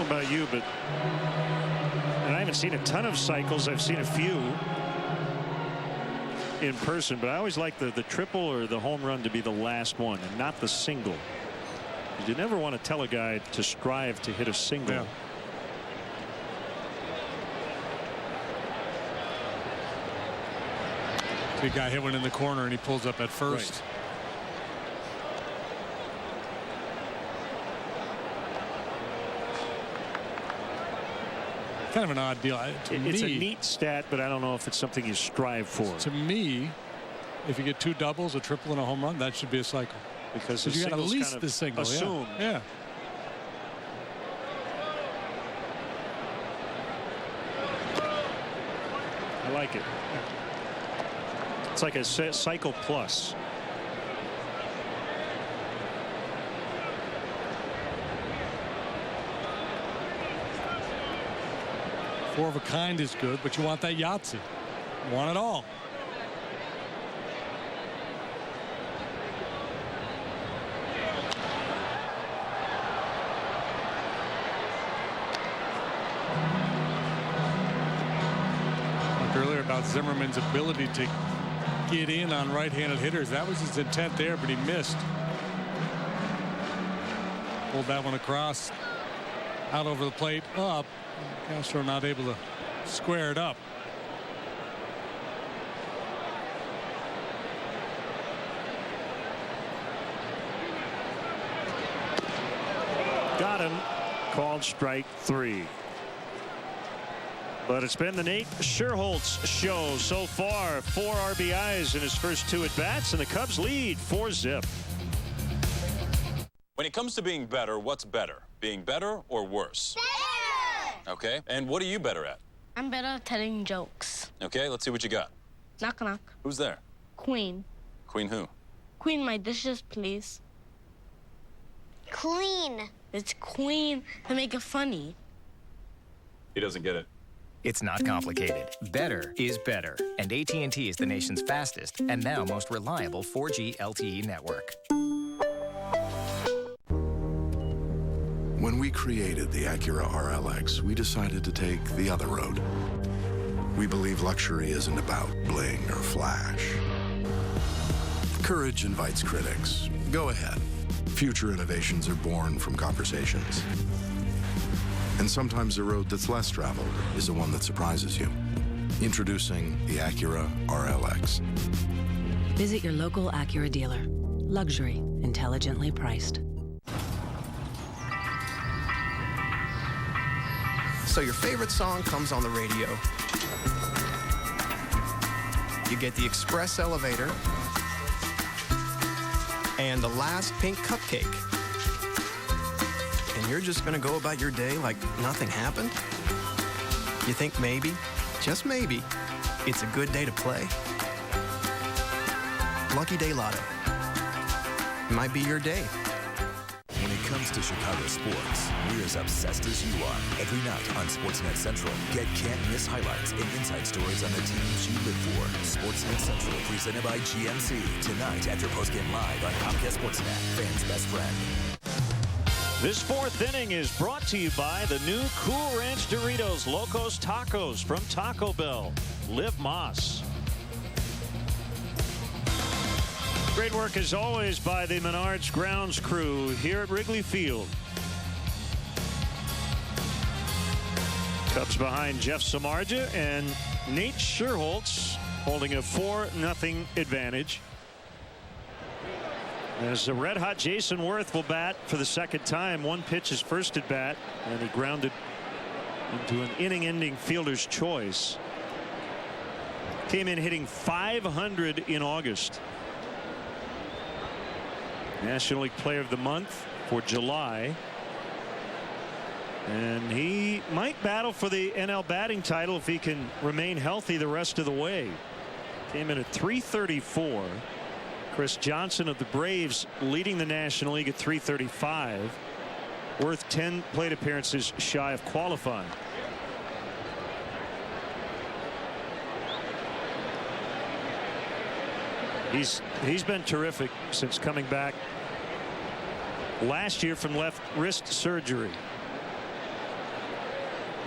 [SPEAKER 5] About you, but and I haven't seen a ton of cycles. I've seen a few in person, but I always like the triple or the home run to be the last one and not the single. You never want to tell a guy to strive to hit a single.
[SPEAKER 7] Yeah. The guy hit one in the corner and he pulls up at first.
[SPEAKER 5] Right.
[SPEAKER 7] Kind of an odd deal.
[SPEAKER 5] It's a neat stat, but I don't know if it's something you strive for.
[SPEAKER 7] To me, if you get 2 doubles, a triple, and a home run, that should be a cycle.
[SPEAKER 5] Because
[SPEAKER 7] you got at least
[SPEAKER 5] kind of
[SPEAKER 7] the single.
[SPEAKER 5] Assumed.
[SPEAKER 7] Yeah.
[SPEAKER 5] I like it. It's like a cycle plus.
[SPEAKER 7] Four of a kind is good, but you want that Yahtzee. You want it all. Talked earlier about Zimmerman's ability to get in on right-handed hitters. That was his intent there, but he missed. Pulled that one across, out over the plate, up. Castro not able to square it up.
[SPEAKER 5] Got him. Called strike 3. But it's been the Nate Scherholtz show so far. 4 RBIs in his first 2 at-bats, and the Cubs lead 4-zip.
[SPEAKER 6] When it comes to being better, what's better? Being better or worse?
[SPEAKER 26] Better!
[SPEAKER 6] Okay, and what are you better at?
[SPEAKER 26] I'm better at telling jokes.
[SPEAKER 6] Okay, let's see what you got.
[SPEAKER 26] Knock, knock.
[SPEAKER 6] Who's there?
[SPEAKER 26] Queen.
[SPEAKER 6] Queen who?
[SPEAKER 26] Queen, my dishes, please. Queen. It's Queen to make it funny.
[SPEAKER 6] He doesn't get it.
[SPEAKER 27] It's not complicated. Better is better. And AT&T is the nation's fastest and now most reliable 4G LTE network.
[SPEAKER 4] When we created the Acura RLX, we decided to take the other road. We believe luxury isn't about bling or flash. Courage invites critics. Go ahead. Future innovations are born from conversations. And sometimes the road that's less traveled is the one that surprises you. Introducing the Acura RLX.
[SPEAKER 10] Visit your local Acura dealer. Luxury, intelligently priced.
[SPEAKER 11] So your favorite song comes on the radio. You get the express elevator and the last pink cupcake. And you're just gonna go about your day like nothing happened? You think maybe, just maybe, it's a good day to play? Lucky Day Lotto. It might be your day.
[SPEAKER 2] When it comes to Chicago sports, we're as obsessed as you are. Every night on SportsNet Central, get can't-miss highlights and inside stories on the teams you live for. SportsNet Central, presented by GMC. Tonight after postgame live on Comcast SportsNet, fans' best friend.
[SPEAKER 5] This 4th inning is brought to you by the new Cool Ranch Doritos Locos Tacos from Taco Bell. Liv Moss. Great work as always by the Menards grounds crew here at Wrigley Field. Cubs behind Jeff Samardzija and Nate Scherholtz holding a 4-0 advantage. As the red-hot Jason Worth will bat for the second time. One pitch is first at bat, and he grounded into an inning-ending fielder's choice. Came in hitting .500 in August. National League Player of the Month for July. And he might battle for the NL batting title if he can remain healthy the rest of the way. Came in at .334. Chris Johnson of the Braves leading the National League at .335. Worth 10 plate appearances shy of qualifying. He's been terrific since coming back last year from left wrist surgery.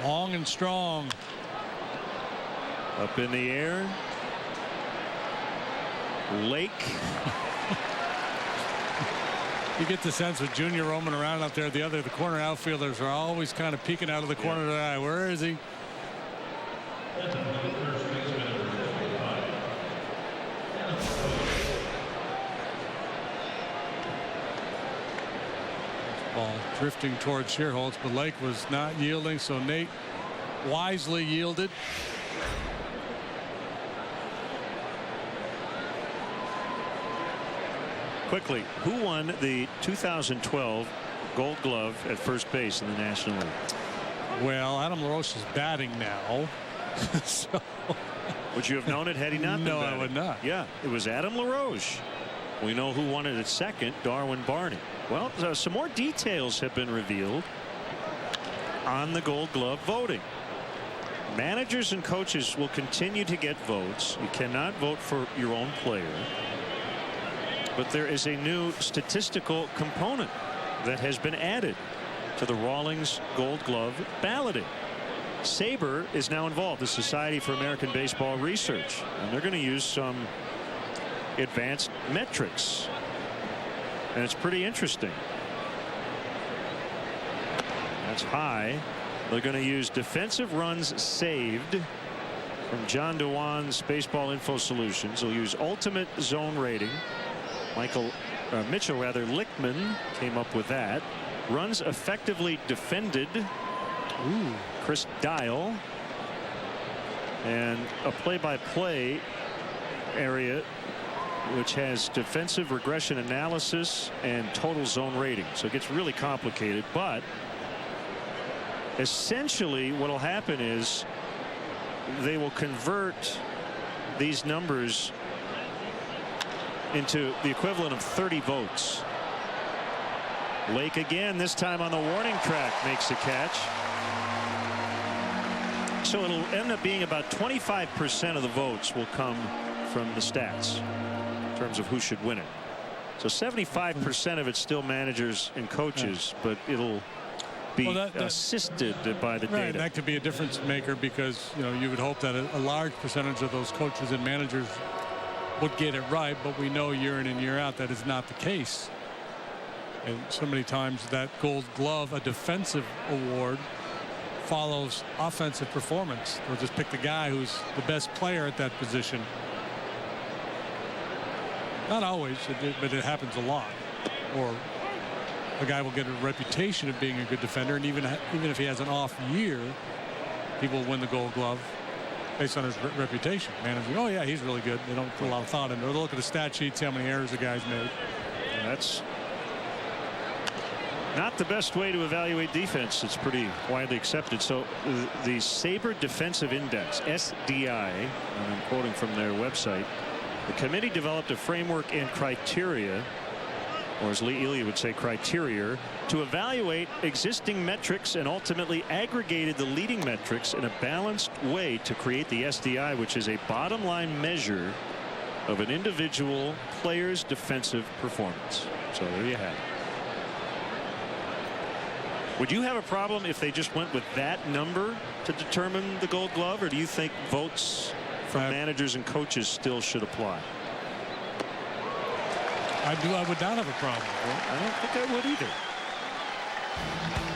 [SPEAKER 7] Long and strong.
[SPEAKER 5] Up in the air. Lake.
[SPEAKER 7] You get the sense with Junior roaming around out there, the corner outfielders are always kind of peeking out of the corner of the eye. Where is he? Ball drifting towards Shearholtz, but Lake was not yielding, so Nate wisely yielded.
[SPEAKER 5] Quickly, who won the 2012 Gold Glove at first base in the National League?
[SPEAKER 7] Well, Adam LaRoche is batting now. So.
[SPEAKER 5] Would you have known it had he not been
[SPEAKER 7] No,
[SPEAKER 5] batting?
[SPEAKER 7] I would not.
[SPEAKER 5] Yeah, it was Adam LaRoche. We know who won it at second, Darwin Barney. Well, some more details have been revealed on the Gold Glove voting. Managers and coaches will continue to get votes. You cannot vote for your own player. But there is a new statistical component that has been added to the Rawlings Gold Glove balloting. SABR is now involved, the Society for American Baseball Research, and they're going to use some advanced metrics, and it's pretty interesting. That's high. They're going to use defensive runs saved from John Dewan's Baseball Info Solutions. They'll use ultimate zone rating. Mitchell Lichtman came up with that. Runs effectively defended.
[SPEAKER 7] Ooh.
[SPEAKER 5] Chris Dial. And a play-by-play area which has defensive regression analysis and total zone rating. So it gets really complicated, but essentially what will happen is they will convert these numbers into the equivalent of 30 votes. Lake again, this time on the warning track, makes a catch. So it'll end up being about 25% of the votes will come from the stats in terms of who should win it. So 75% of it's still managers and coaches, but it'll be assisted by the data.
[SPEAKER 7] That could be a difference maker because you would hope that a large percentage of those coaches and managers would get it right, but we know year in and year out that is not the case. And so many times that Gold Glove, a defensive award, follows offensive performance. They'll just pick the guy who's the best player at that position. Not always, but it happens a lot. Or a guy will get a reputation of being a good defender, and even if he has an off year, he will win the Gold Glove based on his reputation. Managing, oh yeah, he's really good. They don't put a lot of thought into it. They'll look at the stat sheet, see how many errors the guy's made.
[SPEAKER 5] And that's not the best way to evaluate defense. It's pretty widely accepted. So the SABR Defensive Index, SDI, and I'm quoting from their website, the committee developed a framework and criteria, or as Lee Ely would say, criteria, to evaluate existing metrics and ultimately aggregated the leading metrics in a balanced way to create the SDI, which is a bottom line measure of an individual player's defensive performance. So there you have it. Would you have a problem if they just went with that number to determine the Gold Glove, or do you think votes from managers and coaches still should apply?
[SPEAKER 7] I would not have a problem.
[SPEAKER 5] I don't think I would either.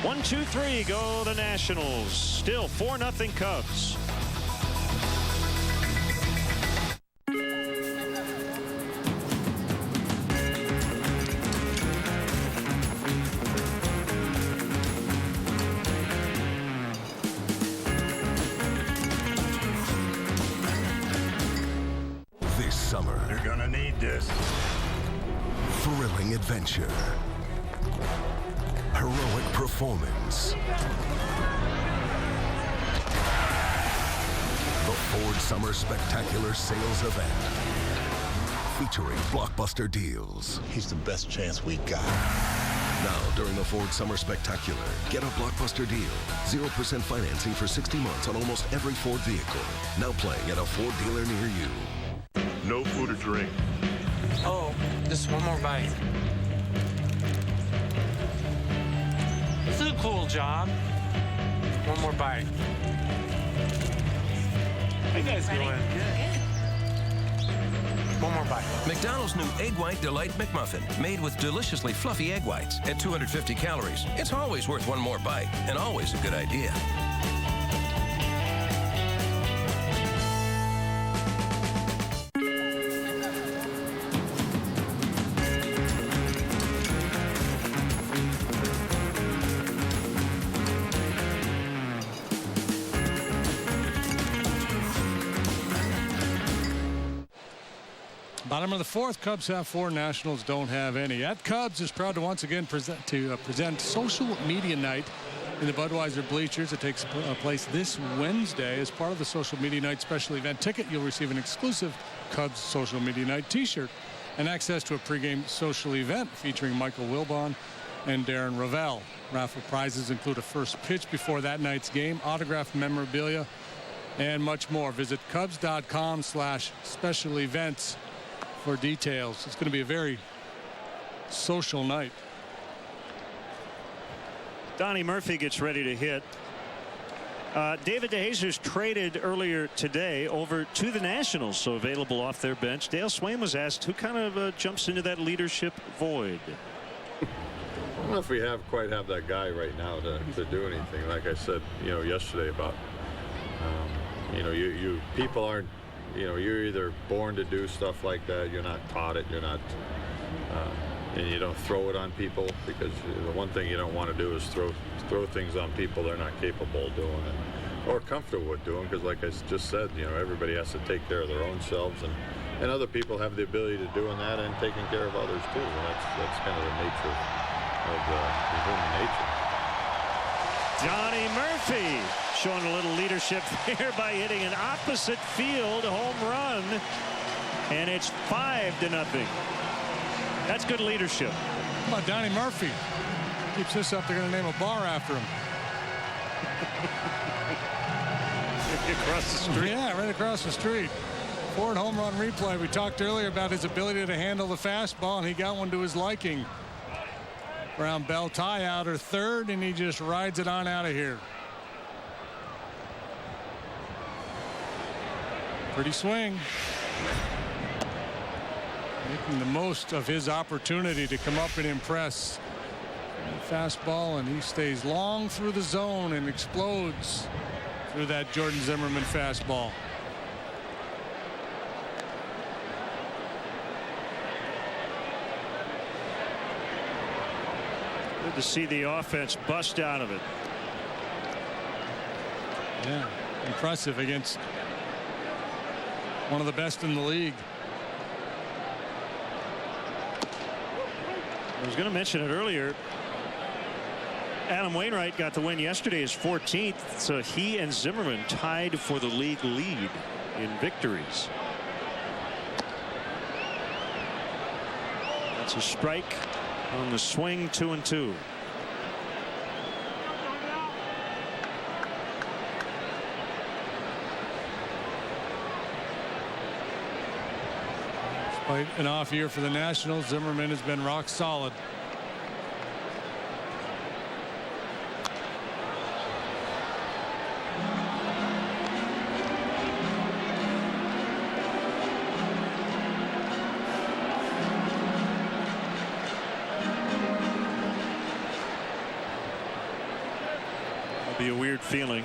[SPEAKER 5] 1, 2, 3, go the Nationals. Still 4-0 Cubs.
[SPEAKER 12] summer.
[SPEAKER 13] You're gonna need this.
[SPEAKER 12] Thrilling adventure. Heroic performance. The Ford Summer Spectacular Sales Event. Featuring blockbuster deals.
[SPEAKER 13] He's the best chance we got.
[SPEAKER 12] Now, during the Ford Summer Spectacular, get a blockbuster deal. 0% financing for 60 months on almost every Ford vehicle. Now playing at a Ford dealer near you.
[SPEAKER 13] No food or drink.
[SPEAKER 15] Oh, just one more bite. This is a cool job. One more bite. How you guys doing? One more bite.
[SPEAKER 16] McDonald's new Egg White Delight McMuffin, made with deliciously fluffy egg whites at 250 calories. It's always worth one more bite, and always a good idea.
[SPEAKER 7] Bottom of the fourth, Cubs have 4, Nationals don't have any. At Cubs is proud to once again present Social Media Night in the Budweiser bleachers. It takes place this Wednesday. As part of the Social Media Night special event ticket, you'll receive an exclusive Cubs Social Media Night t-shirt and access to a pregame social event featuring Michael Wilbon and Darren Ravel. Raffle prizes include a first pitch before that night's game, autographed memorabilia, and much more. Visit Cubs.com/special events for details. It's going to be a very social night.
[SPEAKER 5] Donnie Murphy gets ready to hit. David DeJesus traded earlier today over to the Nationals, so available off their bench. Dale Swain was asked who kind of jumps into that leadership void.
[SPEAKER 17] I don't know if we quite have that guy right now to do anything. Like I said, yesterday about, you people aren't, you're either born to do stuff like that, you're not taught it, you're not, and you don't throw it on people, because the one thing you don't want to do is throw things on people they're not capable of doing or comfortable with doing, because like I just said, everybody has to take care of their own selves, and other people have the ability to doing that and taking care of others too, and that's kind of the nature of the human nature.
[SPEAKER 5] Johnny Murphy showing a little leadership there by hitting an opposite field home run, and it's 5-0. That's good leadership.
[SPEAKER 7] How about Donnie Murphy? Keeps this up, they're going to name a bar after him.
[SPEAKER 5] Across the street.
[SPEAKER 7] Yeah, right across the street. Ford home run replay. We talked earlier about his ability to handle the fastball, and he got one to his liking. Brown Bell tie outer third, and he just rides it on out of here. Pretty swing. Making the most of his opportunity to come up and impress. Fastball, and he stays long through the zone and explodes through that Jordan Zimmerman fastball.
[SPEAKER 5] Good to see the offense bust out of it.
[SPEAKER 7] Yeah, impressive against one of the best in the league.
[SPEAKER 5] I was going to mention it earlier. Adam Wainwright got the win yesterday, his 14th, so he and Zimmerman tied for the league lead in victories. That's a strike on the swing, 2-2.
[SPEAKER 7] Despite an off year for the Nationals, Zimmerman has been rock solid.
[SPEAKER 5] Be a weird feeling.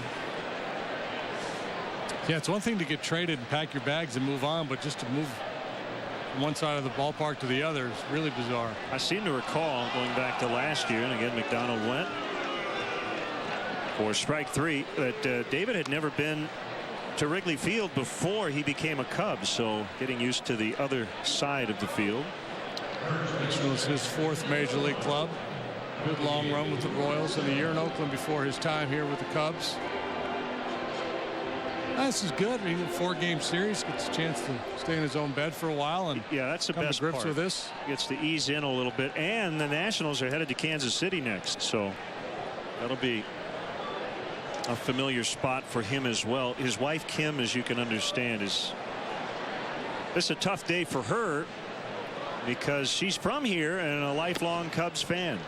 [SPEAKER 7] Yeah, it's one thing to get traded and pack your bags and move on, but just to move from one side of the ballpark to the other is really bizarre.
[SPEAKER 5] I seem to recall going back to last year, and again McDonald went for strike 3, that David had never been to Wrigley Field before he became a Cub, so getting used to the other side of the field.
[SPEAKER 7] This was his 4th major league club. Good long run with the Royals and a year in Oakland before his time here with the Cubs. This is good. 4-game series, gets a chance to stay in his own bed for a while and
[SPEAKER 5] that's the
[SPEAKER 7] come
[SPEAKER 5] best
[SPEAKER 7] to grips
[SPEAKER 5] part.
[SPEAKER 7] with this.
[SPEAKER 5] Gets to ease in a little bit, and the Nationals are headed to Kansas City next, so that'll be a familiar spot for him as well. His wife Kim, as you can understand, it's a tough day for her because she's from here and a lifelong Cubs fan.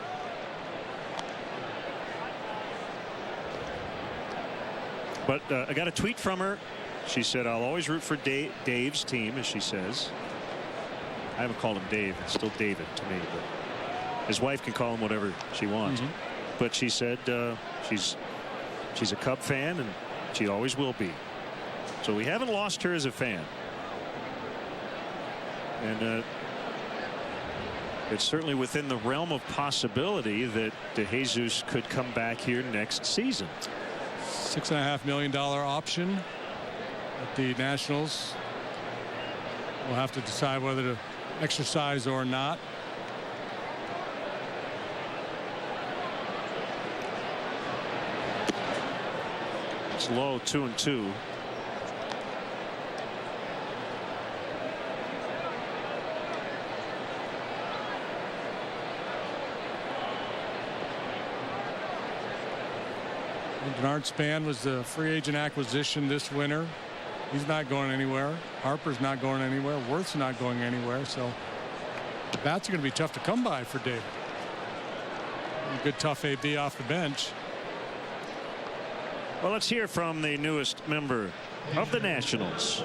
[SPEAKER 5] But I got a tweet from her. She said, "I'll always root for Dave's team," as she says. I haven't called him Dave. It's still David to me. But his wife can call him whatever she wants. But she said she's a Cub fan, and she always will be. So we haven't lost her as a fan. And it's certainly within the realm of possibility that DeJesus could come back here next season.
[SPEAKER 7] $6.5 million option at the Nationals. We'll have to decide whether to exercise or not.
[SPEAKER 5] It's low, 2-2.
[SPEAKER 7] Bernard Span was the free agent acquisition this winter. He's not going anywhere. Harper's not going anywhere. Worth's not going anywhere. So the bats are going to be tough to come by for David. A good tough AB off the bench.
[SPEAKER 5] Well, let's hear from the newest member of the Nationals.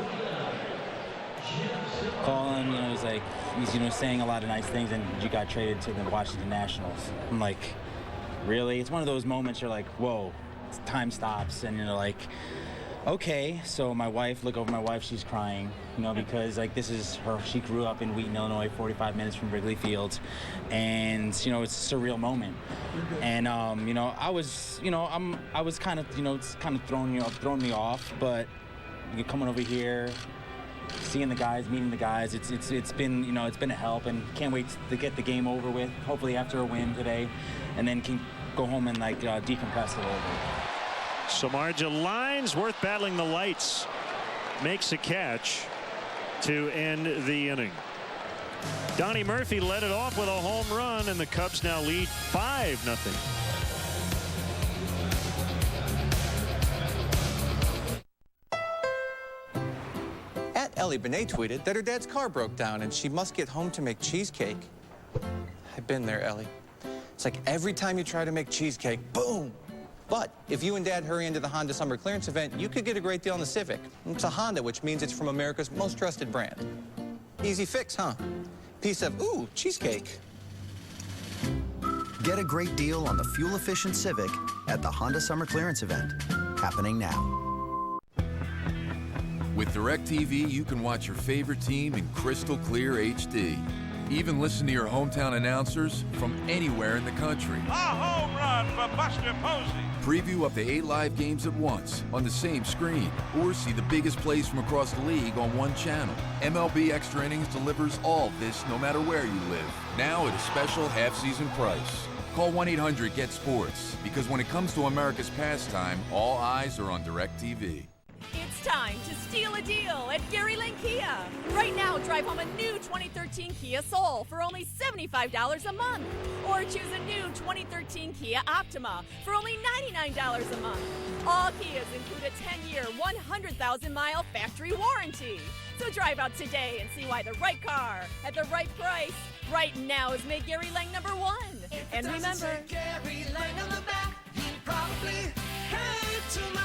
[SPEAKER 3] Colin, was like, he's, saying a lot of nice things, and you got traded to the Washington Nationals. I'm like, really? It's one of those moments you're like, whoa, time stops, and you're like, okay. So my wife, look over my wife, she's crying, because like this is her. She grew up in Wheaton, Illinois, 45 minutes from Wrigley Field, and it's a surreal moment. And I was, I was kind of, it's kind of throwing me off, but coming over here, seeing the guys, meeting the guys, it's been, it's been a help, and can't wait to get the game over with. Hopefully after a win today, and then can go home and like decompress a little bit.
[SPEAKER 5] Samardzija lines, Worth battling the lights, makes a catch to end the inning. Donnie Murphy led it off with a home run, and the Cubs now lead 5-0.
[SPEAKER 8] Ellie Benet tweeted that her dad's car broke down and she must get home to make cheesecake. I've been there, Ellie. It's like every time you try to make cheesecake, boom! But if you and Dad hurry into the Honda Summer Clearance event, you could get a great deal on the Civic. It's a Honda, which means it's from America's most trusted brand. Easy fix, huh? Piece of, ooh, cheesecake.
[SPEAKER 14] Get a great deal on the fuel-efficient Civic at the Honda Summer Clearance event, happening now.
[SPEAKER 18] With DirecTV, you can watch your favorite team in crystal clear HD. Even listen to your hometown announcers from anywhere in the country.
[SPEAKER 20] A home run for Buster Posey.
[SPEAKER 18] Preview up to 8 live games at once on the same screen, or see the biggest plays from across the league on one channel. MLB Extra Innings delivers all this no matter where you live. Now at a special half-season price. Call 1-800-GET-SPORTS, because when it comes to America's pastime, all eyes are on DirecTV.
[SPEAKER 21] It's time to steal a deal at Gary Lane Kia. Right now, drive home a new 2013 Kia Soul for only $75 a month. Or choose a new 2013 Kia Optima for only $99 a month. All Kias include a 10-year, 100,000-mile factory warranty. So drive out today and see why the right car at the right price right now has made Gary Lang #1. And remember,
[SPEAKER 20] Gary Lang on the back, you probably paid too much.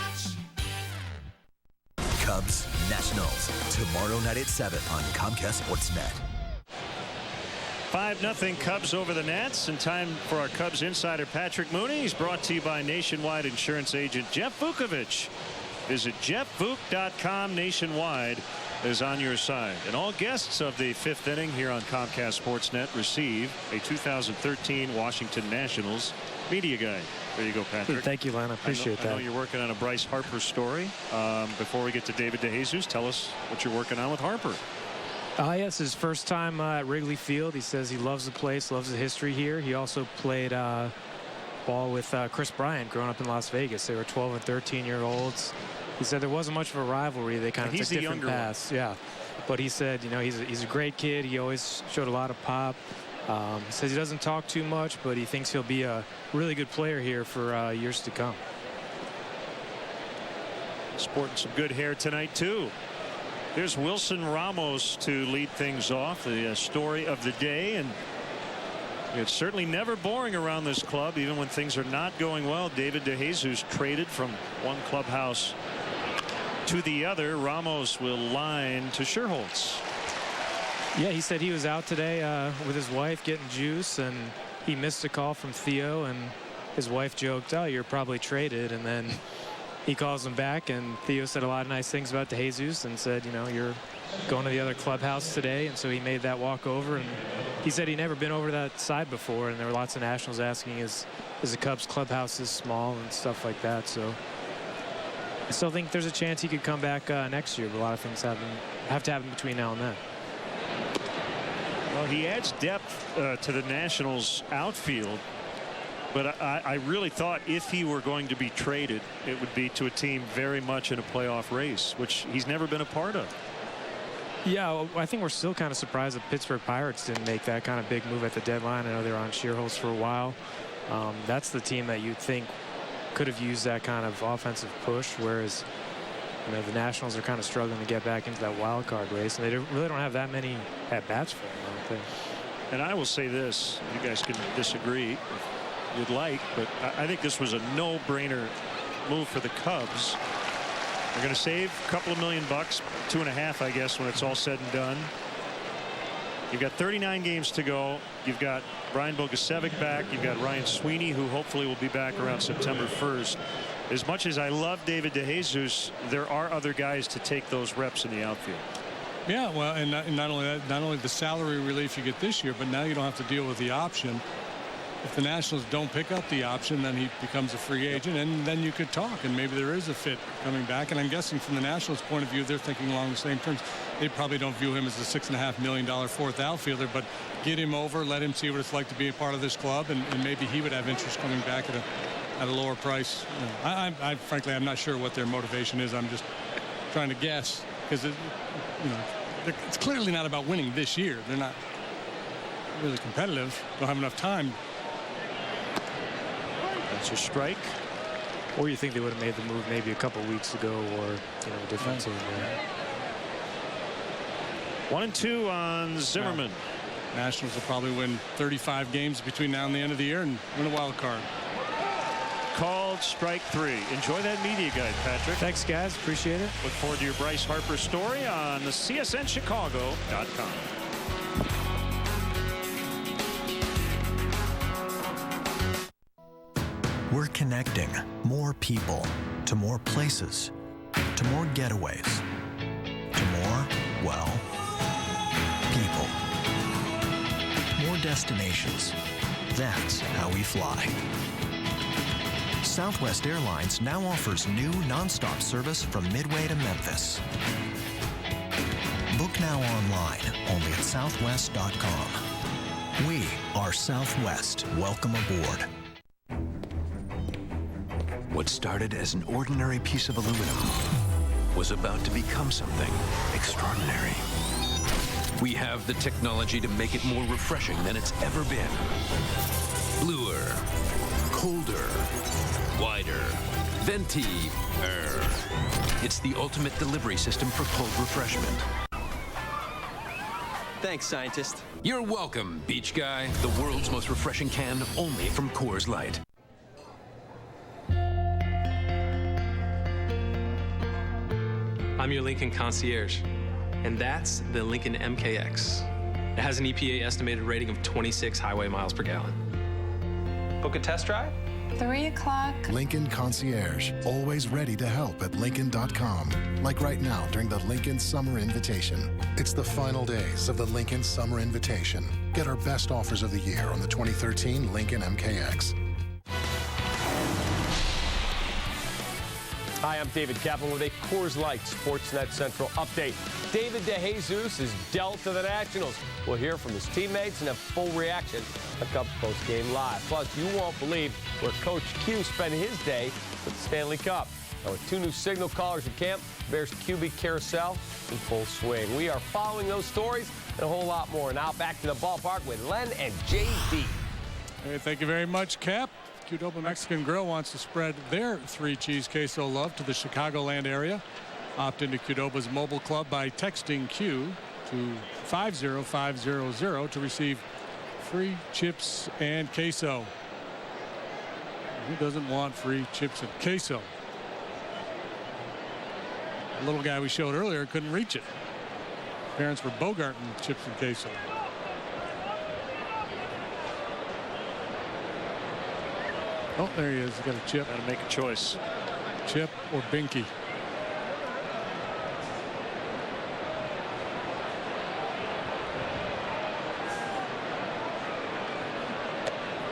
[SPEAKER 2] Cubs Nationals tomorrow night at 7 on Comcast SportsNet.
[SPEAKER 5] 5-0 Cubs over the Nats, and time for our Cubs insider Patrick Mooney. He's brought to you by Nationwide insurance agent Jeff Vukovich. Visit jeffvuk.com nationwide is on your side. And all guests of the 5th inning here on Comcast Sportsnet receive a 2013 Washington Nationals media guide. There you go, Patrick.
[SPEAKER 1] Thank you, Len. I appreciate that.
[SPEAKER 5] I know you're working on a Bryce Harper story. Before we get to David DeJesus, tell us what you're working on with Harper.
[SPEAKER 1] Yes, his first time at Wrigley Field. He says he loves the place, loves the history here. He also played ball with Chris Bryant growing up in Las Vegas. They were 12 and 13-year-olds. He said there wasn't much of a rivalry. They kind of took different paths. Yeah, but he said, you know, he's a great kid. He always showed a lot of pop. He says he doesn't talk too much, but he thinks he'll be a really good player here for years to come.
[SPEAKER 5] Sporting some good hair tonight, too. Here's Wilson Ramos to lead things off, the story of the day. And it's certainly never boring around this club, even when things are not going well. David DeJesus traded from one clubhouse to the other. Ramos will line to Sherholtz.
[SPEAKER 1] Yeah, he said he was out today with his wife getting juice, and he missed a call from Theo, and his wife joked, "Oh, you're probably traded." And then he calls him back, and Theo said a lot of nice things about DeJesus and said, you know, you're going to the other clubhouse today. And so he made that walk over, and he said he'd never been over that side before, and there were lots of Nationals asking, is the Cubs clubhouse this small and stuff like that. So I still think there's a chance he could come back next year, but a lot of things have to happen between now and then.
[SPEAKER 5] Well, he adds depth to the Nationals outfield. But I really thought if he were going to be traded, it would be to a team very much in a playoff race, which he's never been a part of.
[SPEAKER 1] Yeah, well, I think we're still kind of surprised the Pittsburgh Pirates didn't make that kind of big move at the deadline. I know they were on Sherholtz for a while. That's the team that you'd think could have used that kind of offensive push, whereas, you know, the Nationals are kind of struggling to get back into that wild card race, and they really don't have that many at-bats for them, I don't think.
[SPEAKER 5] And I will say this, you guys can disagree if you'd like, but I think this was a no-brainer move for the Cubs. They're going to save a couple of $1 million, $2.5, I guess, when it's all said and done. You've got 39 games to go. You've got Brian Bogusevic back. You've got Ryan Sweeney, who hopefully will be back around September 1st. As much as I love David DeJesus, there are other guys to take those reps in the outfield.
[SPEAKER 7] Yeah, well, and not only that, not only the salary relief you get this year, but now you don't have to deal with the option. If the Nationals don't pick up the option, then he becomes a free agent, and then you could talk, and maybe there is a fit coming back. And I'm guessing from the Nationals' point of view, they're thinking along the same terms. They probably don't view him as a $6.5 million fourth outfielder, but get him over, let him see what it's like to be a part of this club, and maybe he would have interest coming back at a lower price. You know, I frankly, I'm not sure what their motivation is. I'm just trying to guess, because it's clearly not about winning this year. They're not really competitive. Don't have enough time.
[SPEAKER 5] That's a strike.
[SPEAKER 1] Or you think they would have made the move maybe a couple weeks ago, or a different team there.
[SPEAKER 5] 1-2 on Zimmerman.
[SPEAKER 7] Yeah. Nationals will probably win 35 games between now and the end of the year and win a wild card.
[SPEAKER 5] Called strike 3. Enjoy that media guide, Patrick.
[SPEAKER 1] Thanks, guys. Appreciate it.
[SPEAKER 5] Look forward to your Bryce Harper story on the CSNChicago.com.
[SPEAKER 14] We're connecting more people to more places, to more getaways, to more, well, people. More destinations. That's how we fly. Southwest Airlines now offers new nonstop service from Midway to Memphis. Book now online, only at southwest.com. We are Southwest. Welcome aboard.
[SPEAKER 9] What started as an ordinary piece of aluminum was about to become something extraordinary. We have the technology to make it more refreshing than it's ever been. Bluer, colder, wider, venti-er. It's the ultimate delivery system for cold refreshment.
[SPEAKER 19] Thanks, scientist.
[SPEAKER 9] You're welcome, beach guy. The world's most refreshing can, only from Coors Light.
[SPEAKER 22] I'm your Lincoln concierge, and that's the Lincoln MKX. It has an EPA estimated rating of 26 highway miles per gallon.
[SPEAKER 19] Book a test drive?
[SPEAKER 6] 3 o'clock.
[SPEAKER 4] Lincoln Concierge, always ready to help at Lincoln.com. Like right now during the Lincoln Summer Invitation. It's the final days of the Lincoln Summer Invitation. Get our best offers of the year on the 2013 Lincoln MKX.
[SPEAKER 19] Hi, I'm David Kaplan with a Coors Light SportsNet Central update. David DeJesus is dealt to the Nationals. We'll hear from his teammates and have full reaction on Cubs Postgame Live. Plus, you won't believe where Coach Q spent his day with the Stanley Cup. Now, with 2 new signal callers in camp, Bears QB carousel in full swing. We are following those stories and a whole lot more. Now back to the ballpark with Len and JD.
[SPEAKER 7] Hey, thank you very much, Cap. Qdoba Mexican Grill wants to spread their 3 cheese queso love to the Chicagoland area. Opt into Qdoba's mobile club by texting Q to 50500 to receive free chips and queso. Who doesn't want free chips and queso? The little guy we showed earlier couldn't reach it. Parents were bogarting chips and queso. Oh, there he is. He's got a chip.
[SPEAKER 5] Got to make a choice.
[SPEAKER 7] Chip or binky.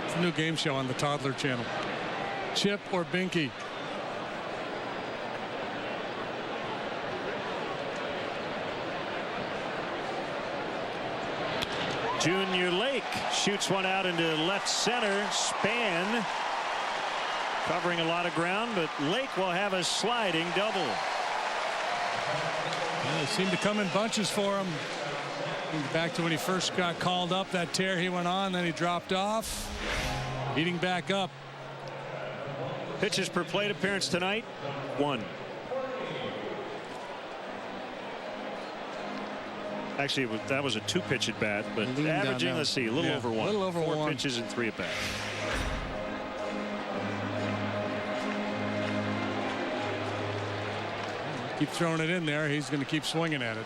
[SPEAKER 7] It's a new game show on the Toddler Channel. Chip or binky.
[SPEAKER 5] Junior Lake shoots one out into left center. Span covering a lot of ground, but Lake will have a sliding double.
[SPEAKER 7] They seem to come in bunches for him. Back to when he first got called up, that tear he went on, then he dropped off. Heating back up.
[SPEAKER 5] Pitches per plate appearance tonight, 1. Actually, that was a 2-pitch at bat, but averaging, let's see, a little over 1.
[SPEAKER 7] A little over
[SPEAKER 5] 4
[SPEAKER 7] 1.
[SPEAKER 5] pitches and 3 at bats.
[SPEAKER 7] Keep throwing it in there. He's going to keep swinging at it.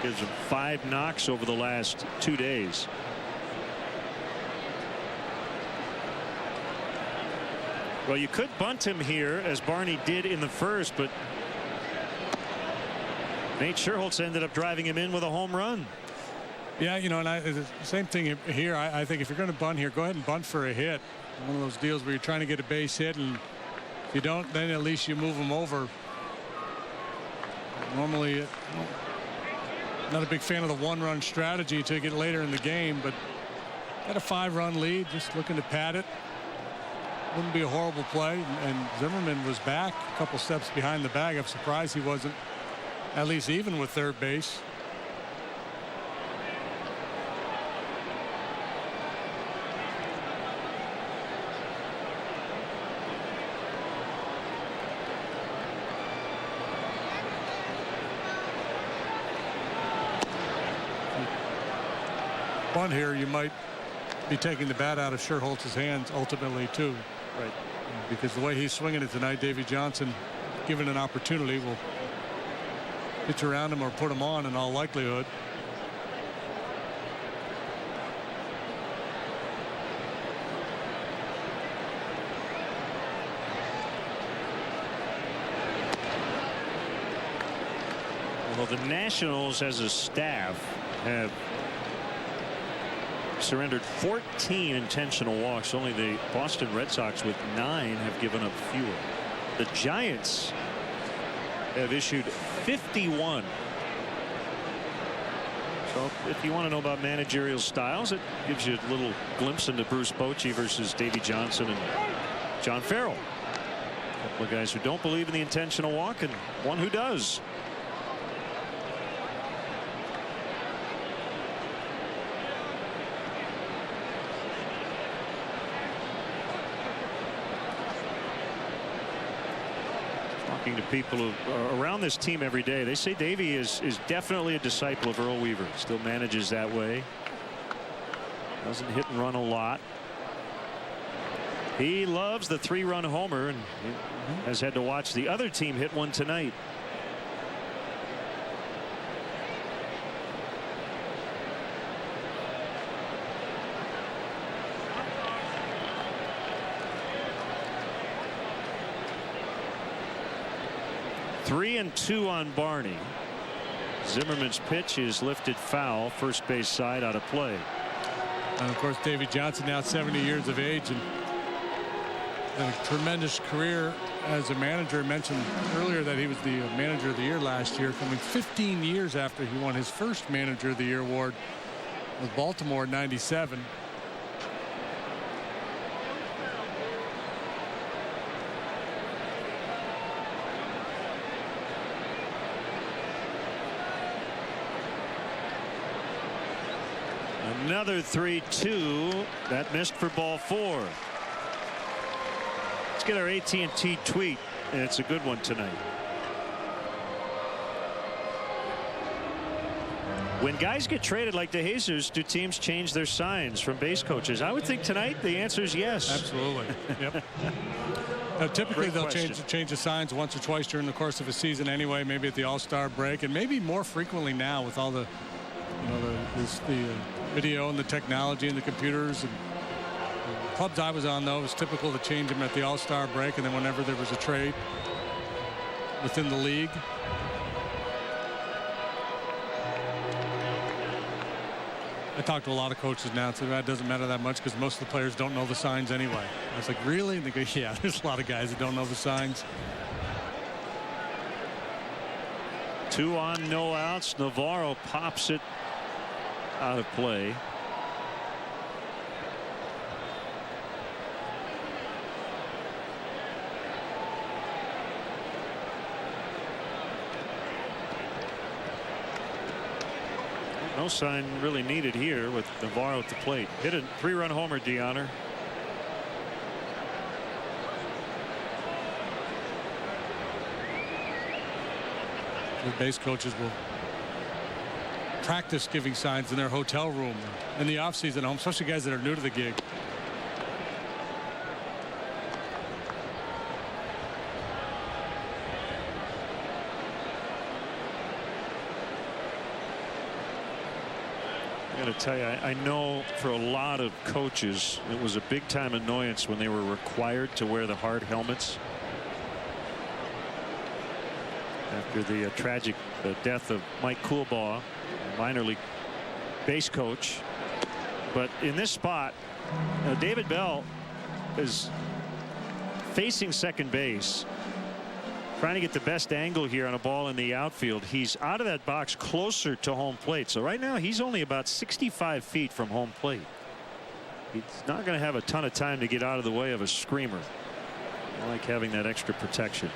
[SPEAKER 5] Gives him 5 knocks over the last 2 days. Well, you could bunt him here, as Barney did in the first, but Nate Scherholtz ended up driving him in with a home run.
[SPEAKER 7] Yeah, you know, and same thing here. I think if you're going to bunt here, go ahead and bunt for a hit. One of those deals where you're trying to get a base hit, and if you don't, then at least you move them over. Normally, not a big fan of the 1-run strategy until you get later in the game, but got a 5-run lead, just looking to pad it. Wouldn't be a horrible play, and Zimmerman was back a couple steps behind the bag. I'm surprised he wasn't at least even with third base. Bunt here, you might be taking the bat out of Scherholtz's hands ultimately too.
[SPEAKER 5] Right.
[SPEAKER 7] Because the way he's swinging it tonight, Davey Johnson, given an opportunity, will pitch around him or put him on in all likelihood.
[SPEAKER 5] Well, the Nationals as a staff have surrendered 14 intentional walks. Only the Boston Red Sox with 9 have given up fewer. The Giants have issued 51. So if you want to know about managerial styles, it gives you a little glimpse into Bruce Bochy versus Davey Johnson and John Farrell. A couple of guys who don't believe in the intentional walk and one who does. Talking to people who are around this team every day, they say Davey is definitely a disciple of Earl Weaver. Still manages that way. Doesn't hit and run a lot. He loves the 3-run homer and has had to watch the other team hit one tonight. 3-2 on Barney. Zimmerman's pitch is lifted foul, first base side, out of play.
[SPEAKER 7] And of course, Davey Johnson, now 70 years of age, and had a tremendous career as a manager. I mentioned earlier that he was the manager of the year last year, coming 15 years after he won his first manager of the year award with Baltimore in '97.
[SPEAKER 5] Another 3-2 that missed for ball 4. Let's get our AT&T tweet, and it's a good one tonight. When guys get traded like DeJesus, do teams change their signs from base coaches? I would think tonight the answer is yes.
[SPEAKER 7] Absolutely. Yep. Typically they'll change the signs once or twice during the course of a season anyway, maybe at the All-Star break, and maybe more frequently now with all the the video and the technology and the computers. And clubs I was on, though, it was typical to change them at the All-Star break and then whenever there was a trade within the league. I talk to a lot of coaches now, so that doesn't matter that much because most of the players don't know the signs anyway. I was like, really? And they go, yeah, there's a lot of guys that don't know the signs.
[SPEAKER 5] 2 on, no outs. Navarro pops it out of play. No sign really needed here with Navarro at the plate. Hit a 3-run homer, DeHonor.
[SPEAKER 7] The base coaches will practice giving signs in their hotel room in the offseason home, especially guys that are new to the gig.
[SPEAKER 5] I got to tell you, I know for a lot of coaches it was a big time annoyance when they were required to wear the hard helmets after the tragic death of Mike Coolbaugh, minor league base coach. But in this spot, David Bell is facing second base, trying to get the best angle here on a ball in the outfield. He's out of that box closer to home plate. So right now he's only about 65 feet from home plate. He's not going to have a ton of time to get out of the way of a screamer. I like having that extra protection.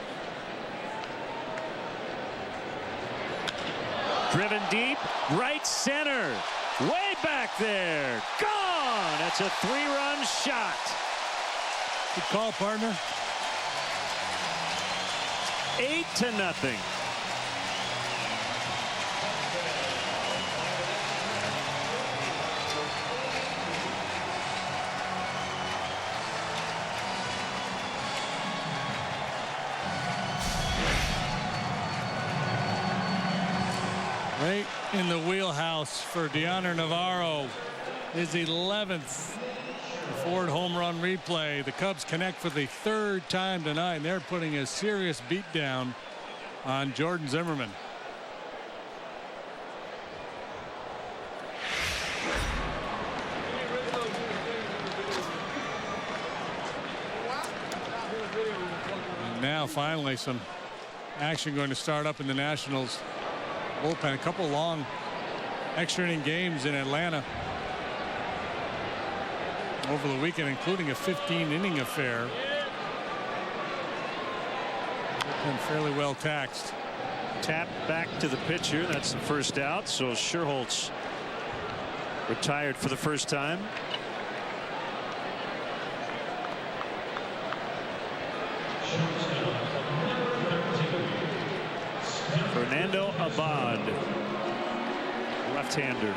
[SPEAKER 5] Driven deep, right center, way back there, gone. That's a 3-run shot.
[SPEAKER 7] Good call, partner.
[SPEAKER 5] 8-0.
[SPEAKER 7] Right in the wheelhouse for DeHonor Navarro. His 11th Ford home run replay. The Cubs connect for the 3rd time tonight, and they're putting a serious beat down on Jordan Zimmerman. And now finally some action going to start up in the Nationals bullpen. A couple long extra inning games in Atlanta over the weekend, including a 15-inning affair. And fairly well taxed.
[SPEAKER 5] Tap back to the pitcher. That's the first out. So Sherholtz retired for the first time. Fernando Abad, left-hander.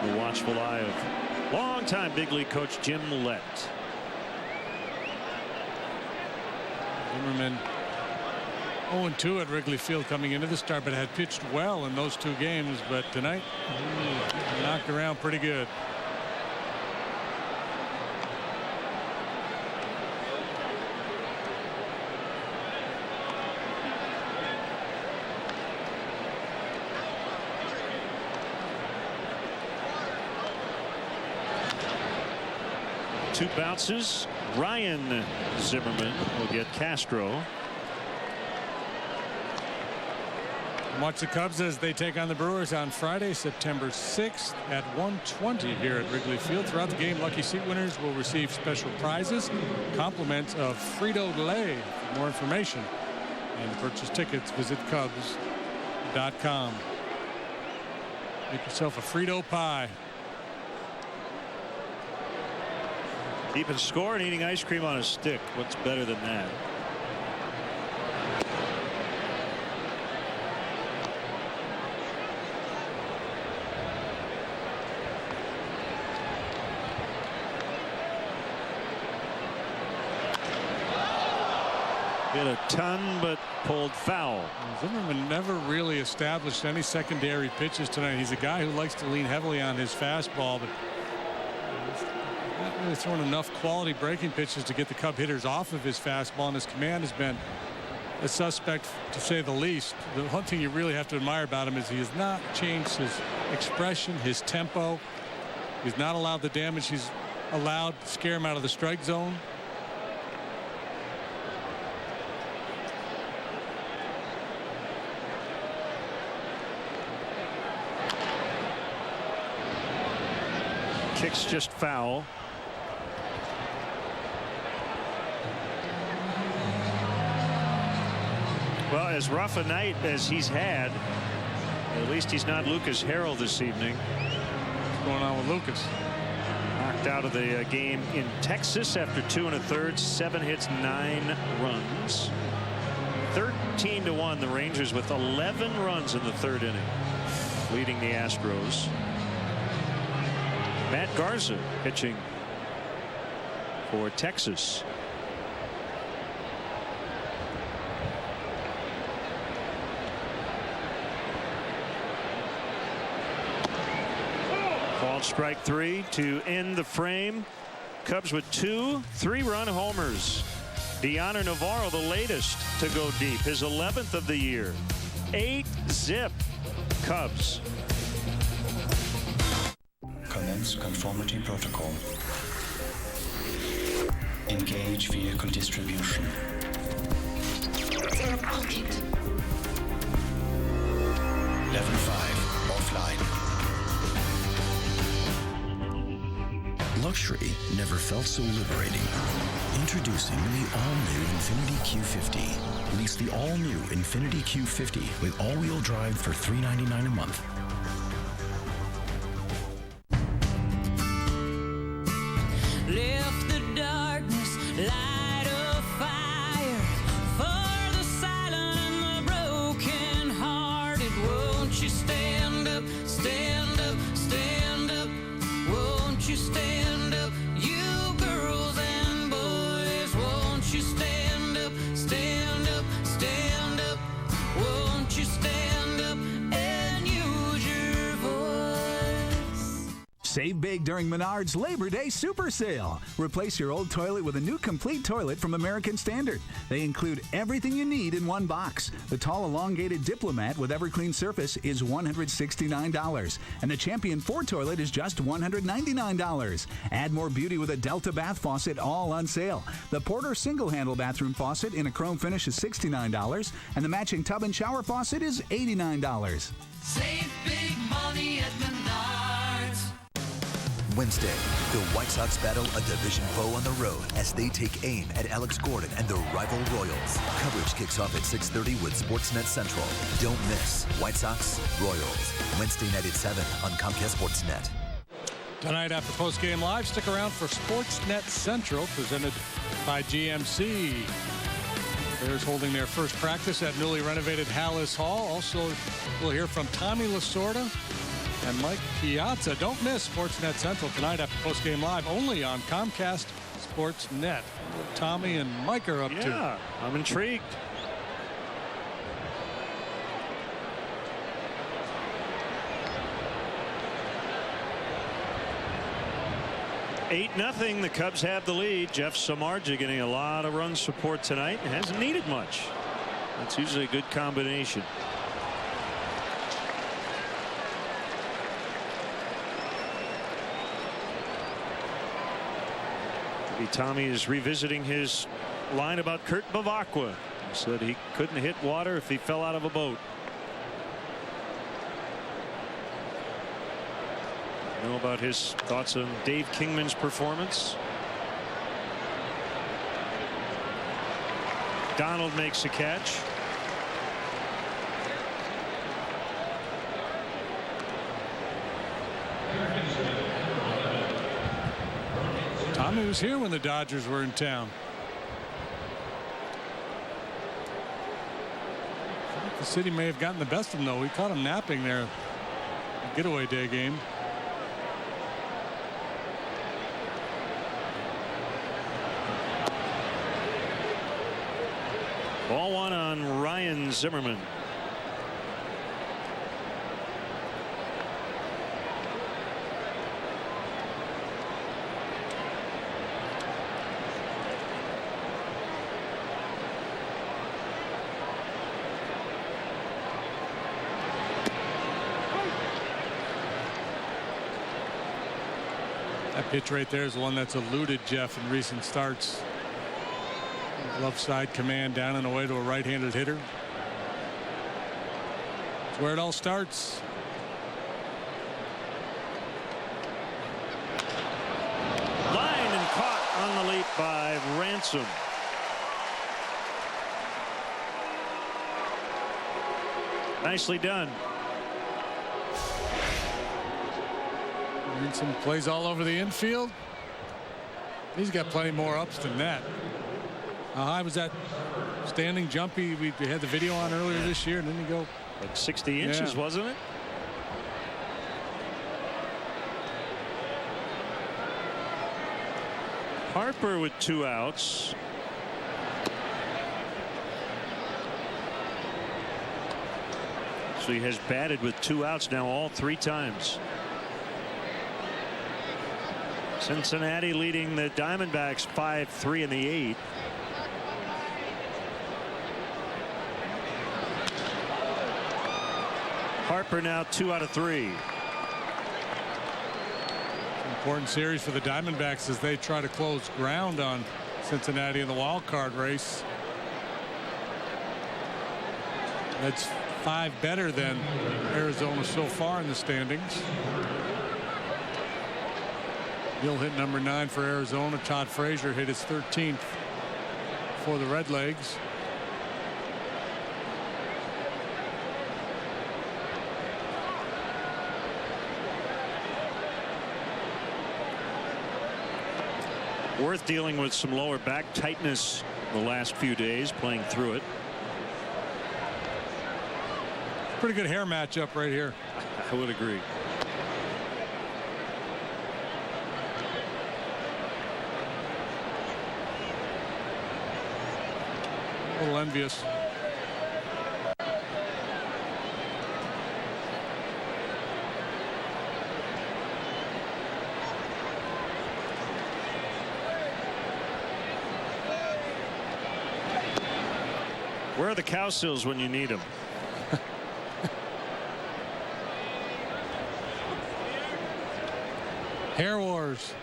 [SPEAKER 5] The watchful eye of longtime big league coach Jim Lett.
[SPEAKER 7] Zimmerman 0-2 at Wrigley Field coming into the start, but had pitched well in those 2 games. But tonight, knocked around pretty good.
[SPEAKER 5] 2 bounces. Ryan Zimmerman will get Castro.
[SPEAKER 7] Watch the Cubs as they take on the Brewers on Friday, September 6th at 1:20 here at Wrigley Field. Throughout the game, lucky seat winners will receive special prizes, compliments of Frito-Lay. For more information and to purchase tickets, visit Cubs.com. Make yourself a Frito pie.
[SPEAKER 5] Keeping score and eating ice cream on a stick. What's better than that? Hit a ton, but pulled foul.
[SPEAKER 7] Zimmerman never really established any secondary pitches tonight. He's a guy who likes to lean heavily on his fastball, but not really throwing enough quality breaking pitches to get the Cub hitters off of his fastball, and his command has been a suspect, to say the least. The one thing you really have to admire about him is he has not changed his expression, his tempo. He's not allowed the damage he's allowed to scare him out of the strike zone.
[SPEAKER 5] Kick's just foul. Well, as rough a night as he's had, at least he's not Lucas Harrell this evening.
[SPEAKER 7] What's going on with Lucas?
[SPEAKER 5] Knocked out of the game in Texas after 2 1/3, 7 hits, 9 runs. 13-1, the Rangers with 11 runs in the 3rd inning, leading the Astros. Matt Garza pitching for Texas. Called strike 3 to end the frame. Cubs with 2 3-run homers. Deanna Navarro, the latest to go deep, his 11th of the year. 8-zip Cubs.
[SPEAKER 6] Commence conformity protocol. Engage vehicle distribution. Level 5 offline.
[SPEAKER 10] Luxury never felt so liberating. Introducing the all-new Infiniti Q50. Lease the all-new Infiniti Q50 with all-wheel drive for $399 a month.
[SPEAKER 20] Left the darkness, light a fire for the silent and the broken hearted. Won't you stand up, stand up, stand up? Won't you stand up, you girls and boys? Won't you stand up, stand up, stand up? Won't you stand up and use your voice?
[SPEAKER 23] Save big during Menard's Labor Day Super Sale. Replace your old toilet with a new complete toilet from American Standard. They include everything you need in one box. The tall elongated Diplomat with Everclean surface is $169, and the Champion 4 toilet is just $199. Add more beauty with a Delta bath faucet, all on sale. The Porter single-handle bathroom faucet in a chrome finish is $69, and the matching tub and shower faucet is $89.
[SPEAKER 20] Save big money at Menards.
[SPEAKER 2] Wednesday, the White Sox battle a division foe on the road as they take aim at Alex Gordon and the rival Royals. Coverage kicks off at 6:30 with SportsNet Central. Don't miss White Sox Royals, Wednesday night at 7 on Comcast SportsNet.
[SPEAKER 7] Tonight after post-game live, stick around for SportsNet Central, presented by GMC. Bears holding their first practice at newly renovated Hallis Hall. Also, we'll hear from Tommy Lasorda and Mike Piazza. Don't miss SportsNet Central tonight after postgame live, only on Comcast SportsNet. What Tommy and Mike are up to.
[SPEAKER 5] Yeah, I'm intrigued. (8-0). The Cubs have the lead. Jeff Samardzija getting a lot of run support tonight. Hasn't needed much. That's usually a good combination. Tommy is revisiting his line about Kurt Bavacqua. He said he couldn't hit water if he fell out of a boat. You know about his thoughts on Dave Kingman's performance. Donald makes a catch.
[SPEAKER 7] Tommy was here when the Dodgers were in town. I think the city may have gotten the best of him, though. We caught him napping there. Getaway day game.
[SPEAKER 5] Ball one on Ryan Zimmerman.
[SPEAKER 7] That pitch right there is the one that's eluded Jeff in recent starts. Left side command down and away to a right-handed hitter. That's where it all starts.
[SPEAKER 5] Line and caught on the leap by Ransom. Nicely done.
[SPEAKER 7] Ransom plays all over the infield. He's got plenty more ups than that. How high was that standing jumpy we had the video on earlier this year, and then you go
[SPEAKER 5] like 60 inches, wasn't it? Harper with 2 outs. So he has batted with 2 outs now all 3 times. Cincinnati leading the Diamondbacks 5-3 in the 8th. Harper now 2 out of 3.
[SPEAKER 7] Important series for the Diamondbacks as they try to close ground on Cincinnati in the wild card race. That's 5 better than Arizona so far in the standings. He'll hit number 9 for Arizona. Todd Frazier hit his 13th for the Redlegs.
[SPEAKER 5] Worth dealing with some lower back tightness the last few days, playing through it.
[SPEAKER 7] Pretty good hair matchup right here.
[SPEAKER 5] I would agree.
[SPEAKER 7] A little envious.
[SPEAKER 5] Where are the Cowsills when you need them?
[SPEAKER 7] Hair wars.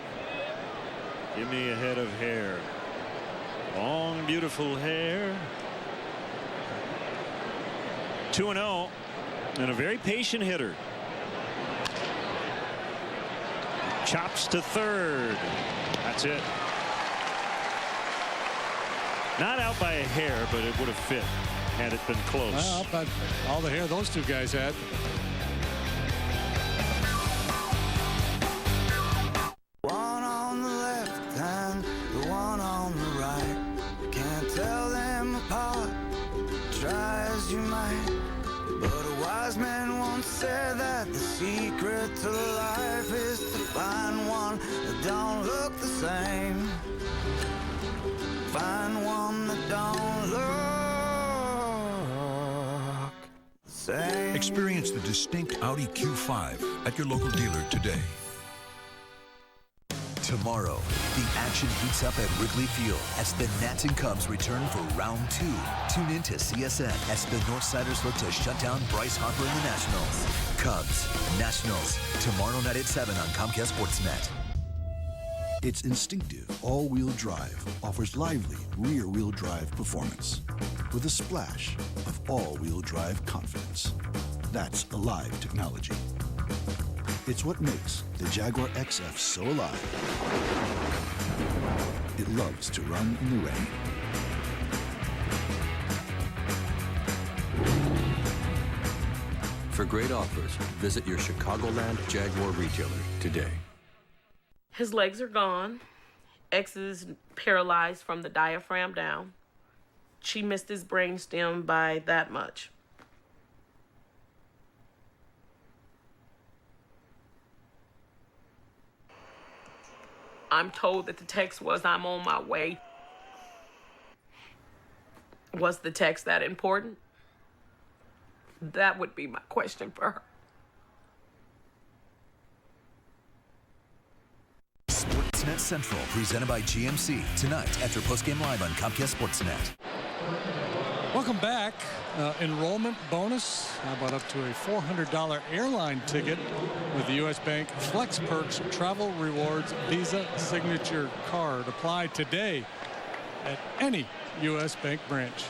[SPEAKER 5] Give me a head of hair. Long, beautiful hair. 2-0, and a very patient hitter. Chops to third. That's it. Not out by a hair, but it would have fit had it been close.
[SPEAKER 7] Well, but all the hair those two guys had.
[SPEAKER 11] One on the left and the one on the right. Can't tell them apart, try as you might. But a wise man once said that the secret to life is to find one that don't look the same. Find one that don't look the same.
[SPEAKER 4] Experience the distinct Audi Q5 at your local dealer today.
[SPEAKER 2] Tomorrow, the action heats up at Wrigley Field as the Nats and Cubs return for round 2. Tune in to CSN as the Northsiders look to shut down Bryce Harper and the Nationals. Cubs, Nationals, tomorrow night at 7 on Comcast SportsNet.
[SPEAKER 4] Its instinctive all-wheel drive offers lively rear-wheel drive performance with a splash of all-wheel drive confidence. That's alive technology. It's what makes the Jaguar XF so alive. It loves to run in the rain.
[SPEAKER 9] For great offers, visit your Chicagoland Jaguar retailer today.
[SPEAKER 12] His legs are gone. X is paralyzed from the diaphragm down. She missed his brainstem by that much. I'm told that the text was, "I'm on my way." Was the text that important? That would be my question for her.
[SPEAKER 2] SportsNet Central, presented by GMC, tonight after postgame live on Comcast SportsNet.
[SPEAKER 7] Welcome back. Enrollment bonus. How about up to a $400 airline ticket with the U.S. Bank Flex Perks Travel Rewards Visa Signature Card. Apply today at any U.S. Bank branch.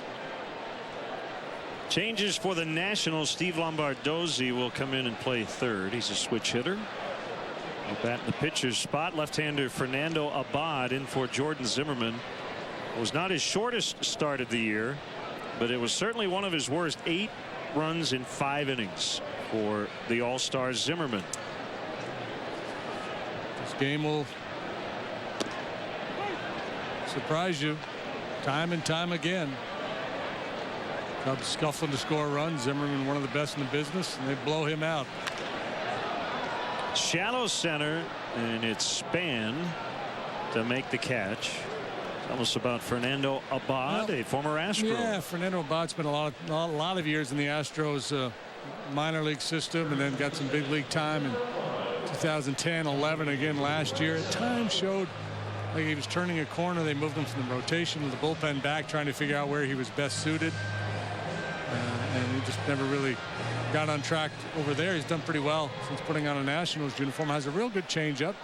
[SPEAKER 5] Changes for the Nationals. Steve Lombardozzi will come in and play third. He's a switch hitter. Up bat in the pitcher's spot. Left-hander Fernando Abad in for Jordan Zimmerman. It was not his shortest start of the year, but it was certainly one of his worst. 8 runs in 5 innings for the All-Star Zimmerman.
[SPEAKER 7] This game will surprise you time and time again. Cubs scuffling to score runs. Zimmerman, one of the best in the business, and they blow him out.
[SPEAKER 5] Shallow center, and it's Span to make the catch. Tell us about Fernando Abad, a former Astro.
[SPEAKER 7] Yeah, Fernando Abad spent a lot of years in the Astros minor league system, and then got some big league time in 2010, 11 again last year. At times showed like he was turning a corner. They moved him from the rotation to the bullpen back, trying to figure out where he was best suited. And he just never really got on track over there. He's done pretty well since putting on a Nationals uniform. Has a real good changeup.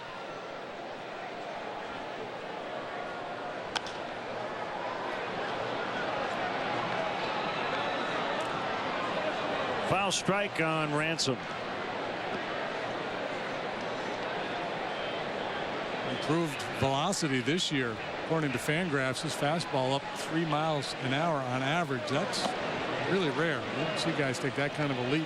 [SPEAKER 5] Foul strike on Ransom.
[SPEAKER 7] Improved velocity this year. According to Fangraphs, his fastball up 3 miles an hour on average. That's really rare. You don't see guys take that kind of a leap.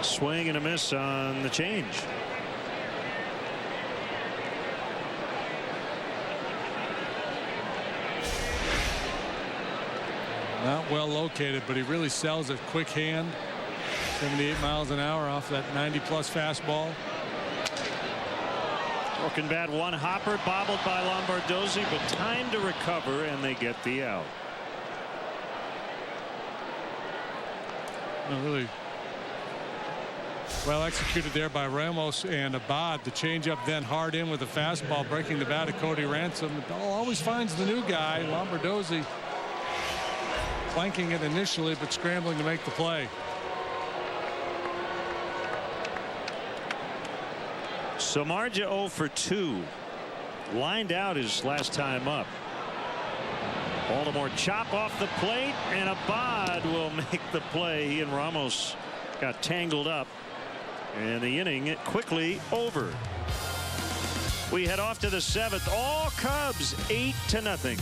[SPEAKER 5] Swing and a miss on the change.
[SPEAKER 7] Not well located, but he really sells a quick hand. 78 miles an hour off that 90-plus fastball.
[SPEAKER 5] Broken bat, one hopper, bobbled by Lombardozzi, but time to recover, and they get the out.
[SPEAKER 7] Really well executed there by Ramos and Abad. The changeup then hard in with the fastball, breaking the bat of Cody Ransom. The ball always finds the new guy, Lombardozzi, flanking it initially, but scrambling to make the play.
[SPEAKER 5] Samardzija 0 for 2. Lined out his last time up. Baltimore chop off the plate, and Abad will make the play. He and Ramos got tangled up, and the inning quickly over. We head off to the 7th. All Cubs 8-0.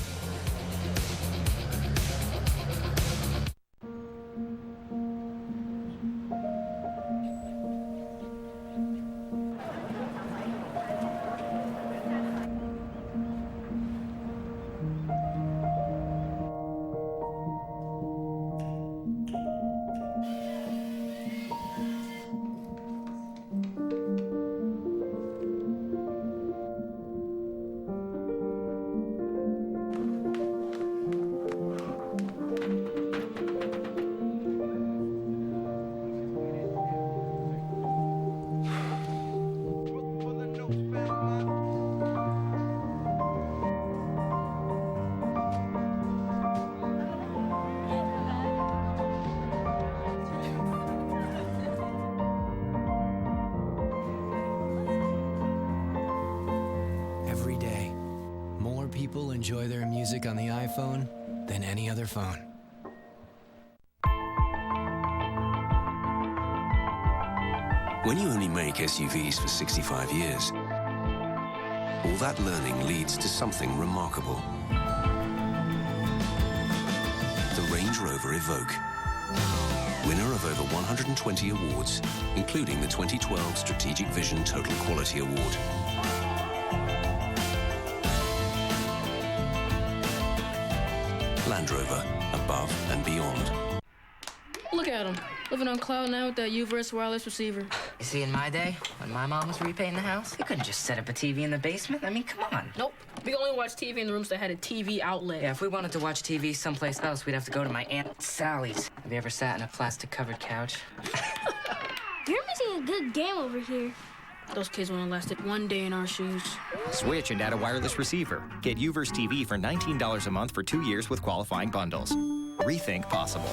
[SPEAKER 13] more people enjoy their music on the iPhone than any other phone.
[SPEAKER 15] When you only make SUVs for 65 years, all that learning leads to something remarkable. The Range Rover Evoque. Winner of over 120 awards, including the 2012 Strategic Vision Total Quality Award. Land Rover, above and beyond.
[SPEAKER 16] Look at him, living on cloud nine with that U-verse wireless receiver.
[SPEAKER 24] You see, in my day, when my mom was repainting the house, you couldn't just set up a TV in the basement. I mean, come on.
[SPEAKER 16] Nope. We only watch TV in the rooms that had a TV outlet.
[SPEAKER 24] Yeah, if we wanted to watch TV someplace else, we'd have to go to my Aunt Sally's. Have you ever sat in a plastic-covered couch?
[SPEAKER 25] You're missing a good game over here.
[SPEAKER 16] Those kids wouldn't have lasted one day in our shoes.
[SPEAKER 26] Switch and add a wireless receiver. Get U-verse TV for $19 a month for 2 years with qualifying bundles. Rethink possible.